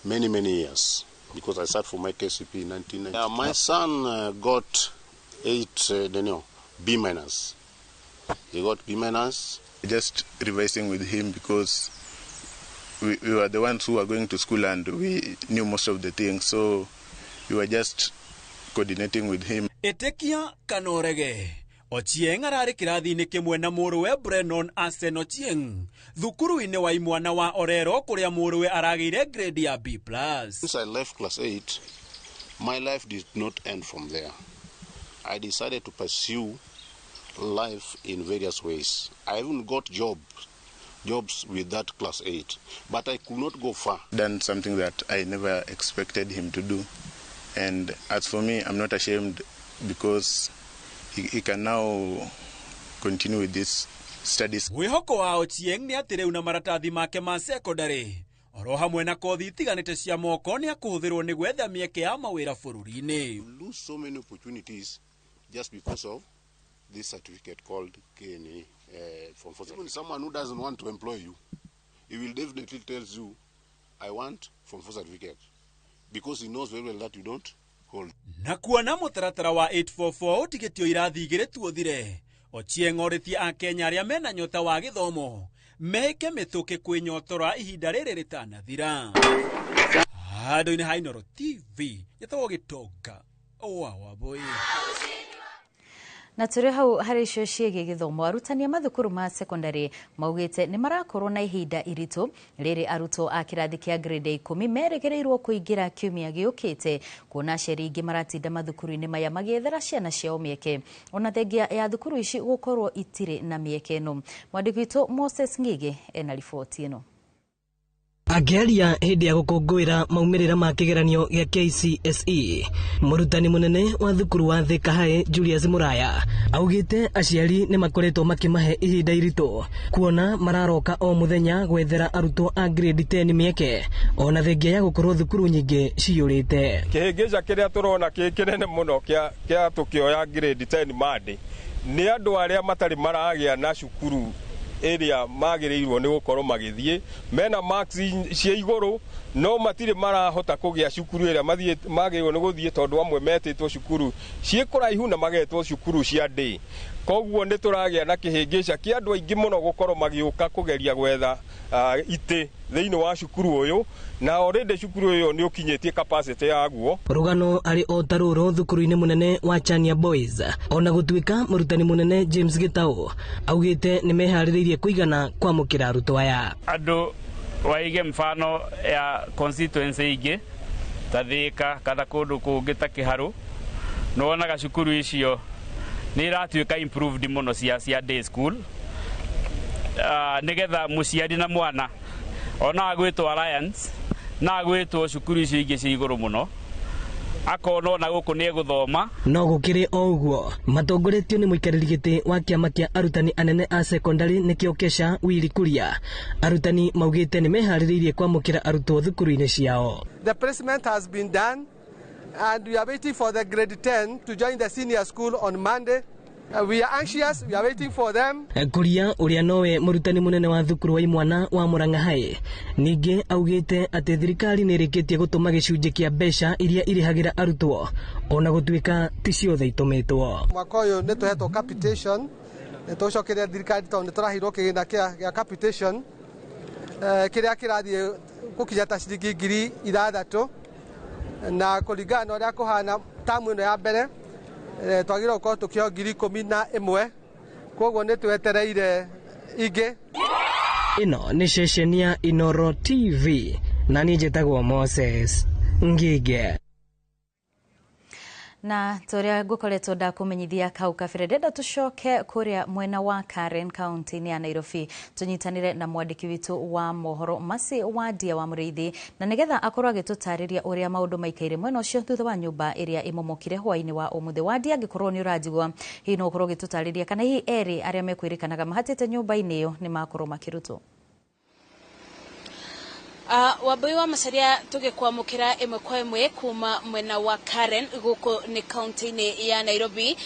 many years because I sat for my KCPE in 1990. My son got B-. He got B-. Just revising with him because we were the ones who were going to school and we knew most of the things, so we were just coordinating with him. Etekia Kanorege Ochieng ararĩ kĩrathi-inĩ kĩmwe na mũrũwe Brennon Asen Ochieng thukuru-inĩ wa imwana wa Orero kũrĩa mũrũwe aragĩire grade ya B+. Since I left class 8, my life did not end from there. I decided to pursue life in various ways. I even got jobs with that class 8, but I could not go far. Done something that I never expected him to do, and as for me, I'm not ashamed because he can now continue with this studies. Wĩhoko wa Ochieng nĩ atĩ rĩu na maratathi make ma secondary oro hamwe na kothi itiganĩte cia moko nĩ akũhũthĩrwo nĩ gwetha mĩeke ya mawĩra bũrũri-inĩ. You lose so many opportunities just because of this certificate called KNE. Even someone who doesn't want to employ you, he will definitely tell you, I want Form 4 certificate, because he knows very well that you don't hold. Na kuona mũtaratara wa 844 ũtigĩtio irathi igĩrĩ tuothire, Ochieng orĩtie Akenya arĩa mena nyota wa gĩthomo meke mĩtũkĩ kwĩnyotora ihinda rĩrĩ rĩtanathira. Handũ-inĩ ha Inooro TV gĩtagwo Gĩtonga wa Wambui. Na tũrĩ hau harĩ icio ciĩgiĩ gĩthomo, arutani a mathukuru ma secondary maugĩte nĩ marakorwo na ihinda iritũ rĩrĩ arutwo a kĩrathi kĩa grade 10 merĩgĩrĩirwo kũingĩra kiumia gĩũkĩte, kuona aciari aingĩ maratinda mathukuru-inĩ maya magĩethera ciana ciao mĩeke, ona thengia ya thukuru ici gũkorwo itirĩ na mĩeke ĩno. Mwandĩki witũ Moses Ngige ena riboti ĩno. Akĩaria hĩndĩ ya gũkũngũĩra maumĩrĩra ma kĩgeranio gĩa KCSE, mũrutani mũnene wa thukuru wa Thika High Julius Muraya augĩte aciari nĩ makoretwo makĩmahe ihinda iritũ kuona mararoka o mũthenya gwethera arutwo a grade 10 mĩeke, ona thengia ya gũkorwo thukuru nyingĩ ciyũrĩte. Kĩhĩngĩca kĩrĩa tũrona kĩnene mũno kĩa tũkĩoya grade 10 mande nĩ andũ arĩa matarĩ maragĩa na cukuru area magĩrĩirwo nĩ gũkorwo magĩthiĩ mena marks cia igũrũ no matirĩ marahota kũgĩa cukuru ĩrĩa magĩrĩirwo nĩ gũthiĩ tondũ amwe metĩtwo cukuru ciĩ kũraihu na magetwo cukuru cia day. koguo nĩ tũragĩa na kĩhĩngĩca kĩa andũ aingĩ mũno gũkorwo magĩũka kũgeria gwetha itĩ thĩinĩ wa cukuru ũyũ na already cukuru ũyũ nĩ ũkinyĩtie capacity yaguo. Rũgano arĩ o tarũrũ thukuru-inĩ mũnene wa Chania Boys, ona gũtuĩka mũrutani mũnene James Gitau augĩte nĩ meharĩrĩirie kũigana kwamũkĩra arutwo aya. Andũ waige mfano ya constituency ingĩ ta Thika kana kũndũ kũngĩ ta Kĩharũ, nĩwonaga cukuru icio nĩ iratuĩka improved mũno cia day school, nĩgetha mũciari na mwana ona agwĩtwo Alliance na agwĩtwo cukuru icio ingĩ cia igũrũ mũno akona ona gũkũ nĩ egũthoma. No gũkĩrĩ o ũguo matongoretio nĩ mũikarĩri gĩtĩ wa kĩama kĩa arutani anene a secondary nĩkĩo Kesha Willy Kuria, arutani maugĩte nĩ meharĩrĩirie kwamũkĩra arutwo thukuru-inĩ ciao. The placement has been done and we are waiting for the grade 10 to join the senior school on Monday. We are anxious, we are waiting for them. Kuria ũrĩa nowe mũrutani mũnene wa thukuru wa imwana wa Murang'a High ningĩ augĩte atĩ thirikari nĩ ĩrĩkĩtie gũtũma gĩcunjĩ kĩa mbeca iria irĩhagĩra arutwo ona gũtuĩka ti ciothe itũmĩtwo. Mwaka ũyũ nĩ tũhetwo capitation, nĩ tũcokeria thirikari tondũ nĩ tũrahirwo kĩgĩna kĩa capitation kĩrĩa kĩrathiĩ gũkinya ta ciringi 6,000 na kũringana na ũrĩa kũhana tamu ĩno ya mbere twagĩrĩirwo gũkorwo tũkĩoya 11,000, koguo nĩ twetereire ingĩ. Ĩno nĩ ceceni ya Inoro TV na niĩ njĩtagwo Moses Ngige. Na tũrĩa ngũkoretwo ndakũmenyithia kau kabere ndenda tũcoke kũrĩa mwena wa Karen kaunti-inĩ ya Nairobi tũnyitanĩre na mwandĩki witũ wa mohoro Masi wa Ndia wa Mũrĩithi na nĩgetha akorwo agĩtũtarĩria ũrĩa maũndũ maikaire mwena ũcio thutha wa nyũmba ĩrĩa ĩmomokire hwaĩ-inĩ wa ũmũthĩ. Wa Ndia angĩkorwo nĩ ũranjigua hihi no ũkorwo ũgĩtũtarĩria kana hihi erĩ arĩa mekwĩrĩkanaga mahatĩte nyũmba-inĩ ĩyo nĩ makorwo makĩrutwo. Wambui wa Macharia tugikwamukira imwe kwa imwe kuma mwena wa Karen guko ni kaunti-inĩ ya Nairobi,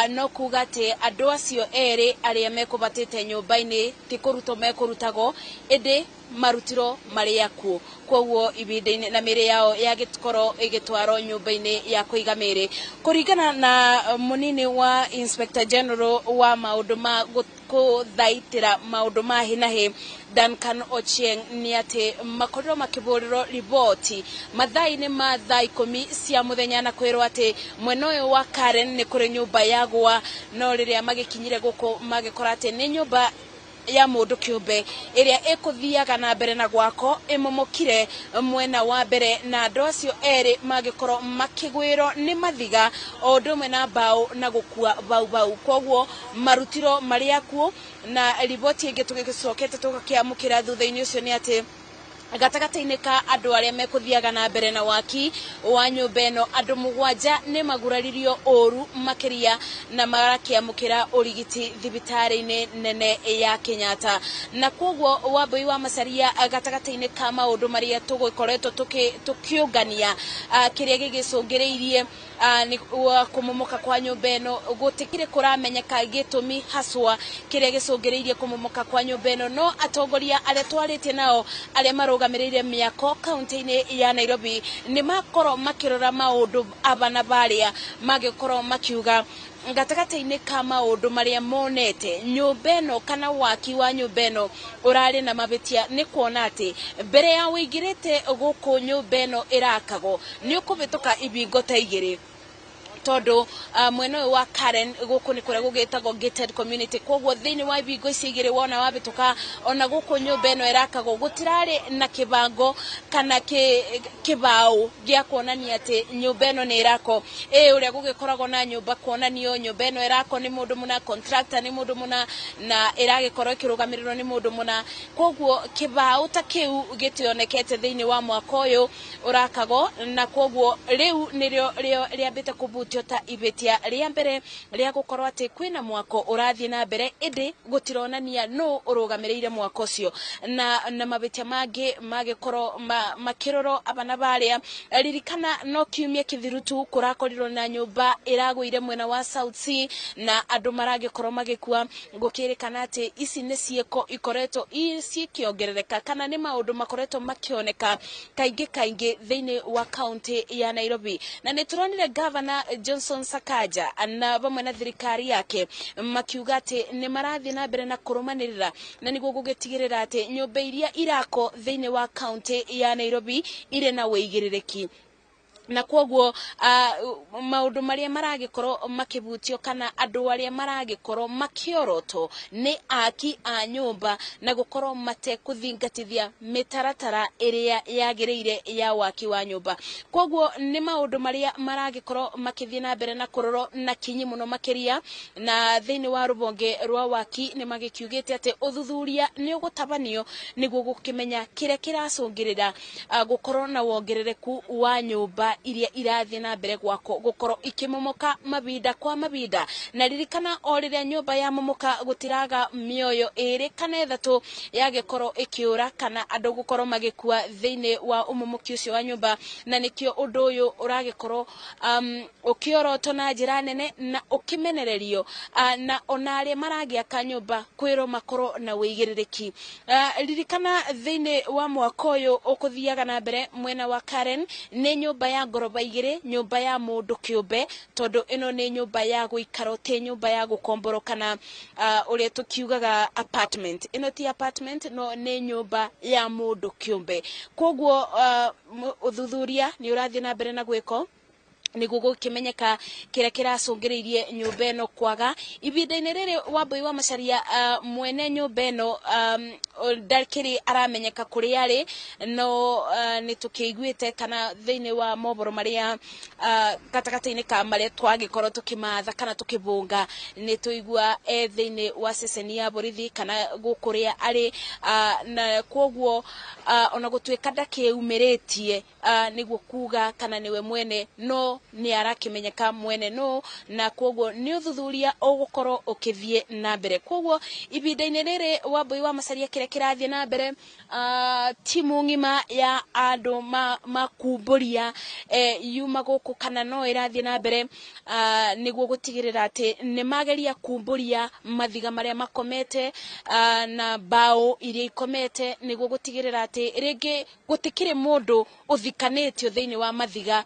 no kuga ati andu acio eri aria mekubatite nyumba-inĩ ti kuruto mekurutago indi marutiro maria kuo, koguo ibinda-inĩ na mĩrĩ yao yagĩkorwo ĩgĩtwarwo nyũmba-inĩ ya kũiga mĩrĩ. Kũringana na munini wa Inspector General wa maũndũ ma gũthaitĩra maũndũ ma hi na hi Duncan Ochieng nĩ atĩ makorirwo makĩbũrĩrwo riboti mathaa-inĩ ma thaa 10 cia mũthenya na kwĩrwo atĩ mwena ũyũ wa Karen nĩ kũrĩ nyũmba yagwa, no rĩrĩa magĩkinyire gũkũ magĩkora atĩ nĩ nyũmba ya mũndũ kĩũmbe ĩrĩa ĩkũthiaga na mbere na gwako ĩmomokire mwena wa mbere, na andũ acio erĩ magĩkorwo makĩgwĩrwo nĩ mathiga o ũndũ ũmwe na mbaũ na gũkua bau. Koguo marutiro marĩa kuo, na riboti ĩngĩ tũgĩcokete tũgakĩamũkĩra thutha-inĩ ũcio nĩ atĩ gatagata-inĩ ka andũ arĩa mekũthiaga na mbere na waki wa nyũmba ĩno andũ 7 nĩ maguraririo ũru makĩria na marakĩamũkĩra ũrigiti thibitarĩ-inĩ nene ya Kenyatta. Na koguo Wambui wa Macharia gatagata-inĩ ka maũndũ marĩa tũgũkoretwo tũkĩũngania kĩrĩa gĩgĩcũngĩrĩirie ni kũmomoka kwa nyũmba ĩno gũtikire kũramenyeka gĩtũmi haswa kĩrĩa gĩcũngĩrĩirie kũmomoka kwa nyũmba ĩno, no atongoria arĩa twarĩtie nao arĩa marũgamĩrĩire mĩako kaunti-inĩ ya Nairobi nĩ makorwo makĩrora maũndũ aba na barĩa magĩkorwo makiuga gatagata-inĩ ka maũndũ marĩa monete nyũmba ĩno kana waki wa nyũmba ĩno ũrarĩ na mabĩtia nĩ kuona atĩ mbere ya ũingĩrĩte gũkũ nyũmba ĩno ĩrakagwo nĩ ũkũbĩtũka ibingo ta igĩrĩ, tondu mwena ũyũ wa Karen gũkũ nĩ kũrĩa gũgĩtagwo gated community, koguo thĩinĩ wa ibingo ici igĩrĩ wona wabĩtũka ona gũkũ nyũmba ĩno ĩrakagwo gũtirarĩ na kĩbango kana kĩbaũ gĩa kuonania atĩ nyũmba ĩno nĩ ĩrako. Ũrĩa gũgĩkoragwo na nyũmba kuonanio nyũmba ĩno ĩrako nĩ mũndũ mũna, contractor nĩ mũndũ mũna, na ĩragĩkorwo ĩkĩrũgamĩrĩrwo nĩ mũndũ mũna, koguo kĩbaũ ta kĩu gĩtionekete thĩinĩ wa mwaka ũyũ ũrakagwo, na koguo rĩu nĩrĩo rĩambĩte kũbutio ta ibĩtia rĩa mbere rĩa gũkorwo atĩ kwĩna mwako ũrathiĩ na mbere ĩndĩ gũtironania no ũrũgamĩrĩire mwako ũcio, na mabĩtia mangĩ magĩkorwo makĩrorwo aba na barĩa. Ririkana no kiumia kĩthirutu kũrakorirwo na nyũmba ĩragũire mwena wa South Sea na andũ maragĩkorwo magĩkua, gũkĩrĩkana atĩ ici nĩ ciĩko ikoretwo cikĩongerereka kana nĩ maũndũ makoretwo makĩoneka kaingĩ thĩinĩ wa kaunti ya Nairobi. Na nĩ tũronire Governor Johnson Sakaja na bamwe na thirikari yake makiuga ati ni marathi na mbere na kurumanirira na niguo gugitigirira ati nyumba iria irako thiini wa county ya Nairobi ire na weigirereki na kwoguo maundu maria maragikorwo makibutio kana andu aria maragikorwo makioroto ni aki a nyumba na gukorwo matekuthingatithia mitaratara iria yagireire ya waki wa nyumba. Kwoguo ni maundu maria maragikorwo makithie na mbere na kuroro na kinyi muno makiria na thiini wa rubonge rwa waki ni magikiugite ati uthuthuria ni ugutabanio niguo gukimenya kire kiracungirira gukorwo na wongerereku wa nyumba iria irathi na mbere gwako gukoro ikimomoka mabinda kwa mabinda na ririkana o riria nyumba ya momoka gutiraga mioyo iri kana ithatu yagekoro ikiura kana andu gukoro magikua thiini wa umumoki ucio wa nyumba na nikio undu uyu uragekoro ukioroto na njira nene na ukimenererio na onare maragiaka nyumba kwiro makoro na weigirereki. Ririkana thiini wa mwaka uyu ukuthiaga na mbere mwena wa Karen ni nyumba ya ngoroba igire nyumba ya mundu kiumbe tondu ino ni nyumba ya guikaro te nyumba ya gukomboro kana uria tukiugaga apartment. Ino ti apartment no ni nyumba ya mundu kiumbe. Kwoguo uthuthuria ni urathie na mbere na gwiko niguo gukimenyeka kira kiracungiririe nyumba eno kwaga ibinda-ini riri Wambui wa Macharia mwene nyumba eno ndarikiri aramenyeka kuri ari no ni tukiguite kana thiini wa moboro maria katakata-ini ka maria twagikorwo tukimatha kana tukibunga ni tuigua thiini wa ceceni ya borithi kana gukuria ari na kwoguo ona gutuika ndakiumiritie niguo kuga kana niwe mwene no ni arakimenyeka mwene no na kwoguo ni uthuthuria ugukorwo ukithie na mbere. Kwoguo ibinda-ini riri Wambui wa Macharia kire kirathie na mbere timu ngima ya andu makumburia yuma guku kana no irathie na mbere niguo gutigirira ati ni mageria kumburia mathiga maria makomete na bao iria ikomete niguo gutigirira ati ringi gutikire mundu uthikanetio thiini wa mathiga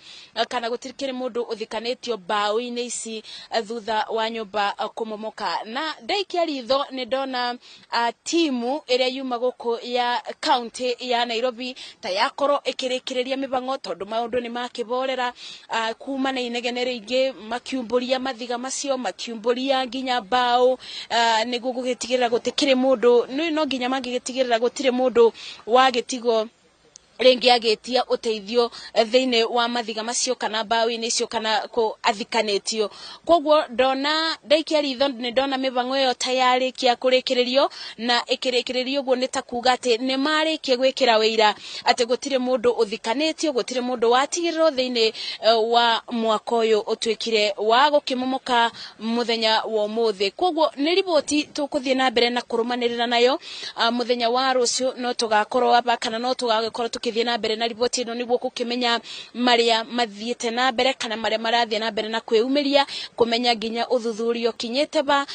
kana gutikire mundu uthikanetio bao-ini ici thutha wa nyumba kumomoka. Na ndaikia ritho ni ndona timu iria yuma guku ya county ya Nairobi ta yakoro ikirikireria mibango tondu maundu ni makiborera kuma na inegene ringi makiumburia mathiga macio makiumburia nginya bao niguo gugitigirira gutikire mundu no nginya magigitigirira gutire mundu wagitigo ringi agetia uteithio thiini wa mathiga macio kana bao-ini icio kana ko athikanetio. Kwoguo ndona ndaikia ritho ni ndona mibango yo tayari kia kurikirerio na ikirikirerio guo ni ta kuga ati ni marikie gwikira wira ati gutire mundu uthikanetio gutire mundu watigiriro thiini wa mwaka uyu utwikire wa gukimomoka muthenya wa umuthi. Kwoguo ni riboti tukuthie na mbere na kurumanirira nayo muthenya wa rucio no tugakorwo aba kana no tugakorwo tukithie na mbere na riboti ino niguo gukimenya maria mathiete na mbere kana maria marathie na mbere na kweumiria kumenya nginya uthuthurio kinyete ba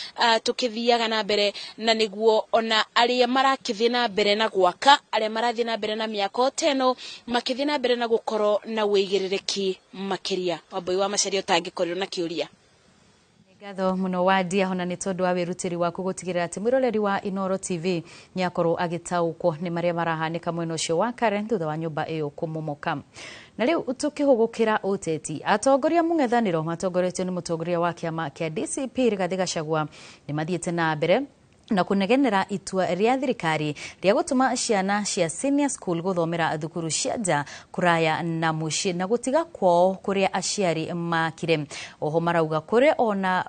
tukithiaga na mbere na niguo ona aria marakithie na mbere na gwaka aria marathie na mbere na miaka teno makithie na mbere na gukoro na weigirereki makiria. Wambui wa Macharia utangikorwo na kiuria. Gatho muno wadia hona ni tondu wa wirutiri wa kugutigirira ati mwiroreri wa Inoro TV ni akorwo agitaukwo ni maria marahanika mwena ucio wa Karen thutha wa nyumba iyo kumomoka. Na riu tukihugukira uteti atongoria mung'ethaniro matongoretio ni mutongoria wa kiama kia DCP Rigathi Gachagua ni mathiete na mbere na kunegenera itua ria thirikari ria gutuma ciana cia senior school guthomera thukuru cia nja kuraya na muci na gutiga kwao kuria aciari makire. Oho marauga kuri ona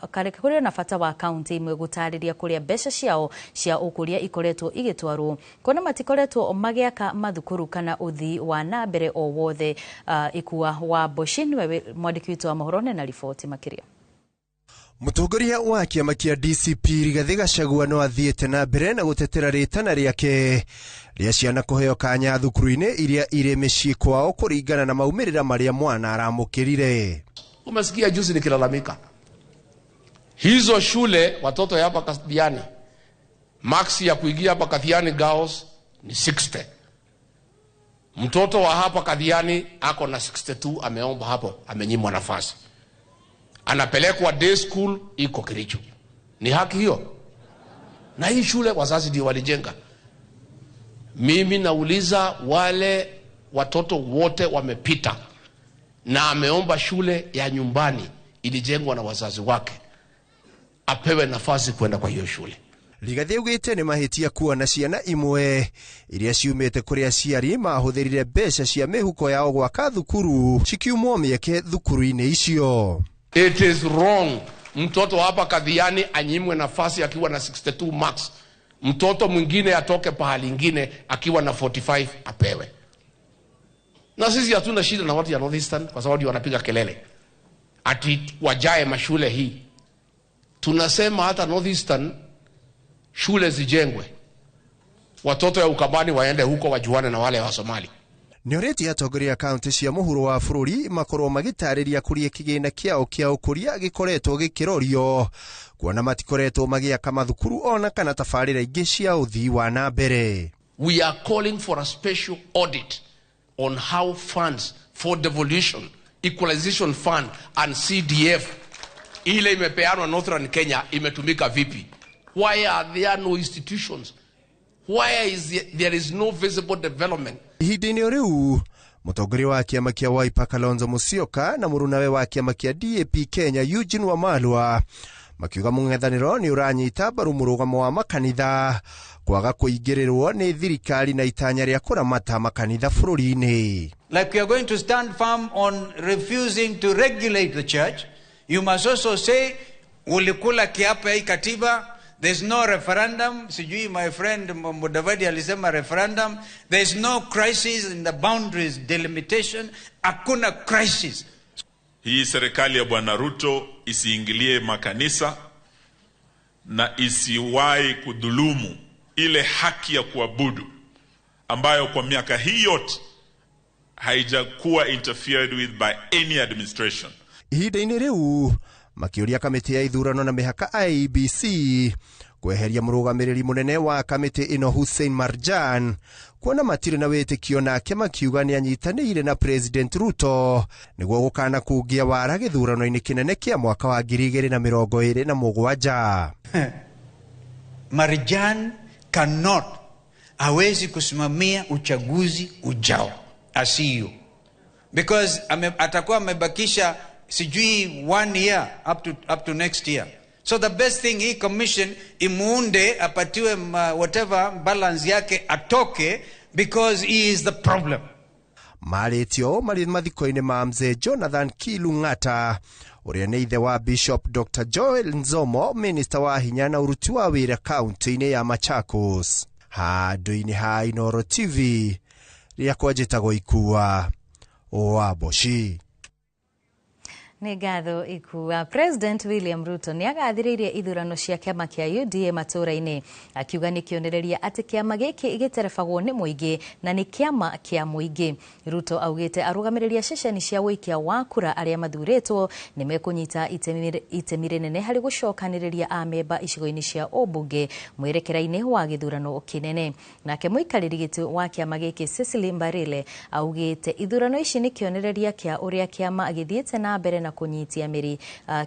bata wa county imwe gutariria kuria mbeca ciao cia ukuria ikoretwo igitwarwo kona matikoretwo magiaka mathukuru kana uthi wa na mbere o wothe. Ikua wa Boshin wewe mwandiki witu wa mohoro na ripoti makiria. Mutongoria wa kiama kia DCP Rigathi Gachagua no athiete na mbere na gutetera ritana riake ria ciana kuheo kanya thukuru-ini iria iri micii kwao kuringana na maumirira maria mwana aramukirire. Umesikia juzi nikilalamika hizo shule watoto hapa Kathiani max ya kuingia hapa Kathiani Girls ni 60. Mtoto wa hapa Kathiani ako na 62 ameomba hapo amenyimwa nafasi. anapelekwa day school iko Kericho. Ni haki hiyo? Na hii shule wazazi ndio walijenga. Mimi nauliza wale watoto wote wamepita na ameomba shule ya nyumbani ilijengwa na wazazi wake, apewe nafasi kwenda kwa hiyo shule. Ligathie ugite ni mahitia kuwa na ciana imwe iria ciumite kuri aciari mahuthirire mbeca cia mihuko yao gwaka thukuru cikiumwo mieke thukuru-ini icio. It is wrong. Mtoto hapa Kadhiani anyimwe nafasi akiwa na 62 marks. Mtoto mwingine atoke pahali ingine akiwa na 45 apewe. Na sisi hatuna shida na watu ya Northeastern kwa sababu wanapiga kelele ati wajae mashule hii. Tunasema hata Northeastern shule zijengwe, watoto ya Ukambani waende huko wajuane na wale wa Somali. Nioreti atongoria kaunti cia muhuro wa bururi makorwo magitariria kuria kigina kiao kia ukuria gikoretwo gikirorio kuona matikoretwo magiaka mathukuru ona kana tafarira ingi cia uthii wa na mbere. We are calling for a special audit on how funds for devolution, equalization fund and CDF ile imepeanwa Northern Kenya imetumika vipi? Why are there no institutions? Why there is no visible development? Hidini riu mutongoria wa kiama kia Wiper Kalonzo Musyoka na murunawe wa kiama kia DAP Kenya Eugene Wamalwa makiuga mung'ethaniro ni uranyita mbaru murugamo wa makanitha kwaga kuingirirwo ni thirikari na itanya ria kuramata makanitha bururi-ini. Like we are going to stand firm on refusing to regulate the church, you must also say ulikula kiapo ya katiba. There's no referendum. Sijui my friend Mudavadi alisema referendum. There's no crisis in the boundaries delimitation. Hakuna crisis. Hii serikali ya Bwana Ruto isiingilie makanisa na isiwahi kudhulumu ile haki ya kuabudu ambayo kwa miaka hii yote haijakuwa interfered with by any administration. Ihinda-inĩ riu makiuria kamiti ya ithurano na mihaka IEBC kweheria murugamiriri munene wa kamiti ino Hussein Marjan kuona matire na witikio nake makiuga ni anyitanire na President Ruto niguo gukana kugia wara githurano-ini kinene kia mwaka wa 2027. Marjan cannot, hawezi kusimamia uchaguzi ujao asiyo, because atakuwa amebakisha sijui 1 year up to next year. So the best thing hii commission imuunde apatiwe whatever balance yake atoke, because he is the problem. Maritio mari mathiko-ini ma mzee Jonathan Kilung'ata uria ni ithe wa Bishop Dr. Joel Nzomo, minister wa hinya na uruti wa wira kaunti-ini ya Machakos. Handu-ini ha Inooro TV ria kwajitagwo Ikua Waboshi. Nĩ ngatho Ikua. President William Ruto nĩ agathĩrĩirie ithurano cia kĩama kĩa UDA matũũra-inĩ, akiuga nĩ kĩonereria atĩ kĩama gĩkĩ gĩterebagwo nĩ mũingĩ na nĩ kĩama kĩa mũingĩ. Ruto augĩte arũgamĩrĩria ceceni cia wĩikia wa kura arĩa mathurĩtwo nĩ mekũnyita itemi rĩnene harĩ gũcokanĩrĩria amemba icigo-inĩ cia ũmbunge mwerekera-inĩ wa gĩthurano kĩnene. Nake mũikarĩri gĩtĩ wa kĩama gĩkĩ Cecily Mbarire augĩte ithurano ici nĩ kĩonereria kĩa ũrĩa kĩama gĩthiĩte na mbere na kunyitia miri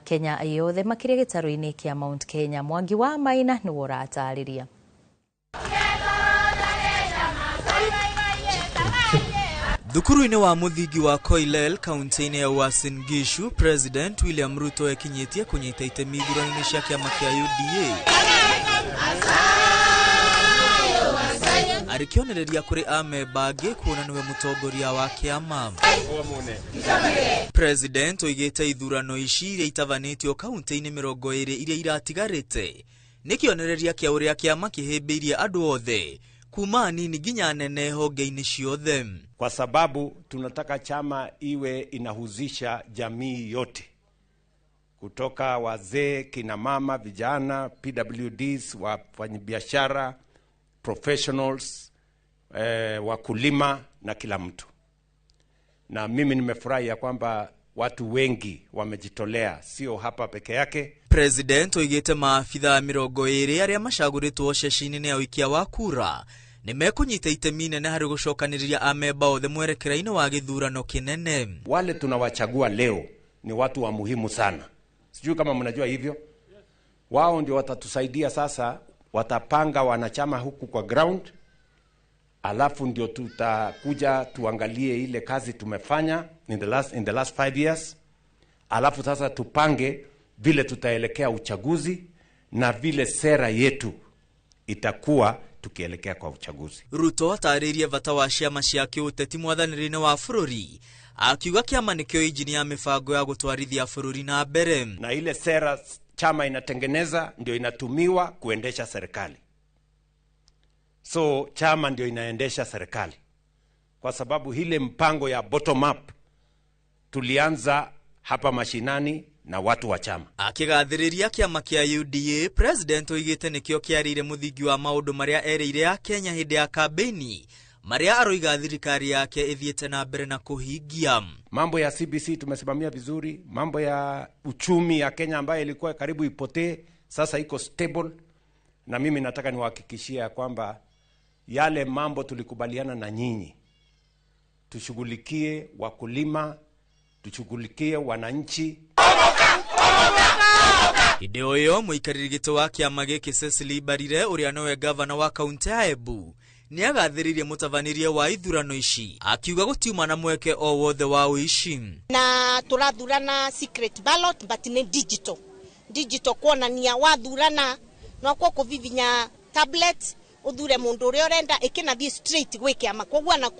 Kenya yothe makiria gĩtarũ-inĩ kĩa Mount Kenya. Mwangi wa Maina nĩ ũratarĩria. Thukuru-inĩ wa muthingi wa Koilel kaunti-inĩ ya Uasin Gishu, President William Ruto ekinyitie kunyita itemi ithurano-inĩ cia kĩama kĩa UDA. Arikionereria kuri amemba angĩ kuona niwe mutongoria wa kĩama. President oigĩte ithurano ici iria itavanĩtio kaunti-inĩ 20 iria iratigarĩte nĩ kĩonereria kĩa ũrĩa kĩama kĩhĩmbĩirie andũ othe kuma nini nginya nene honge-inĩ ciothe, kwa sababu tunataka chama iwe inahuzisha jamii yote, kutoka wazee, kina mama, vijana, PWDs, wafanyabiashara, professionals, wakulima na kila mtu. Na mimi nimefurahi ya kwamba watu wengi wamejitolea, sio hapa peke yake. President oigĩte maabitha 20 arĩa macagũrĩtwo ceceni-inĩ ya ũikia wa kura nĩ mekũnyita itemi inene harĩ gũcokanĩrĩria amemba othe mwerekera-inĩ wa gĩthurano kĩnene. Wale tunawachagua leo ni watu wa muhimu sana, Sijui kama mnajua hivyo. Wao ndio watatusaidia sasa, watapanga wanachama huku kwa ground, alafu ndio tutakuja tuangalie ile kazi tumefanya in the last 5 years, alafu sasa tupange vile tutaelekea uchaguzi na vile sera yetu itakuwa tukielekea kwa uchaguzi. Ruto ataririe bata wa ciama cia kiuteti mwathaniri-ini wa bururi, akiuga kiama nikio injini ya mibango ya gutwarithia bururi na mbere, na ile sera chama inatengeneza ndio inatumiwa kuendesha serikali. So chama ndio inaendesha serikali, kwa sababu ile mpango ya bottom up tulianza hapa mashinani na watu wa chama. Akigathiriria kiama kia UDA, President oigite nikio kiarire muthingi wa maundu maria ereire ya Kenya hindi ya kampeni, maria aroiga thirikari yake ithiete na mbere na kuhingia. Mambo ya CBC tumesimamia vizuri, mambo ya uchumi ya Kenya ambayo ilikuwa karibu ipotee sasa iko stable, na mimi nataka niwahakikishia kwamba yale mambo tulikubaliana na nyinyi, tushughulikie wakulima, tushughulikie wananchi. Ideo yo muikariri gito wa kiama giki Cecily Barire uria nowe governor wa kaunti ya Embu ni agathiririe mutavanirie wa ithurano ici, akiuga gutiuma na mweke o wothe wa uici. Na turathurana secret ballot but ni digital kuonania wathurana no kwa kuvivinya tablet uthure mundu uria urenda ikinathie straight gwe kiama kogwa na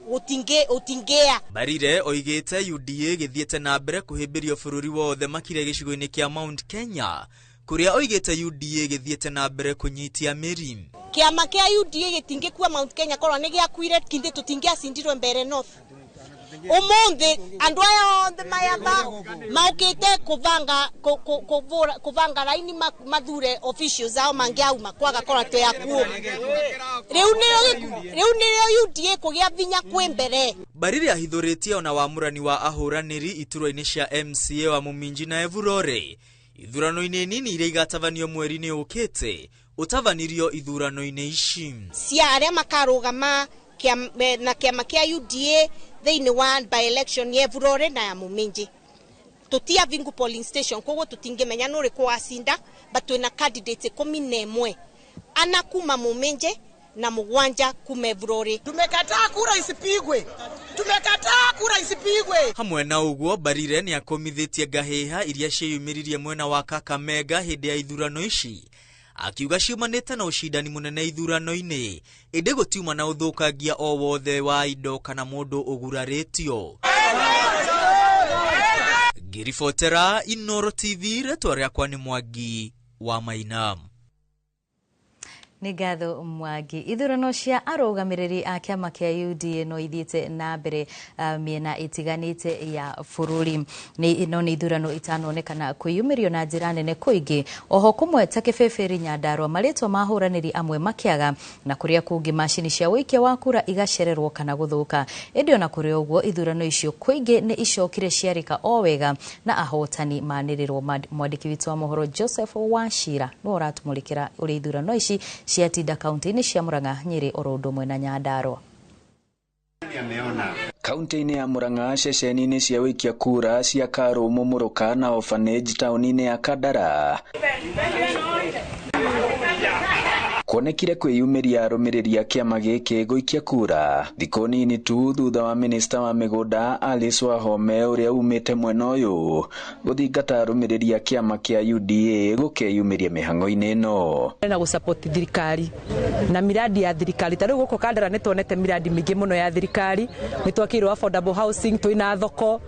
utingea. Barire oigite UDA githiete na mbere kuhimbirio bururi wothe makire gicigo-ini kia Mount Kenya, kuria oigite UDA githiete na mbere kunyitia miri. Kiama kia UDA gitingikuwa Mount Kenya korwo ni giakuire kindi tutingiacindirwe mbere north. Umuthi andu aya onthe mayatha maukite kuvanga laini mathure officials zao mangiauma kwaga kora to yakuo. Riu niyo UDA kugia vinya kwi mbere. Barire ahithuritie ona wamurani wa ahuraniri iturwa-ini cia MCA wa Muminji na Evurore ithurano-ini nini iria igatavanio mweri-ini ukite utavanirio ithurano-ini ici cia aria makarugama na kiama kia UDA thiini wa by election ya Evurore na ya Muminji. Tutia vingu polling station koguo tutingimenya nuri kwacinda, but twina candidate 11 ana kuma Muminji na mugwanja kuma Evurore. Tumekataa kura isipigwe. Hamwe na uguo Barire ni akomithitie ngahiha iria ciyumiririe mwena wa Kakamega hindi ya ithurano ici, akiuga ciumanite na ucindani munene ithurano-ini, indi gutiuma na uthukangia o wothe wa indo kana mundu uguraritio. Ngiribotera Inoro TV, retwa riakwa ni Mwangi wa Maina. Nĩ ngatho Mwangi. Ithurano cia arũgamĩrĩri a kĩama kĩa UDA no ithiĩte na mbere mĩena ĩtiganĩte ya bũrũri. Ĩno nĩ ithurano itanonekana kwĩyumĩrio na njĩra nene kũingĩ. Oho kũmwe ta Kĩbĩbĩrĩ Nyandarua marĩtwa ma ahũranĩri amwe makĩaga, na kũrĩa kũngĩ macini cia ũikia wa kura igacererwo kana gũthũka. Ĩndĩ ona kũrĩ ũguo ithurano icio kwĩingĩ nĩ icokire ciarĩka o wega na ahotani manĩrĩrwo. Mwandĩki witũ wa mohoro Joseph Wachira nĩwe ũratũmũrĩkĩra ũrĩa ithurano ici ciatinda kaunti-ini cia Murang'a, Nyeri, Orondo mwena Nyandarua. Kaunti-ini ya Murang'a, ceceni-ini cia wikia kura cia Karu, Mumuruka na Orphanage tauni-ini ya Kandara kuonekire kwĩyumĩria arũmĩrĩri a kĩama gĩkĩ gũikia kura thikũ nini tu thutha wa minista wa mĩgũnda Alice Wahome ũrĩa umĩte mwena ũyũ gũthingata arũmĩrĩri a kĩama kĩa UDA gũkeyumĩria mĩhang'o-inĩ ĩno na gũsupport thirikari na miradi ya thirikari. Tarĩu gũkũ Kandara nĩ tuonete miradi mĩingĩ mũno ya thirikari, nĩ twakĩirwo affordable housing, twĩna thoko,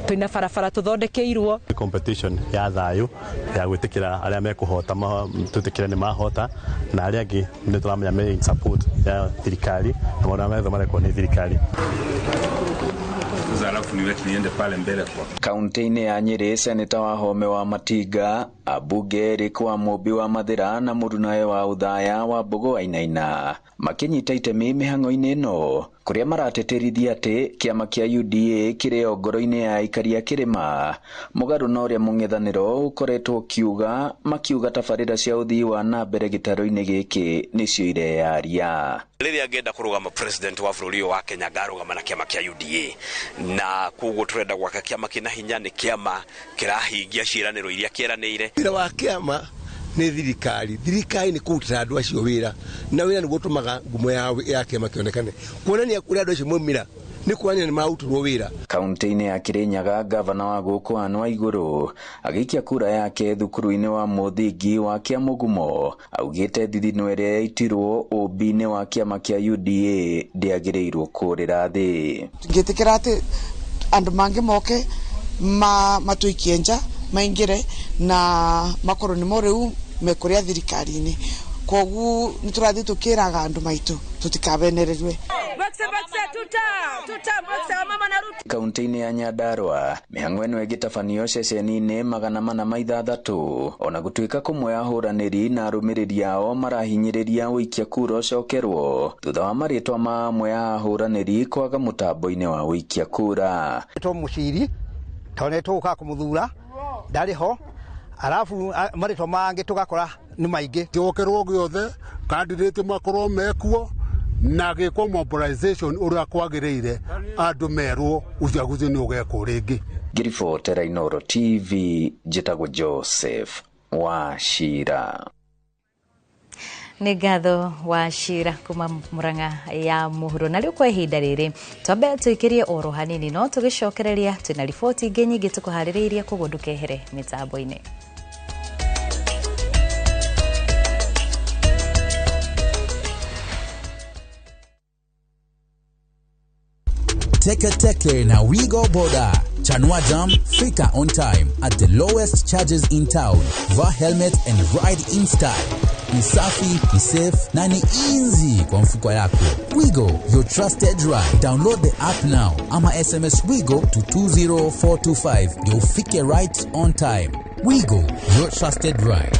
twĩna barabara tuthondekeirwo. Competition ya thayũ ya gwĩtĩkĩra arĩa mekũhota twĩtĩkĩre nĩ mahota na arĩa angĩ nĩ tũramenya me support ya thirikari na maũndũ marĩa marekwo nĩ thirikari. Kaunti-inĩ ya Nyeri, seneta Wahome wa Matinga, ambunge Eric Wamũmbi wa Mathira na mũrunawe wa Uthaya wa Mbogo Wainaina makĩnyita itemi mĩhang'o-inĩ ĩno, kũrĩa maratetĩrithia atĩ kĩama kĩa UDA kĩrĩ o ngoro-inĩ ya aikari a kĩrĩma, mũgarũ na ũrĩa mũng'ethanĩro ũkoretwo ũkiuga, makiuga tabarĩra cia ũthii wa na mbere gĩtarũ-inĩ gĩkĩ nĩcio ireyaria. Rĩrĩa ngenda kũrũgama president wa bũrũri wa Kenya ngarũgama na kĩama kĩa UDA na kuguo turenda gwaka kiama kina hinya ni kiama kirahingia ciraniro iria kieranire. Wira wa kiama ni thirikari ni kurutira andu acio wira na wira niguo tumaga ngumo ya kiama kionekane kuonania kuri andu acio maumira ni kuania ni mauturwo wira. Kaunti-ini ya Kirinyaga, gavana wa guku Anne Waiguru agikia kura yake thukuru-ini wa muthingi wa Kiamugumo augite thithino iria yaitirwo ubi-ini wa kiama kia UDA ndiagirirwo kurira thi. Ngitikira ati andu mangi moke matuikie nja maingire na makoro ni moriu mekuria thirikari-ini kogu niturathi tukiraga andu maitu tutikabenererwe. Kaunti-ini ya Nyandarua mihang'o ino igitabanio ceceni-ini 406 ona gutuika kumwe ahuraniri na arumiriri ao marahinyiriria wikia kura ucokerwo thutha wa maritwa ma amwe a ahuraniri kwaga mutambo-ini wa wikia kura. To muciri toneto uka kumuthura ndariho arafu maritwa mangi tugakora ni maingi giokerwo giothe candidate makorwo mekuo na gikwo mobilization uria kwagiriire andu merwo uchaguzi ni ugekwo ringi. Ngiribotera Inoro TV, njitagwo Joseph Wachira. Nĩ ngatho Wachira kuma Murang'a ya muhuro. Na rĩu kwa ihinda rĩrĩ twambe tũikĩrie oro hanini no tũgicokereria twina riboti ingĩ nyingĩ tũkuharĩrĩirie koguo ndũkehere mĩtambo-inĩ. Teke na Wigo Boda. Chanua Jam, fika on time at the lowest charges in town. Vaa helmet and ride in style. Ni safi, ni safe, na ni easy kwa mfuko yako. Wigo, your trusted ride. Download the app now. Ama SMS Wigo to 20425. Ndio ufike right on time. Wigo, your trusted ride.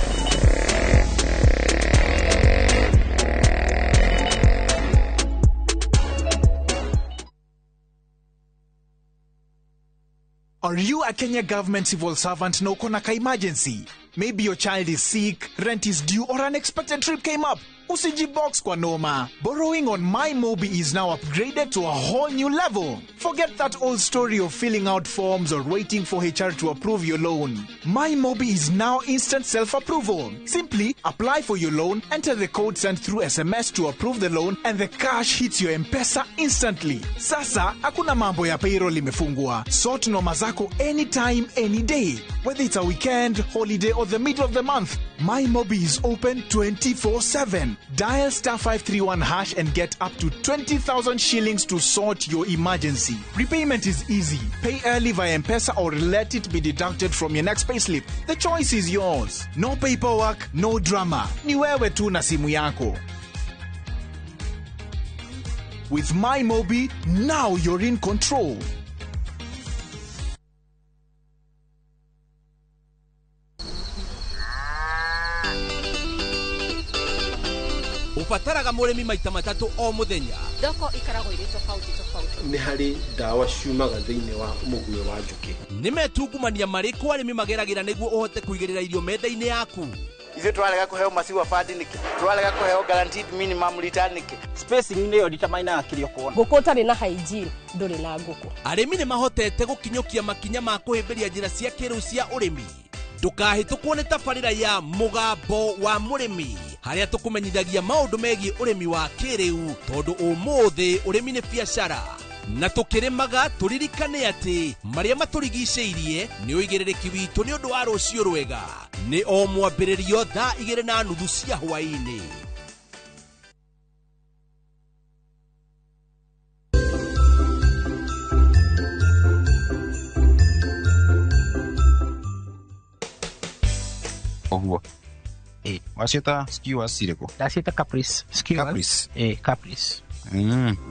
Are you a Kenya government civil servant no konaka emergency? Maybe your child is sick, rent is due, or unexpected trip came up. Usijibox kwa noma. Borrowing on MyMobi is now upgraded to a whole new level. Forget that old story of filling out forms or waiting for HR to approve your loan. MyMobi is now instant self-approval. Simply apply for your loan, enter the code sent through SMS to approve the loan, and the cash hits your M-Pesa instantly. Sasa, hakuna mambo ya payroll imefungwa. Sort noma zako anytime, any day. Whether it's a weekend, holiday, or the middle of the month, MyMobi is open 24/7. Dial *531# and get up to 20,000 shillings to sort your emergency. Repayment is easy. Pay early via M-Pesa or let it be deducted from your next payslip. The choice is yours. No paperwork, no drama. Ni wewe tu na simu yako. With MyMobi, now you're in control. Ufataraga murimi maita matatu o muthenya. Thoko ikarago iri tofauti. Ni hari dawa ciumaga thiini wa muguyo wa njuki. Nimetungumania mariku arimi mageragira niguo uhote kuigirira irio menda-ini yaku. Ize twalega kuheo masiwa fadi niki. Twalega kuheo guaranteed minimum return niki. Spacing ni yo determine akiri okona. Nguku tari na hygiene nduri na nguku. Arimi ni mahotete gukinyukia makinya ma kuhimbiria njira cia kiru cia urimi. Ndukahitũkwo nĩ tabarĩra ya mũgambo wa mũrĩmi harĩa tũkũmenyithagia maũndũ megiĩ ũrĩmi wa kĩrĩu tondũ ũmũthĩ ũrĩmi nĩ biacara na tũkĩrĩmaga tũririkane atĩ marĩa matũrigicĩirie nĩ ũigĩrĩrĩki witũ nĩ ũndũ wa rũciũ rwega nĩ o mwambĩrĩrio thaa 2:30 cia hwaĩ-inĩ. Oguo. Wacieta skewers ciriko. Ndacieta Caprice. Skewers. Caprice. Caprice.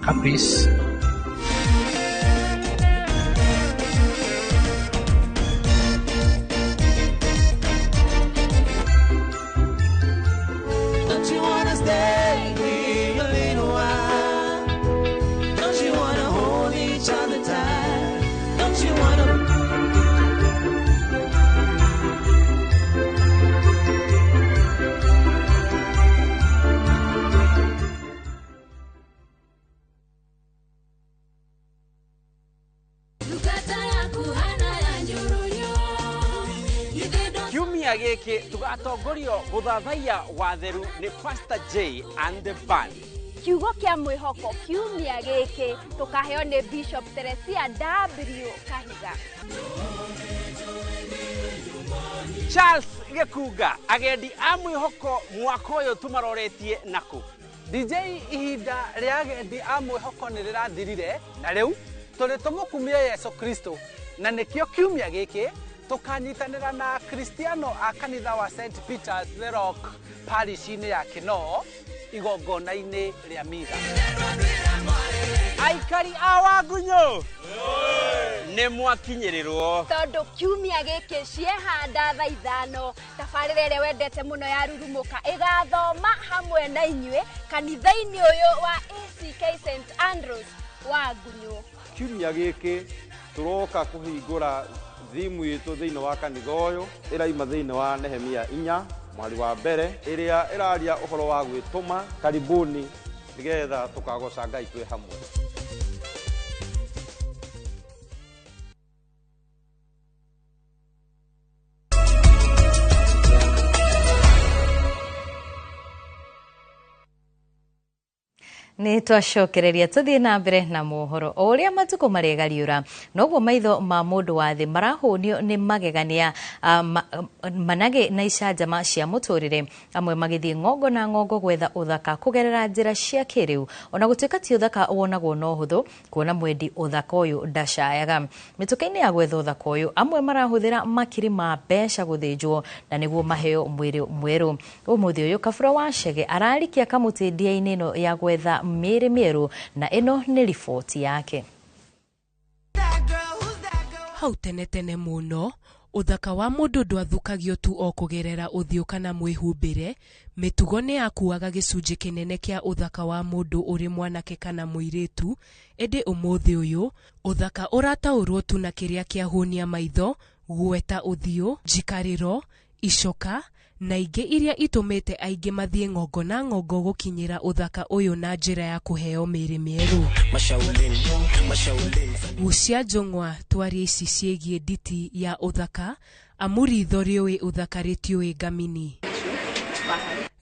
Caprice. Don't you wanna stay here a little while? Don't you wanna hold each other tight? Don't you wanna kiumia giki tugatongorio guthathaiya watheru ni Pastor J and the band. Kiugo kia mwihoko kiumia giki tukaheo ni Bishop Teresia W Kahiga. Charles Gekuga agendi a mwihoko mwaka uyu tumaroretie naku. DJ ihinda ria agendi a mwihoko ni rirathirire na riu tuli tumukumie Yesu Kristo na nikio kiumia giki tukanyitanira na Kristiano a kanitha wa St Peter's the Rock parish-ini ya Kinoo igongona-ini ria mitha. Aikari a Wangunyu ni mwakinyirirwo tondu kiumia giki ciehanda thaa 5 tabarĩra ĩrĩa wendete muno ya rurumuka igathoma hamwe na inyuĩ kanitha-ini uyu wa ACK St Andrews Wangunyu. Kiumia giki turoka kuhingura thimu itu thiini wa kanitha uyu iraima thiini wa Nehemia 4 mwari wa mbere iria iraria uhoro wa gwituma. Karibuni nigetha tukagoca Ngai twi hamwe. Ni twacokereria tuthie na mbere na mohoro o uria matuko maregariura noguo maitho ma mundu wa thi marahunio ni magegania manage na icanjama cia muturire amwe magithie ngongo na ngongo gwetha uthaka kugerera njira cia kiriu ona gutuika ti uthaka wonagwo no huthu kuona mwendi uthaka uyu ndacayaga mituka-ini ya gwetha uthaka uyu amwe marahuthira makiri ma mbeca guthinjwo na niguo maheo mwiri mweru umuthi uyu Kabura wa Chege ararikia kamuti ndia-ini no ya gwetha mĩrĩ mĩerũ na ĩno nĩ riboti yake. Hau tene mũno uthaka wa mũndũ ndwathukagio tu o kugerera ũthiũ kana mwĩhumbĩre, mĩtugo nĩ yakuaga gĩcunjĩ kĩnene kĩa uthaka wa mũndũ ũrĩ mwanake kana mũirĩtu. Ĩndĩ ũmũthĩ ũyũ uthaka ũrataũrwo tu na kĩrĩa kĩahunia maitho, gweta ũthiũ, njikarĩro, icoka na ingĩ iria itumite aingi mathie ngongo na ngongo gukinyira uthaka uyu na njira ya kuheo mĩrĩ mĩerũ. Gucia Njong'wa twaria ici ciĩgie nditi ya uthaka amuritho riũĩ uthaka rĩtiũĩ ngamini.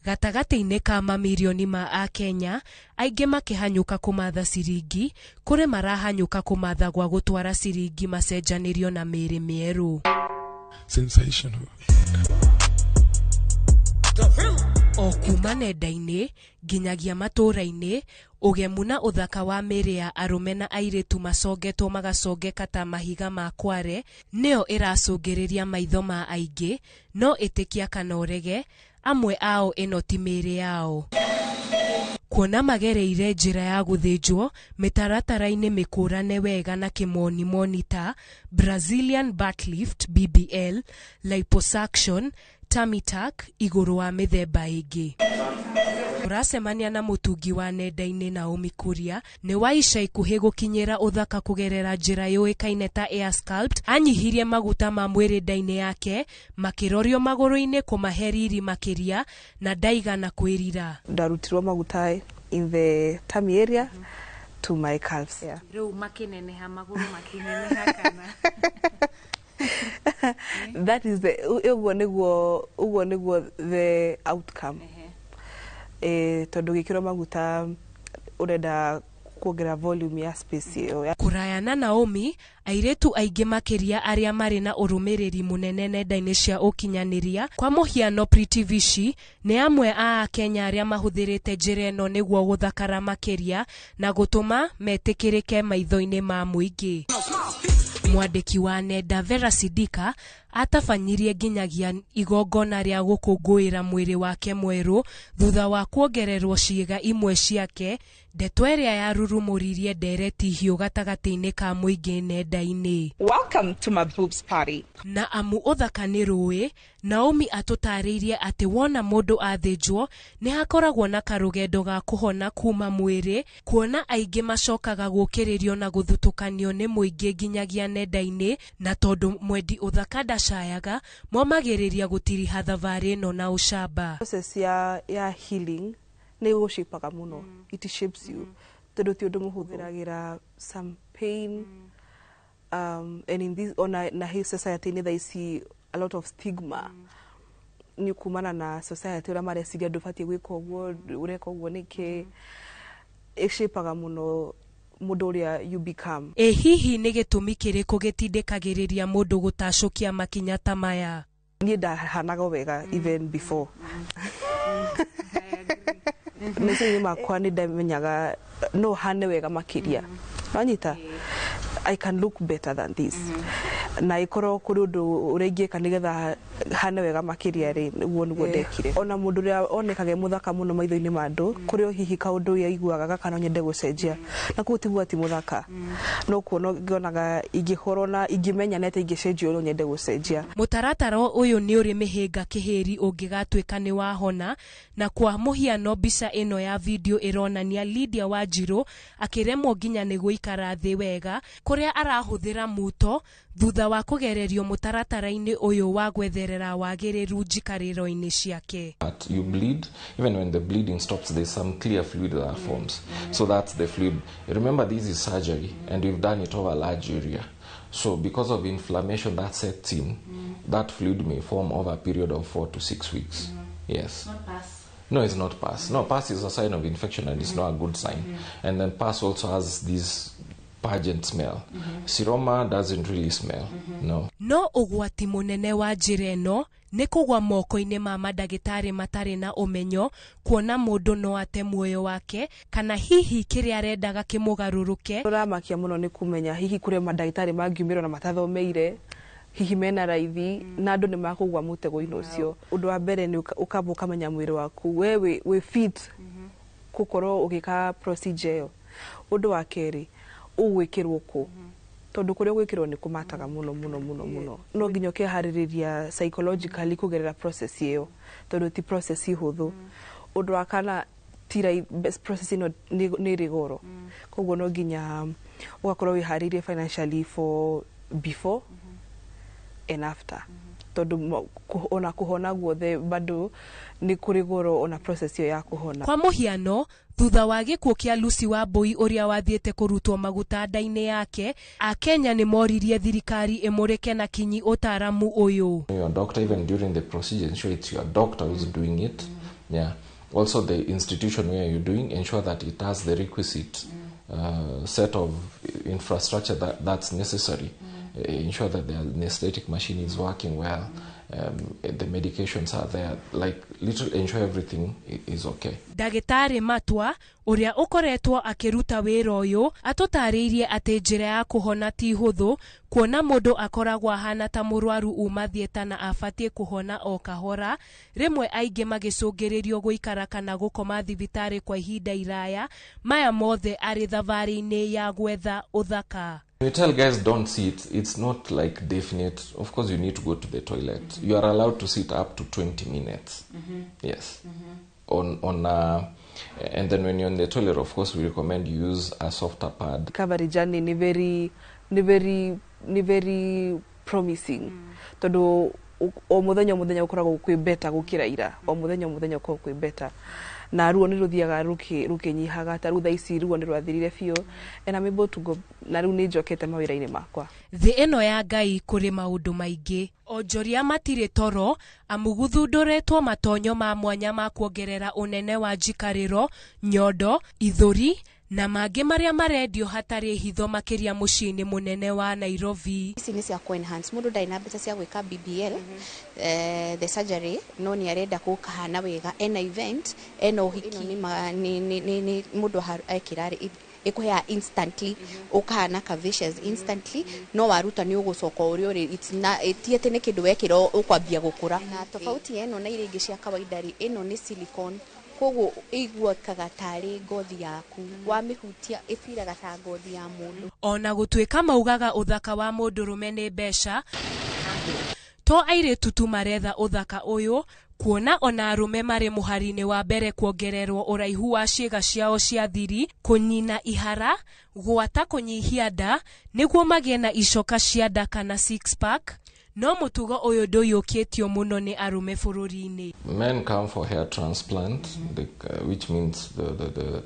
Gatagati-inĩ ka mamirioni ma Akenya aingi makihanyuka kumatha ciringi kuri marahanyuka kumatha gwa gutwara ciringi macenjanirio na mĩrĩ mĩerũ. Sensational. O kuma nenda-inĩ nginyagia matũra-inĩ ugemu na uthaka wa mĩrĩ ya arume na airĩtu macongetwo magacongeka ta mahiga ma kware nĩyo ĩracũngĩrĩria maitho ma aingĩ, no ĩtĩkia kana ũrege amwe ao ĩno ti mĩrĩ yao. Kuona magereire njĩra ya gũthĩnjwo mĩtaratara-inĩ mĩkũrane wega na kĩmoni ta Brazilian butt lift BBL, liposuction, tummy tuck iguru wa mithemba ingi. Uracemania na mutungi wa nenda-ini Naomi Kuria ni wa ica ikuhi gukinyira uthaka kugerera njira yuikaine ta air sculpt. Anyihirie maguta ma mwiri nda-ini yake makirorio maguru-ini kumaheriri makiria na ndaigana kwirira. Ndarutirwo maguta in the tummy area to my calves. Riu makineneha maguru makineneha kana that is the ugo niguo the outcome. Tondu gikiro maguta urenda kuongera volume ya space iyo. Kurayana Naomi airetu aingi makiria aria mari na urumiriri munene nenda-ini cia ukinyaniria kwa muhiano Pretty Vishi ni amwe a Kenya aria mahuthirite njira eno niguo guthakara makiria na gutuma metikirike maitho-ini ma muingi. Mwandiki wa nenda Vera Sidika atafanyirie nginyagia igongona ria gukungũĩra mwĩrĩ wake mwerũ thutha wa kuongererwo ciĩga imwe ciake. Ndeto ĩrĩa yarurumũririe ndereti hiũ gatagati-inĩ ka mũingĩ nenda-inĩ. Welcome to my boobs party. Na amu uthaka nĩ rũĩ, Naomi atũtarĩirie atĩ wona mũndũ athĩnjwo nĩ hakoragwo na karũgendo ga kũhona kuma mwĩrĩ, kuona aingĩ macokaga gũkĩrĩrio na gũthutũkanio nĩ mũingĩ nginyagia nenda-inĩ, na tondũ mwendi uthaka ndacayaga momagĩrĩria gũtiriha thabarĩ ĩno na ũcamba. Process ya healing ne gushipaga muno. It shapes you. Tondu ti undu muhuthiragira some pain and in this na hii society there is a lot of stigma ni kumana na society ura mareciria ndubatie gwika uguo ureka uguo niki ishipaga muno mundu uria you become. Hihi ni gitumi kiriko gitindikagiriria mundu gutacukia makinya ta maya? Ni ndahanaga wega even before. Nisi makwa ni ndamenyaga no hane wega makiria. Nanyita I can look better than this. Na ikoro kuri undu urengieka nigetha hane wega makiria ri uguo niguo ndekire. Ona mundu ria onekage muthaka muno maitho-ini ma andu kuri o hihi kaundu ya iguaga kana nyende gucenjia na kutigwa ti muthaka no kuona ngionaga ingihoro na ingimenya nete ingicenjia ro nyende gucenjia. Mutaratara uyu ni uri mihinga kihiri ungigatwika ni wahona, na kwa muhiano mbica ino ya video ironania Lydia Wanjiru akiremwo nginya ni guikara thi wega kuria arahuthira muto thutha wa kugererio mutaratara-ini uyu wa gwetherera wagiriru njikariro-ini ciake. But you bleed, even when the bleeding stops, there's some clear fluid that forms. So that's the fluid. Remember, this is surgery, and we've done it over a large area. So because of inflammation that sets in, that fluid may form over a period of 4 to 6 weeks. Yes. Not pus. No, it's not pus. No, pus is a sign of infection, and it's not a good sign. And then pus also has this pungent smell. Seroma doesn't really smell. No. No ugwati munene wa njira ino ni kugwa moko-ini ma madagitari matari na umenyo, kuona mundu no ate muoyo wake kana hihi kiria arendaga kimugaruruke. Uramakia muno ni kumenya hihi kuri madagitari mangiumira na matathomeire hihi mena raithi na andu ni makugwa mutego-ini ucio. Undu wa mbere ni ukamba ukamenya mwiri waku wewe we fit gukorwo ugika procedure iyo. Undu wa keri ugwikirwo ku tondu kuria gwikirwo ni kumataga muno no nginya ukihariria psychologically kugerera process iyo tondu ti process ihuthu. Undu wa kana tira best process ino ni rigoro koguo no nginya ugakorwo wiharirie financially for before and after tondu ona kuhona guothe bado ni kurigoro ona process iyo ya kuhona. Kwa muhiano thutha wa gikuo kia Lucy Wambui uria wathiete kurutwo maguta nda-ini yake, Akenya ni moririe thirikari imurike na kinyi utaramu uyu. Your doctor, even during the procedure, ensure it's your doctor who's doing it. Yeah. Also the institution where you're doing, ensure that it has the requisite set of infrastructure that's necessary. Ensure that the anesthetic machine is working well. The medications are there, like literally ensure everything is okay. Dagitari Matwa uria ukoretwo akiruta wira uyu atutariirie ati njira ya kuhona ti huthu, kuona mundu akoragwa hana ta murwaru umathieta na afatie kuhona o kahora, rimwe aingi magicungiririo guikara kana gukoma thibitari kwa ihinda iraya, maya mothe ari thavari-ini ya gwetha uthaka. You tell guys don't sit, it's not like definite. Of course you need to go to the toilet. You are allowed to sit up to 20 minutes. Yes. And then when you're in the toilet, of course we recommend you use a softer pad. Recovery journey ni very promising. Tondu o muthenya ukoragwo kwi better gukira ira. O muthenya ukoragwo kwi better. Na ruo ni ruthiaga rukinyihaga ta rutha ici ruo ni rwathirire biu, and I'm able to go na ru ni njokete mawira-ini makwa. Thi ino ya Ngai kuri maundu maingi. Onjoria matire toro amuguthunduretwo matonyo ma mwanya ma kuongerera unene wa njikariro, nyondo, ithuri na mangi maria marendio hatari hitho makiria muciini munene wa Nairobi. Ici ni cia ku enhance mundu ndai na mbeca cia gwika BBL the surgery no ni arenda gukahana wega ena event ena uhiki ni mundu ekirari ikuhea instantly ukahana kavicious instantly no waruta ni ugucoka uri it's na etiete ni kindu wekiro ukwambia gukura na tofauti eno na ile ingi cia kawaida ri eno ni silicone koguo iguakaga tari ngothi yaku wa mihutia ifiraga ta ngothi ya mundu. Ona gutwika maugaga uthaka wa mundu rume ni mbeca, to airitu tu maretha uthaka uyu, kuona ona arume mari muhari-ini wa mbere kuongererwo uraihu wa ciĩga ciao cia thiri, kunyina ihara, gwata kunyihia nda niguo magie na icoka cia nda kana six pack. No mutugo uyu nduyukitio muno ni arume bururi-ini. Men come for hair transplant, which means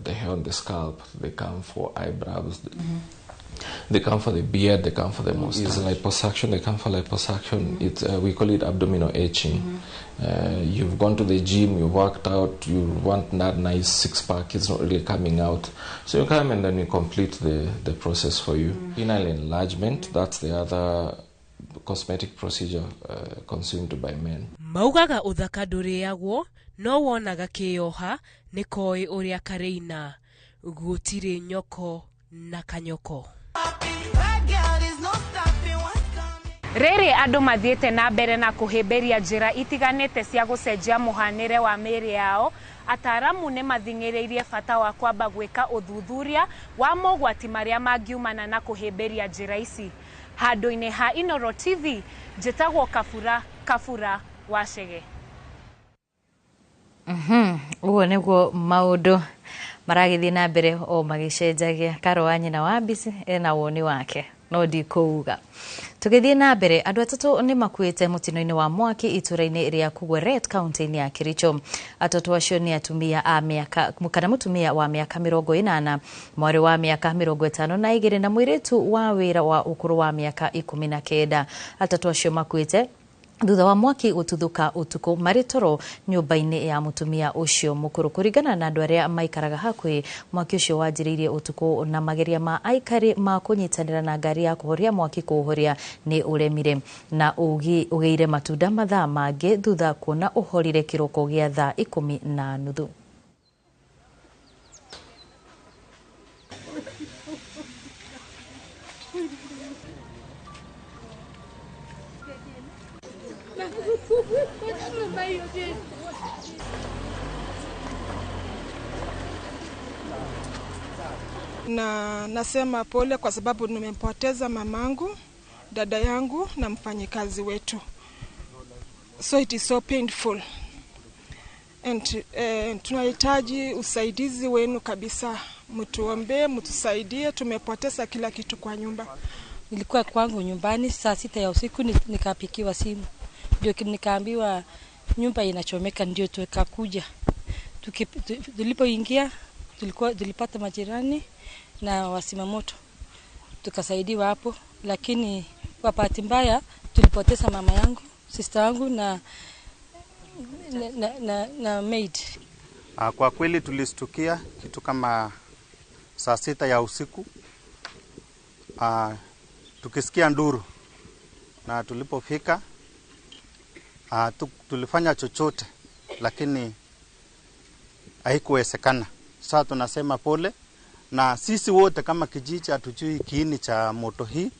the hair on the scalp. They come for eyebrows. They come for the beard, they come for the mustache. It's liposuction, they come for liposuction. It's, we call it abdominal etching. You've gone to the gym, you've worked out, you want that nice six-pack, it's not really coming out. So you come and then we complete the process for you. Penile enlargement, that's the other cosmetic procedure consumed by men. Maugaga uthaka nduriagwo no wonaga kioha ni koi uria kareina gutire nyoko na kanyoko. Riri andu mathiete na mbere na kuhimberia njira itiganite cia gucenjia muhanire wa miri yao. Ataramu ne mathingiririe bata wa kwamba gwika uthuthuria wa mogwati maria mangiumana na kuhimberia njira ici. Handu-ini ha Inoro TV njitagwo Kafura Wachege. Uguo niguo maundu maragithie na mbere o magicenjagia. Karo wa nyina wa Mbisi ena woni wake no ndikuuga. Tugithie na mbere, andu atatu ni makuite mutino-ini wa mwaki itura-ini ria Kugweret county-ini ya Kericho. Atatu acio ni atumia a miaka kana mutumia wa miaka 80, mwari wa miaka 52 na mwiritu wa wira wa ukuru wa miaka 19. Atatu acio makuite thutha wa mwaki ututhuka utuku maritoro nyumba-ini ya mutumia ucio mukuru. Kuringana na andu aria maikaraga hakwi, mwaki ucio wanjiririe utuku na mageria ma aikari ma kunyitanira na ngari ya kuhoria mwaki kuhoria ni uremire na ugiire matunda mathaa mangi thutha kuona uhorire kiroko gia thaa 10:30. Na nasema pole kwa sababu nimempoteza mamangu, dada yangu na mfanyikazi wetu. So it is so painful. And tunahitaji usaidizi wenu kabisa. Mtuombe, mtusaidie, tumepoteza kila kitu kwa nyumba. Nilikuwa kwangu nyumbani saa 6 ya usiku nikapikiwa simu. Ndio nikaambiwa nyumba inachomeka, ndio tukakuja. Tulipoingia tulipata majirani na wasimamoto. Tukasaidiwa hapo, lakini kwa bahati mbaya tulipoteza mama yangu, sister yangu na maid. Kwa kweli tulistukia kitu kama saa 6 ya usiku. Tukisikia nduru na tulipofika tulifanya chochote lakini haikuwezekana. Sasa tunasema pole, na sisi wote kama kijiji hatujui kiini cha moto hii.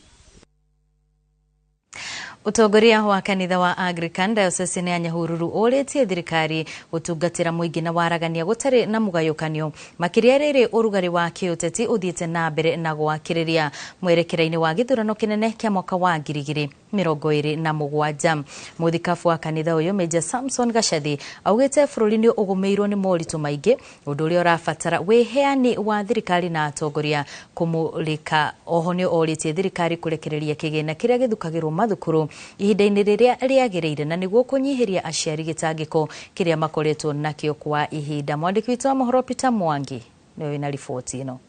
Utongoria wa kanitha wa Anglican Diocese ya Nyahururu uretie thirikari utungatira muingi na waragania gutari na mugayukanio makiria riri urugari wa kiuteti uthiete na mbere na gwakiriria mwerekera-ini wa githurano kinene kia mwaka wa 2027. Muthikafu wa kanitha uyu Major Samson Gashathi augite bururi-ini ugumeirwo ni moritu maingi, undu uria urabatara wiheani wa thirikari na atongoria kumulika. Oho ni oritie thirikari kurekereria kigina kiria githukagirwo mathukuru ihinda-ini riria riagiriire na niguo kunyihiria aciari gitangiko kiria makoretwo nakio kwa ihinda. Mwandiki witu wa mohoro Peter Mwangi niwe na ripoti ino.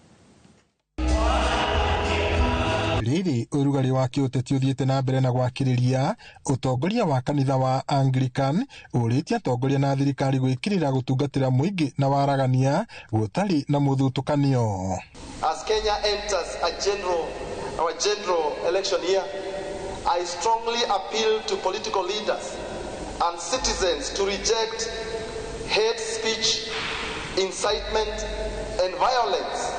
Riri urugari wa kiuteti uthiete na mbere na gwakiriria utongoria wa kanitha wa Anglican uritie atongoria na thirikari gwikirira gutungatira muingi na waragania gutari na muthutukanio. As Kenya enters our general election year, I strongly appeal to political leaders and citizens to reject hate speech, incitement and violence.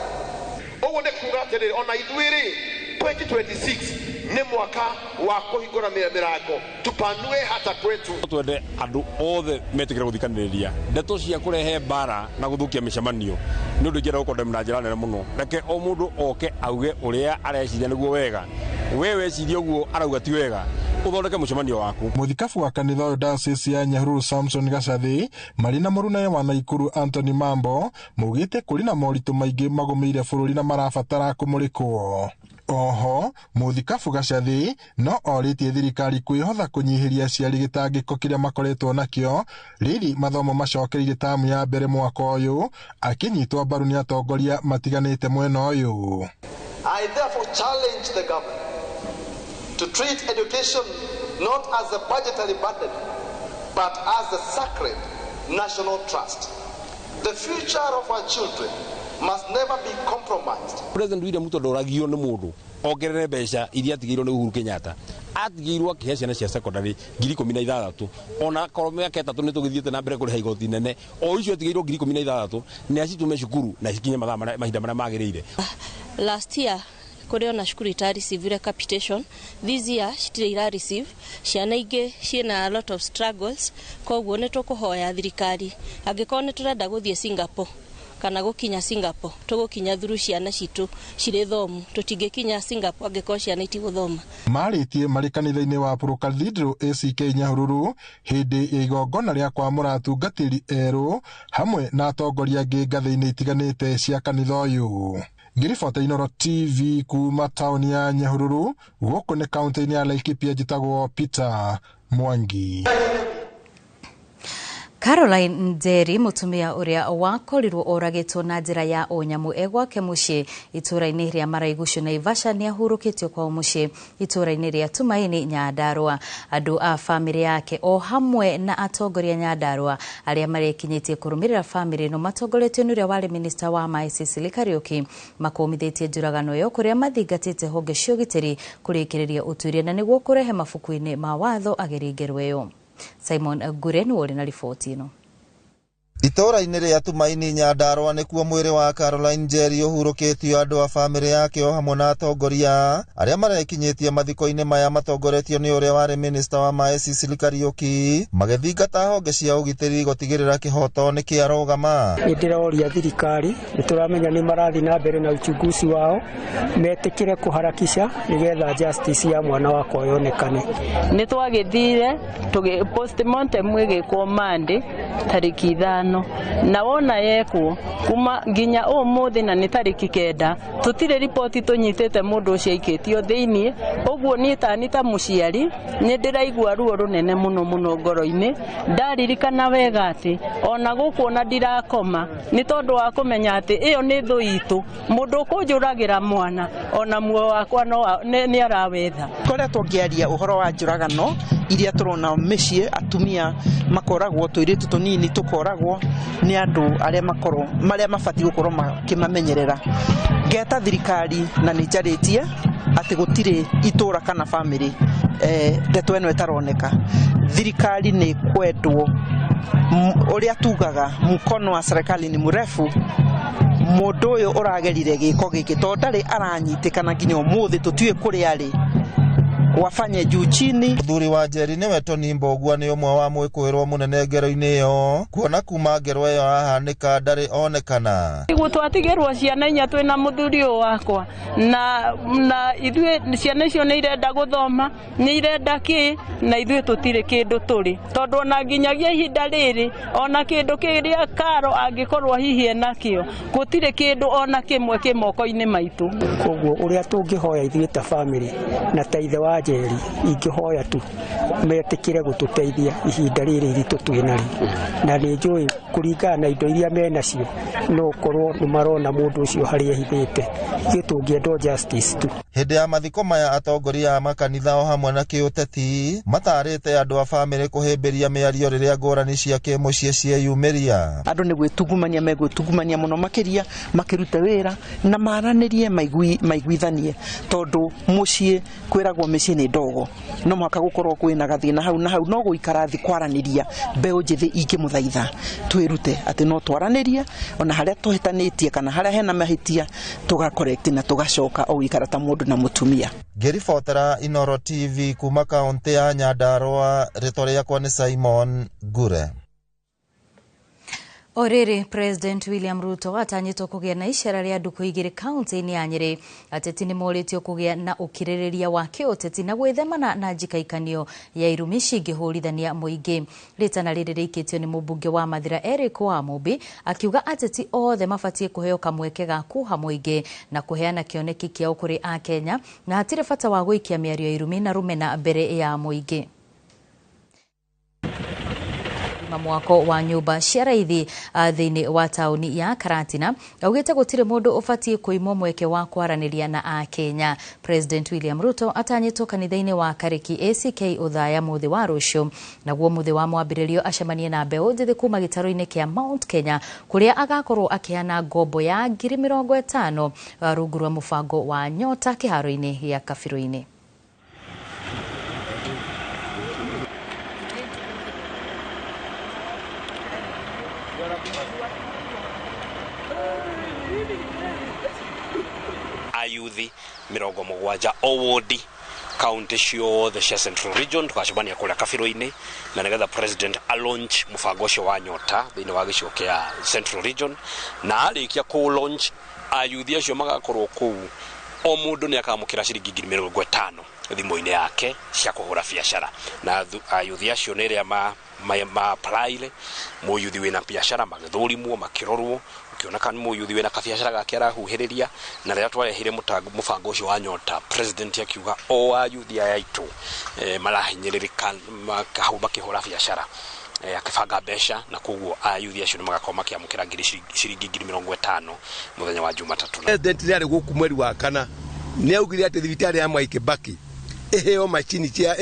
Owone kugatire ona itwiri 2026 ni mwaka wa kuhingura mirango tupanue hata kwetu. Twende andu othe metikira guthikaniriria ndeto cia kurehe bara na guthukia micemanio ni undu njira ukondem na njira nene muno. Reke o mundu oke auge uria areciria niguo wega, wewe ciria uguo arauga ti wega, uthondeke mucemanio waku. Muthikafu wa kanitha wa Diocese ya Nyahururu Samson Gashathi marina murunae wa Naikuru Anthony Mambo mugite kuri na moritu maingi magumeire bururi na marabatara kumulikwo. Oho muthikafu Gashathi no oritie thirikari kwihotha kunyihiria aciari gitangiko kiria makoretwo nakio riri mathomo macokereire tamu ya mbere mwaka uyu akinyitwo mbaru ni atongoria matiganite mwena uyu. I therefore challenge the government to treat education not as a budgetary burden, but as a sacred national trust. The future of our children must never be compromised. President William Ruto ndoragio nĩ mũndũ ongerere mbeca iria atigĩirwo nĩ Uhuru Kenyatta. Atigĩirwo akĩhe ciana cia secondary 16,000 ona korwo mĩaka 3 nĩ tũgĩthiĩte na mbere kũrĩha igoti nene o icio atigĩirwo 16,000 nĩ acitume cukuru na cikinye mahinda marĩa magĩrĩire. Last year kuri ona cukuru ita receive capitation, this year citire ira receive, ciana ingĩ ciena a lot of struggles, koguo nĩ tũkũhoya thirikari angĩkorwo nĩ tũrenda gũthiĩ Singapore kana gũkinya Singapore tũgũkinya through ciana citũ cirĩ thomu, tũtingĩkinya Singapore angĩkorwo ciana itigũthoma. Marĩtie marĩ kanitha-inĩ wa Pro Cathedral ACK Nyahururu hĩndĩ ya igongona rĩa kwamũra atungatĩri erũ hamwe na atongoria angĩ ngathĩ-inĩ itiganĩte cia kanitha ũyũ. Ngiribota Inoro TV kuma tauni ya Nyahururu gũkũ nĩ kaunti-inĩ ya Laikipia njĩtagwo Peter Mwangi. Caroline Njeri mutumia uria wakorirwo oragitwo na njira ya onyamu egwake mucii itũra-inĩ rĩa Maraigushu Naivasha nĩ ahurũkĩtio kwa mucii itũra-inĩ rĩa Tumaini Nyandarua. Andũ a family yake o hamwe na atongoria Nyandarua arĩa marekinyĩtie kũrũmĩrĩra family no matongoretio nĩ ũrĩa warĩ minister wa maĩ Cecily Kariuki makomithĩtie njũragano ĩyo kũrĩa mathingatĩte honge cia ũgitĩri kũrĩkĩrĩria ũtuĩria na nĩguo kũrehe mabuku-inĩ ma watho agĩrĩngerwo ĩyo. Simon Guren wori na riboti ino. Itũra-inĩ rĩa Tumaini Nyandarua nĩkuo mwĩrĩ wa Caroline Njeri ũhurũkĩtio andũ a family yake o hamwe na atongoria arĩa marekinyĩtie mathiko-inĩ maya matongoretio nĩ ũrĩa warĩ minister wa maĩ Cecily Kariuki magĩthingata honge cia ũgitĩri gũtigĩrĩra kĩhoto nĩ kĩarũgama. Nĩndĩroria thirikari nĩtũramenya nĩ marathiĩ na mbere na uchunguzi wao metĩkĩre kũharakisha nĩgetha justice ya mwana wakwa yonekane. Nĩtwagĩthire postmortem ĩgĩkwo Monday tarĩki 5 na wona yekwo kuma nginya ũmũthĩ na nĩ tarĩki 9 tũtirĩ ripoti tũnyitĩte mũndũ ũcio aikĩtio thĩinĩ. Ũguo niĩ ta mũciari nĩ ndĩraigua ruo rũnene mũno ngoro-inĩ ndaririkana wega atĩ ona gũkũ ona ndirakoma nĩ tondũ wa kũmenya atĩ ĩyo nĩ thũ itũ mũndũ ũkũnjũragĩra mwana ona muoyo wakwa nĩ arawetha. Koretwo ngĩaria ũhoro wa njũragano iria tũrona mĩciĩ atumia makoragwo tũirĩtu tũnini tũkoragwo nĩ andũ arĩa mabatiĩ gũkorwo makĩmamenyerera. Ngeta thirikari na nĩnjarĩtie atĩ gũtirĩ itũra kana family ndeto ĩno ĩtaroneka. Thirikari nĩ kwendwo ũrĩa tugaga mkono wa serikali ni mrefu. Mũndũ ũyũ ũragerire gĩko gĩkĩ tondũ ndarĩ aranyitĩkana nginya ũmũthĩ tũtiũĩ kũrĩa arĩ wafanye juu chini. Muthuri wa Njeri nĩwe Tony Mbogua nĩ ũmwe wa mwĩkũĩrwo mũnene ngero-inĩ ĩyo kuona kuma ngero ĩyo yahanĩka ndarĩ onekana. Gũtwatigĩrwo ciana inya twĩna mũthuri ũyũ wakwa na ithuĩ ciana icio nĩ irenda gũthoma nĩ irenda kĩ na ithuĩ tũtirĩ kĩndũ tũrĩ tondũ ona nginyagia ihinda rĩrĩ ona kĩndũ kĩrĩa Karo angĩkorwo hihi enakĩo gũtirĩ kĩndũ ona kĩmwe kĩ moko-inĩ maitũ. Koguo ũrĩa tũngĩhoya ithuĩ ta family na ta ithe wa Njeri ingĩhoya tu metĩkĩre gũtũteithia ihinda rĩrĩ ritũ twĩnarĩ na nĩ njũĩ kũringana na indo iria menacio no korwo nĩ marona mũndũ ũcio harĩa ehithĩte ithuĩ tũngĩenda justice tu. Hĩndĩ ya mathiko maya atongoria a makanitha o hamwe na kĩũteti matarĩte andũ a family kũhĩmbĩria mĩario rĩrĩa ngũrani cia kĩmũciĩ cieyumĩria. Andũ nĩ gwĩtungumania megwĩtungumania mũno makĩria makĩruta wĩra na maranĩrie maiguithanie tondũ mũciĩ kwĩragwo mĩciĩ nĩ ndogo no mwaka gũkorwo kwĩna gathĩna hau na hau no gũikara thĩ kwaranĩria mbeũ njĩthĩ ingĩmũthaitha twĩrute atĩ no twaranĩrie ona harĩa tũhĩtanĩtie kana harĩa hena mahĩtia tũgakorect na tũgacoka o gũikara ta mũndũ na mũtumia. Ngĩribotera Inoro TV kuma kaunti ya Nyandarua, rĩtwa rĩakwa nĩ Simon Gure. Orere President William Ruto atanyĩtwo kũgĩa na icera rĩa andũ kũigĩrĩ kaunti-inĩ ya Nyeri. Ateti nĩ morĩtio kũgĩa na ũkirĩrĩria wa kĩũteti na gwĩthemana na njikaikanio ya irumi cingĩhũrithania mũingĩ. Rĩtana rĩrĩ rĩikĩtio nĩ mũmbunge wa Mathira Eric Wamũmbi akiuga ateti othe mabatiĩ kũheo kamweke ga kuha mũingĩ na kũheana kĩoneki kĩao kũrĩ a Kenya na hatirĩ bata wa gũikia mĩario ya irumi na rũmena mbere ya mũingĩ. mwako wa nyumba cia raithi thiini wa tauni ya Karatina augite gutire mundu ubatie kuimwo mweke wa kwaraniria na Akenya. President William Ruto atanyitwo kanitha-ini wa Kariki ACK uthaya muthi wa rucio naguo muthi wa mwambiririo acemanie na mbeu njithi kuma gitaro-ini kia Mount Kenya kuria agakorwo akiana ngombo ya 50,000 rungu rwa mubango wa Nyota kiharo-ini ya Kabiru-ini. Ayuthi 70 owodi county ciothe cia Central Region tukacemania kuria Kabiru-ini na nigetha president alaunch mubango ucio wa Nyota thiini wa gicigo kia Central Region na arikia ku launch ayuthi acio magakorwo kuu o mundu ni akamukira ciringi 50,000 thimu-ini yake cia kuhura biashara na ayuthi acio ni ria ma apply muyuthi wina biashara magithurimwo makirorwo ukioneka ni muyuthi wina kabiashara gake arahuhiriria na rĩa twarehire mubango ucio wa Nyota president akiuga o ayuthi aya itu marahinyiririka makihura biashara akibanga mbeca na koguo ayuthi acio ni magakorwo makiamukira ciringi 50,000 muthenya wa Jumatatu. President ni ari guku mweri wa kana ni augire ati thibitari ya Mwai Kibaki eheo machini cia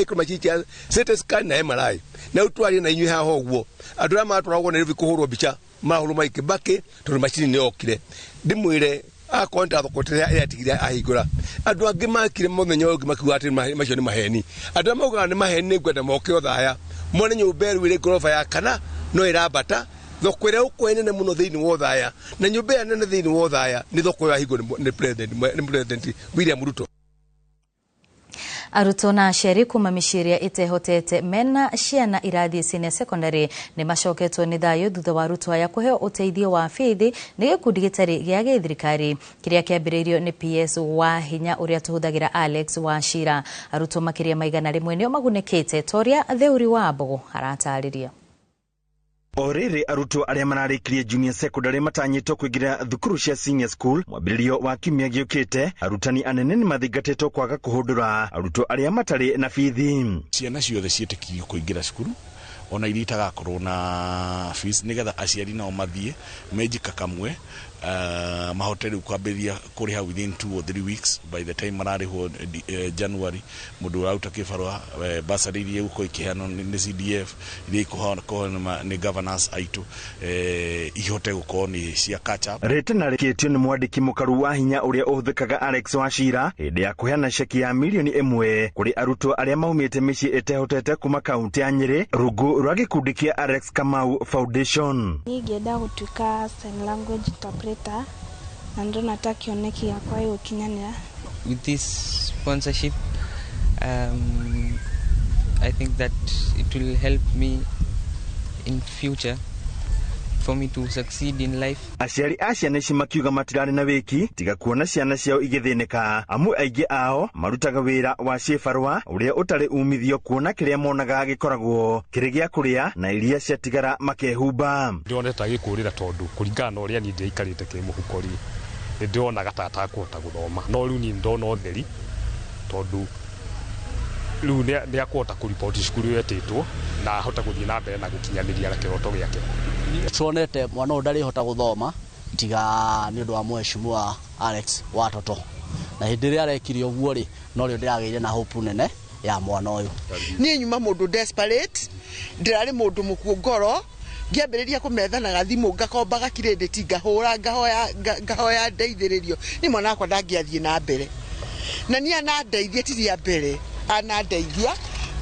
CT scan na MRI na utwari na inyuĩ haho ũguo andũ arĩa matwaragwo Nairobi kũhũrwo mbica mahũrwo Mwai Kibaki tondũ machini nĩ okire ndimwĩre akonta thokotere ĩrĩa atigire ahingũra andũ angĩ makire mũthenya ũngĩ makiuga atĩ macio nĩ maheni andũ arĩa maugaga nĩ maheni nĩngwenda moke othaya mone nyũmba ĩrĩa ĩrĩ ngoroba ya kana no ĩrambata thoko ĩrĩa ũkwo nene mũno thĩinĩ wa Othaya na nyũmba ĩrĩa nene thĩinĩ wa Othaya nĩ thoko ya hingo nĩ president William Ruto. Arutwo na aciari kuma mĩciĩ itehotete mena ciana irathi senior secondary ni macoketwo ni thayo thutha wa arutwo aya kuheo uteithio wa bithi ni gikundi gitari gia githirikari kiria kiambiriirio ni PS wa hinya uria tuhuthagira Alex Wachira. Arutwo makiria maigana rimwe nio magunekete toria Theuri wa Mbogo aratariria. Orere arutwo aria mararikirie junior secondary matanyitwo kuingira thukuru cia senior school mwambiririo wa kiumia giukite arutani anene ni mathingatetwo kwaga kuhundura arutwo aria matari na bithi. Ciana ciothe cietikirio kuingira cukuru ona iritaga korwo na fees nigetha aciari nao mathie mejika kamwe mahoteli kwambiria kuriha within 2 or 3 weeks by the time mararihwo January mundu urauta kibarua basari iria uko ikiheanwo ni CDF iria ikuhana ni governors aitu ihote gukorwo ni cia catch up. Retena reketio ni mwandiki mukaru wa hinya uria uhuthikaga Alex Wachira hindi ya kuheana ceki ya milioni 1 kuri arutwo aria maumite micii etehotete kuma kaunti ya Nyeri rungu rwa gikundi kia Alex Kamau Foundation. Ningenda gutuika sign language interpreter na ndo nataka kioneki ya kwa hiyo kinyanira. With this sponsorship I think that it will help me in future for me to succeed in life. Aciari a ciana ici makiuga matirari na wiki tiga kuona ciana ciao igithinika amu aingĩ ao marutaga wĩra wa cibarua uria utari umithio kuona kiria monaga gikoragwo kiri gia kuria na iria ciatigara makehumba. Ndioneta gikurira tondu kuringana na uria ni ndeikarite ki muhukori ndiona gatata kuhota guthoma no riu ni ndona utheri tondu riu ni akwota kuripoti cukuru yetitwo na hota guthii na mbere na gukinyaniria na kiroto giake. Tuonete mwana ndari hota guthoma tiga ni undu wa mheshimiwa Alex Watoto na hindi ria arekirio guo ri no rio ndirageire na hope nene ya mwana uyu. Ni nyuma mundu desperate ndirari mundu mukuo ngoro ngiambiriria kumethana gathimu ngakomba credit ngahura ngahoya ndeithiririo ni mwana akwa ndangiathie na mbere na ni anandeithia tiria mbere anandeithia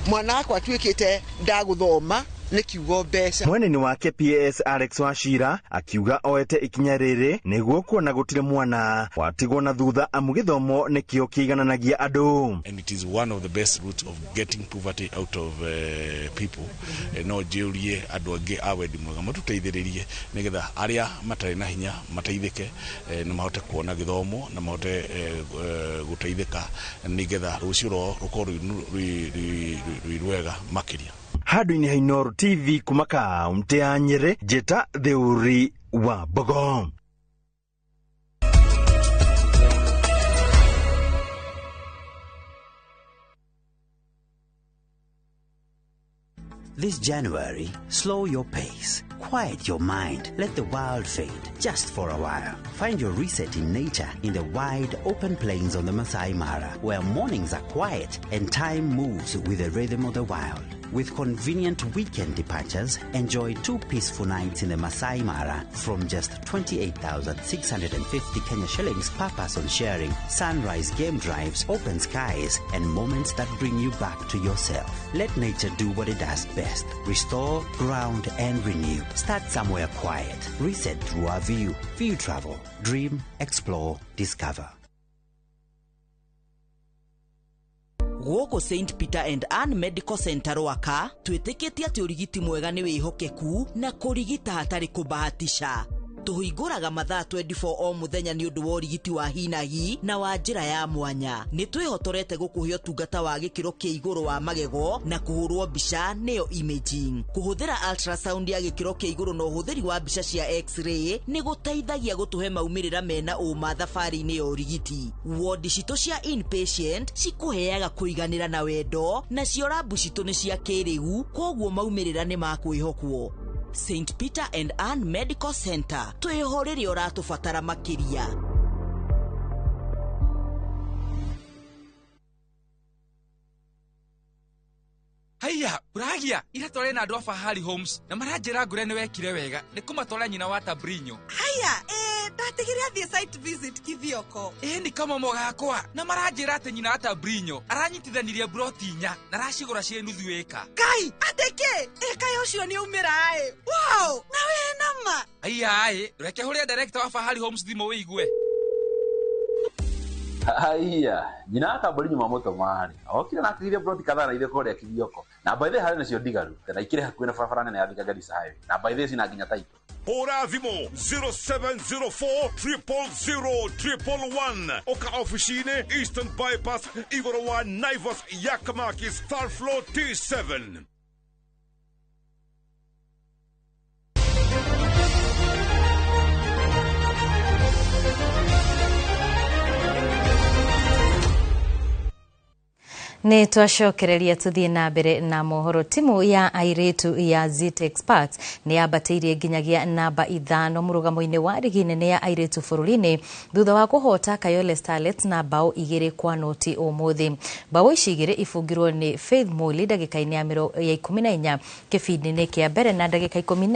mwana akwa atuikite ndaguthoma ni kiugo mbeca. Mweneni wake PS Alex Wachira akiuga oete ikinya riri niguo kuona gutire mwana watigwo na thutha amu githomo nikio kiigananagia andu. And it is one of the best routes of getting poverty out of people. No jiurie andu angi awendi mwega matuteithiririe nigetha aria matari na hinya mateithike na mahote kuona githomo na mahote guteithika nigetha rucio rukorwo rwega makiria. Handũ-inĩ ha Inooro TV kuma kaunti ya Nyeri, njĩta Theuri wa Mbogo. This January, slow your pace, quiet your mind, let the wild fade, just for a while. Find your reset in nature in the wide open plains on the Masai Mara, where mornings are quiet and time moves with the rhythm of the wild. With convenient weekend departures, enjoy 2 peaceful nights in the Masai Mara from just 28,650 Kenya shillings per person, sharing sunrise game drives, open skies, and moments that bring you back to yourself. Let nature do what it does best. Restore, ground, and renew. Start somewhere quiet. Reset through our view. View Travel. Dream, explore, discover. Goko St. Peter and Ann Medical Center waka twitikitie ati urigiti mwega ni wihokeku na kurigita hatari kubahatisha. Tuhinguraga mathaa 24 o muthenya ni undu wa urigiti wa hinahi na wa njira ya mwanya. Ni twihotorete gukuhe utungata wa gikiro kia iguru wa magego na kuhurwo mbica niyo imaging. Kuhuthira ultrasound ya gikiro kia iguru no huthiri wa mbica cia x-ray ni guteithagia gutuhe maumirira mena uma thabari-ini ya urigiti. Ward citu cia inpatient cikuheaga kuiganira na wendo na cio labu citu ni cia kiriu koguo maumirira ni makwihokwo. St. Peter and Ann Medical Center. Twihoreri oratubatara makiria. Haya, uragia ira tore na andũ Fahari Homes na maranjĩra ngure nĩ wekire wega nĩ kũmatwara nyina wa Tabrinyo. Haya, ndatigire athie site visit Kithioko. Ni kama mogakwa na maranjĩra atĩ nyina wa Tabrinyo aranyitithanirie broti 4 na racigũra cie nuthu ĩka. Kai, ateke, eka yocio ni umira Wow, na we nama. Haya, reke huria director wa Fahari Homes thimo wĩigue. Haya, nyina wa Tabrinyo mamoto mahari. Okire na akithire broti kadhaa na ile kore Kithioko. Na by the way nacio ndigaru kana ikire hakuhĩ na barabara nene ya Thika Garissa Highway. Na by the way sina nginya title. Hora thimo 0704 000 Oka officine Eastern Bypass Igorowa Naivas Yakamakis Third Floor T7. Ni twacokereria tuthie na mbere na mohoro. Timu ya airetu ya Zit Experts ni yambatirie nginyagia namba 5 murugamo-ini wa ligi nene ya airetu bururi-ini thutha wa kuhota Kayole Starlets na bao 2-0 umuthi. Bao ici 2 ifungirwo ni Faith Muli ndagika-ini ya 14 kibindi-ini kia mbere na ndagika-ini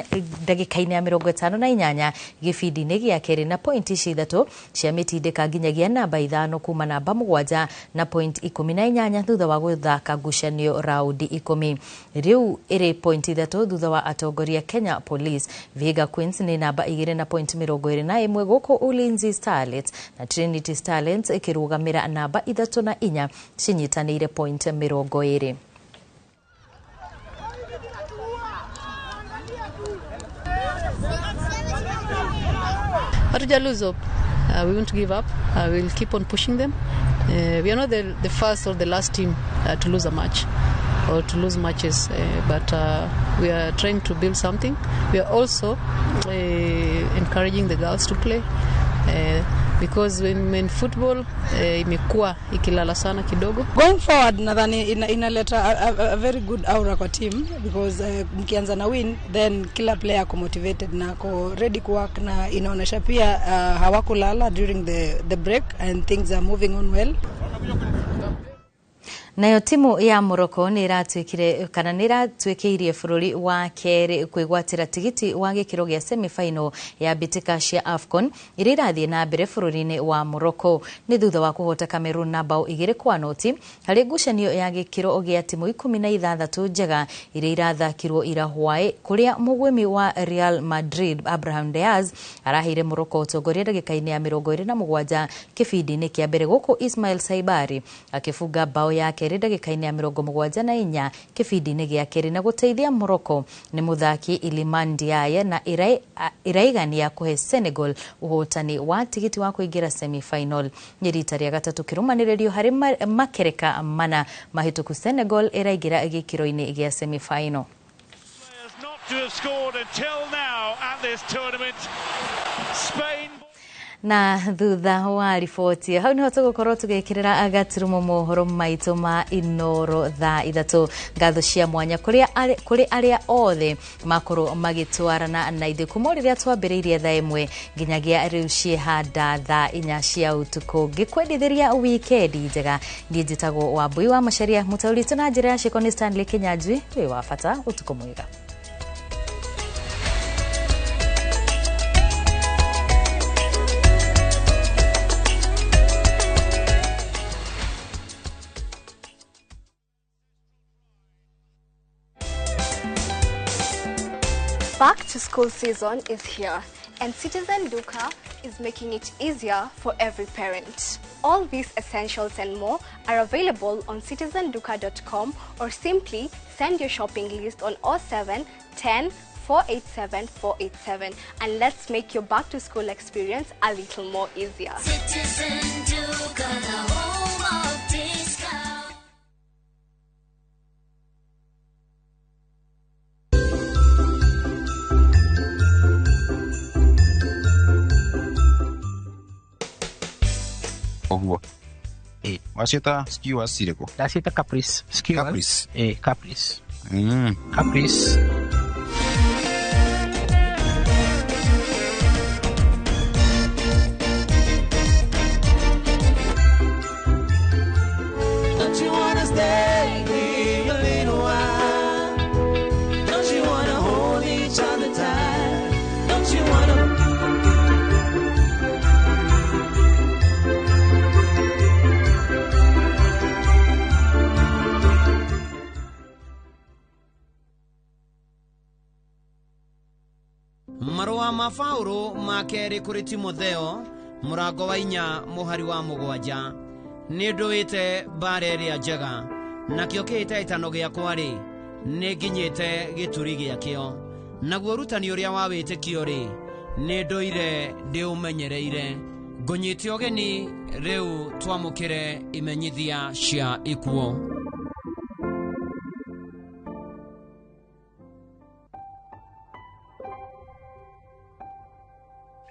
ya 58 kibindi-ini gia keri na point ici 3 cia mitindika nginyagia namba 5 kuma namba 7 na point 18 thutha wa guthaka ngucanio raundi 10. Riu iri point 3 thutha wa atongoria Kenya Police. Vihiga Queens ni namba 2 na point 21 guku Ulinzi Starlets na Trinity Starlets ikirugamira namba 3 na 4 cinyitanire point 20. Hatuja lose hope. We won't give up. We'll keep on pushing them. We are not the first or the last team to lose a match or to lose matches, but we are trying to build something. We are also encouraging the girls to play because when football imekuwa ikilala sana kidogo. Going forward nadhani inaleta a very good aura kwa team because mkianza na win then kila player ako motivated na ako ready to work na inaonesha pia hawakulala during the break and things are moving on well. Nayo timu ya Morocco ni iratwikire kana ni iratwikirie bururi wa keri kwigwatira tigiti wa gikiro gia semi-final ya bitika cia AFCON iri irathie na mbere bururi-ini wa Morocco ni thutha wa kuhota Cameroon na bao 2-0 hari ngucanio ya gikiro gia timu 16 njega iri irathakirwo ira hwae kuria mugwimi wa Real Madrid Abraham Diaz arahire Morocco utongoria ndagika-ini ya 27 kibindi-ini kia mbere guku Ismail Saibari akifunga bao yake ndagika-ini ya 74 kibindi-ini gia keri na guteithia Morocco ni muthaki Iliman Ndiaye na iraigania kuhe Senegal uhotani wa tigiti wa kuingira semi-final. Ni rita ria gatatu kirumaniririo hari makereka mana mahituku Senegal iraigira gikiro-ini gia semi-final. Na thutha wa riboti hau niho tugukorwo tugikirira agatirumo mohoro maitu ma Inoro thaa 3 ngatho cia mwanya kuri aria othe makorwo magitwarana na ithu kumuriria twambiriirie thaa 1 nginyagia riu ciehanda thaa 4 cia utuku gikwendithiria weekend njega ndijitagwo wa Mbui wa Macharia mutauritu na njira ya Shikoni Stanley Kinyanjui wi wa bata utuku mwega. Back to school season is here, and Citizen Duka is making it easier for every parent. All these essentials and more are available on citizenduka.com, or simply send your shopping list on 07 10 487 487, and let's make your back to school experience a little more easier. Citizen Duka, the home of discount. Oguo. Wacieta skewers ciriko? Ndacieta Caprice. Skewers? Caprice. Caprice. Caprice. Don't you wanna stay here a little while? Don't you wanna hold each other tight? Don't you wanna... Marua ma Paulo ma keri kuri Timotheo murango wa 4 muhari wa 7 ni nduite bareria njega nakio kiite itano giakwa ri ni nginyite gituri giakio naguo rutani uria wa witikio ri ni nduire ndi umenyereire ngunyite ogeni riu twamukire imenyithia cia ikuo.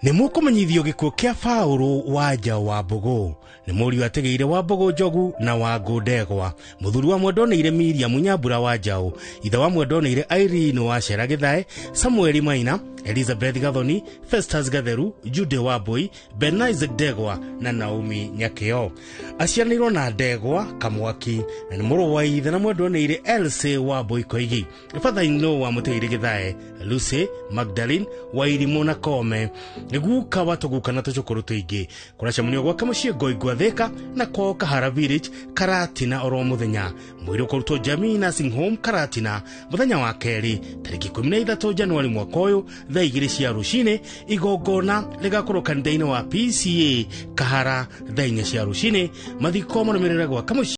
Nĩ mũkũmenyithio gĩkuũ kĩa Paulo Wanja wa Mbogo nĩ mũriũ ategeire wa Mbogo Njogu na wa Ngũndegwa mũthuri wa Mwendoneire Miriam Nyambura wa Njaũ ithe wa Mwendoneire Irene wa Cera Gĩthae Samuel Maina Elizabeth Gathoni Festus Gatheru Jude Wambui Ben Isaac Ndegwa na Naomi Nyakeo aciaranĩirwo na Ndegwa Kamwaki na nĩ mũrũ wa ithe na Mwendoneire Elsie Wambui Koigi father-in-law wa Mũteire Gĩthae Lucy Magdalene wa Irimũ na Kome niguka watoguka na tucukuru tuingi kuracamunio gwa kamucie Ngoigwa Thika na kwa Kahara Village Karatina oro muthenya mwiro kurutwo Jamii Nursing Home Karatina muthenya wa keri tariki 13 Januari mwaka uyu thaa 2 cia rucine igongona ligakorwo kanitha-ini wa PCA Kahara thaa 4 cia rucine mathiko marumirira gwa kamucie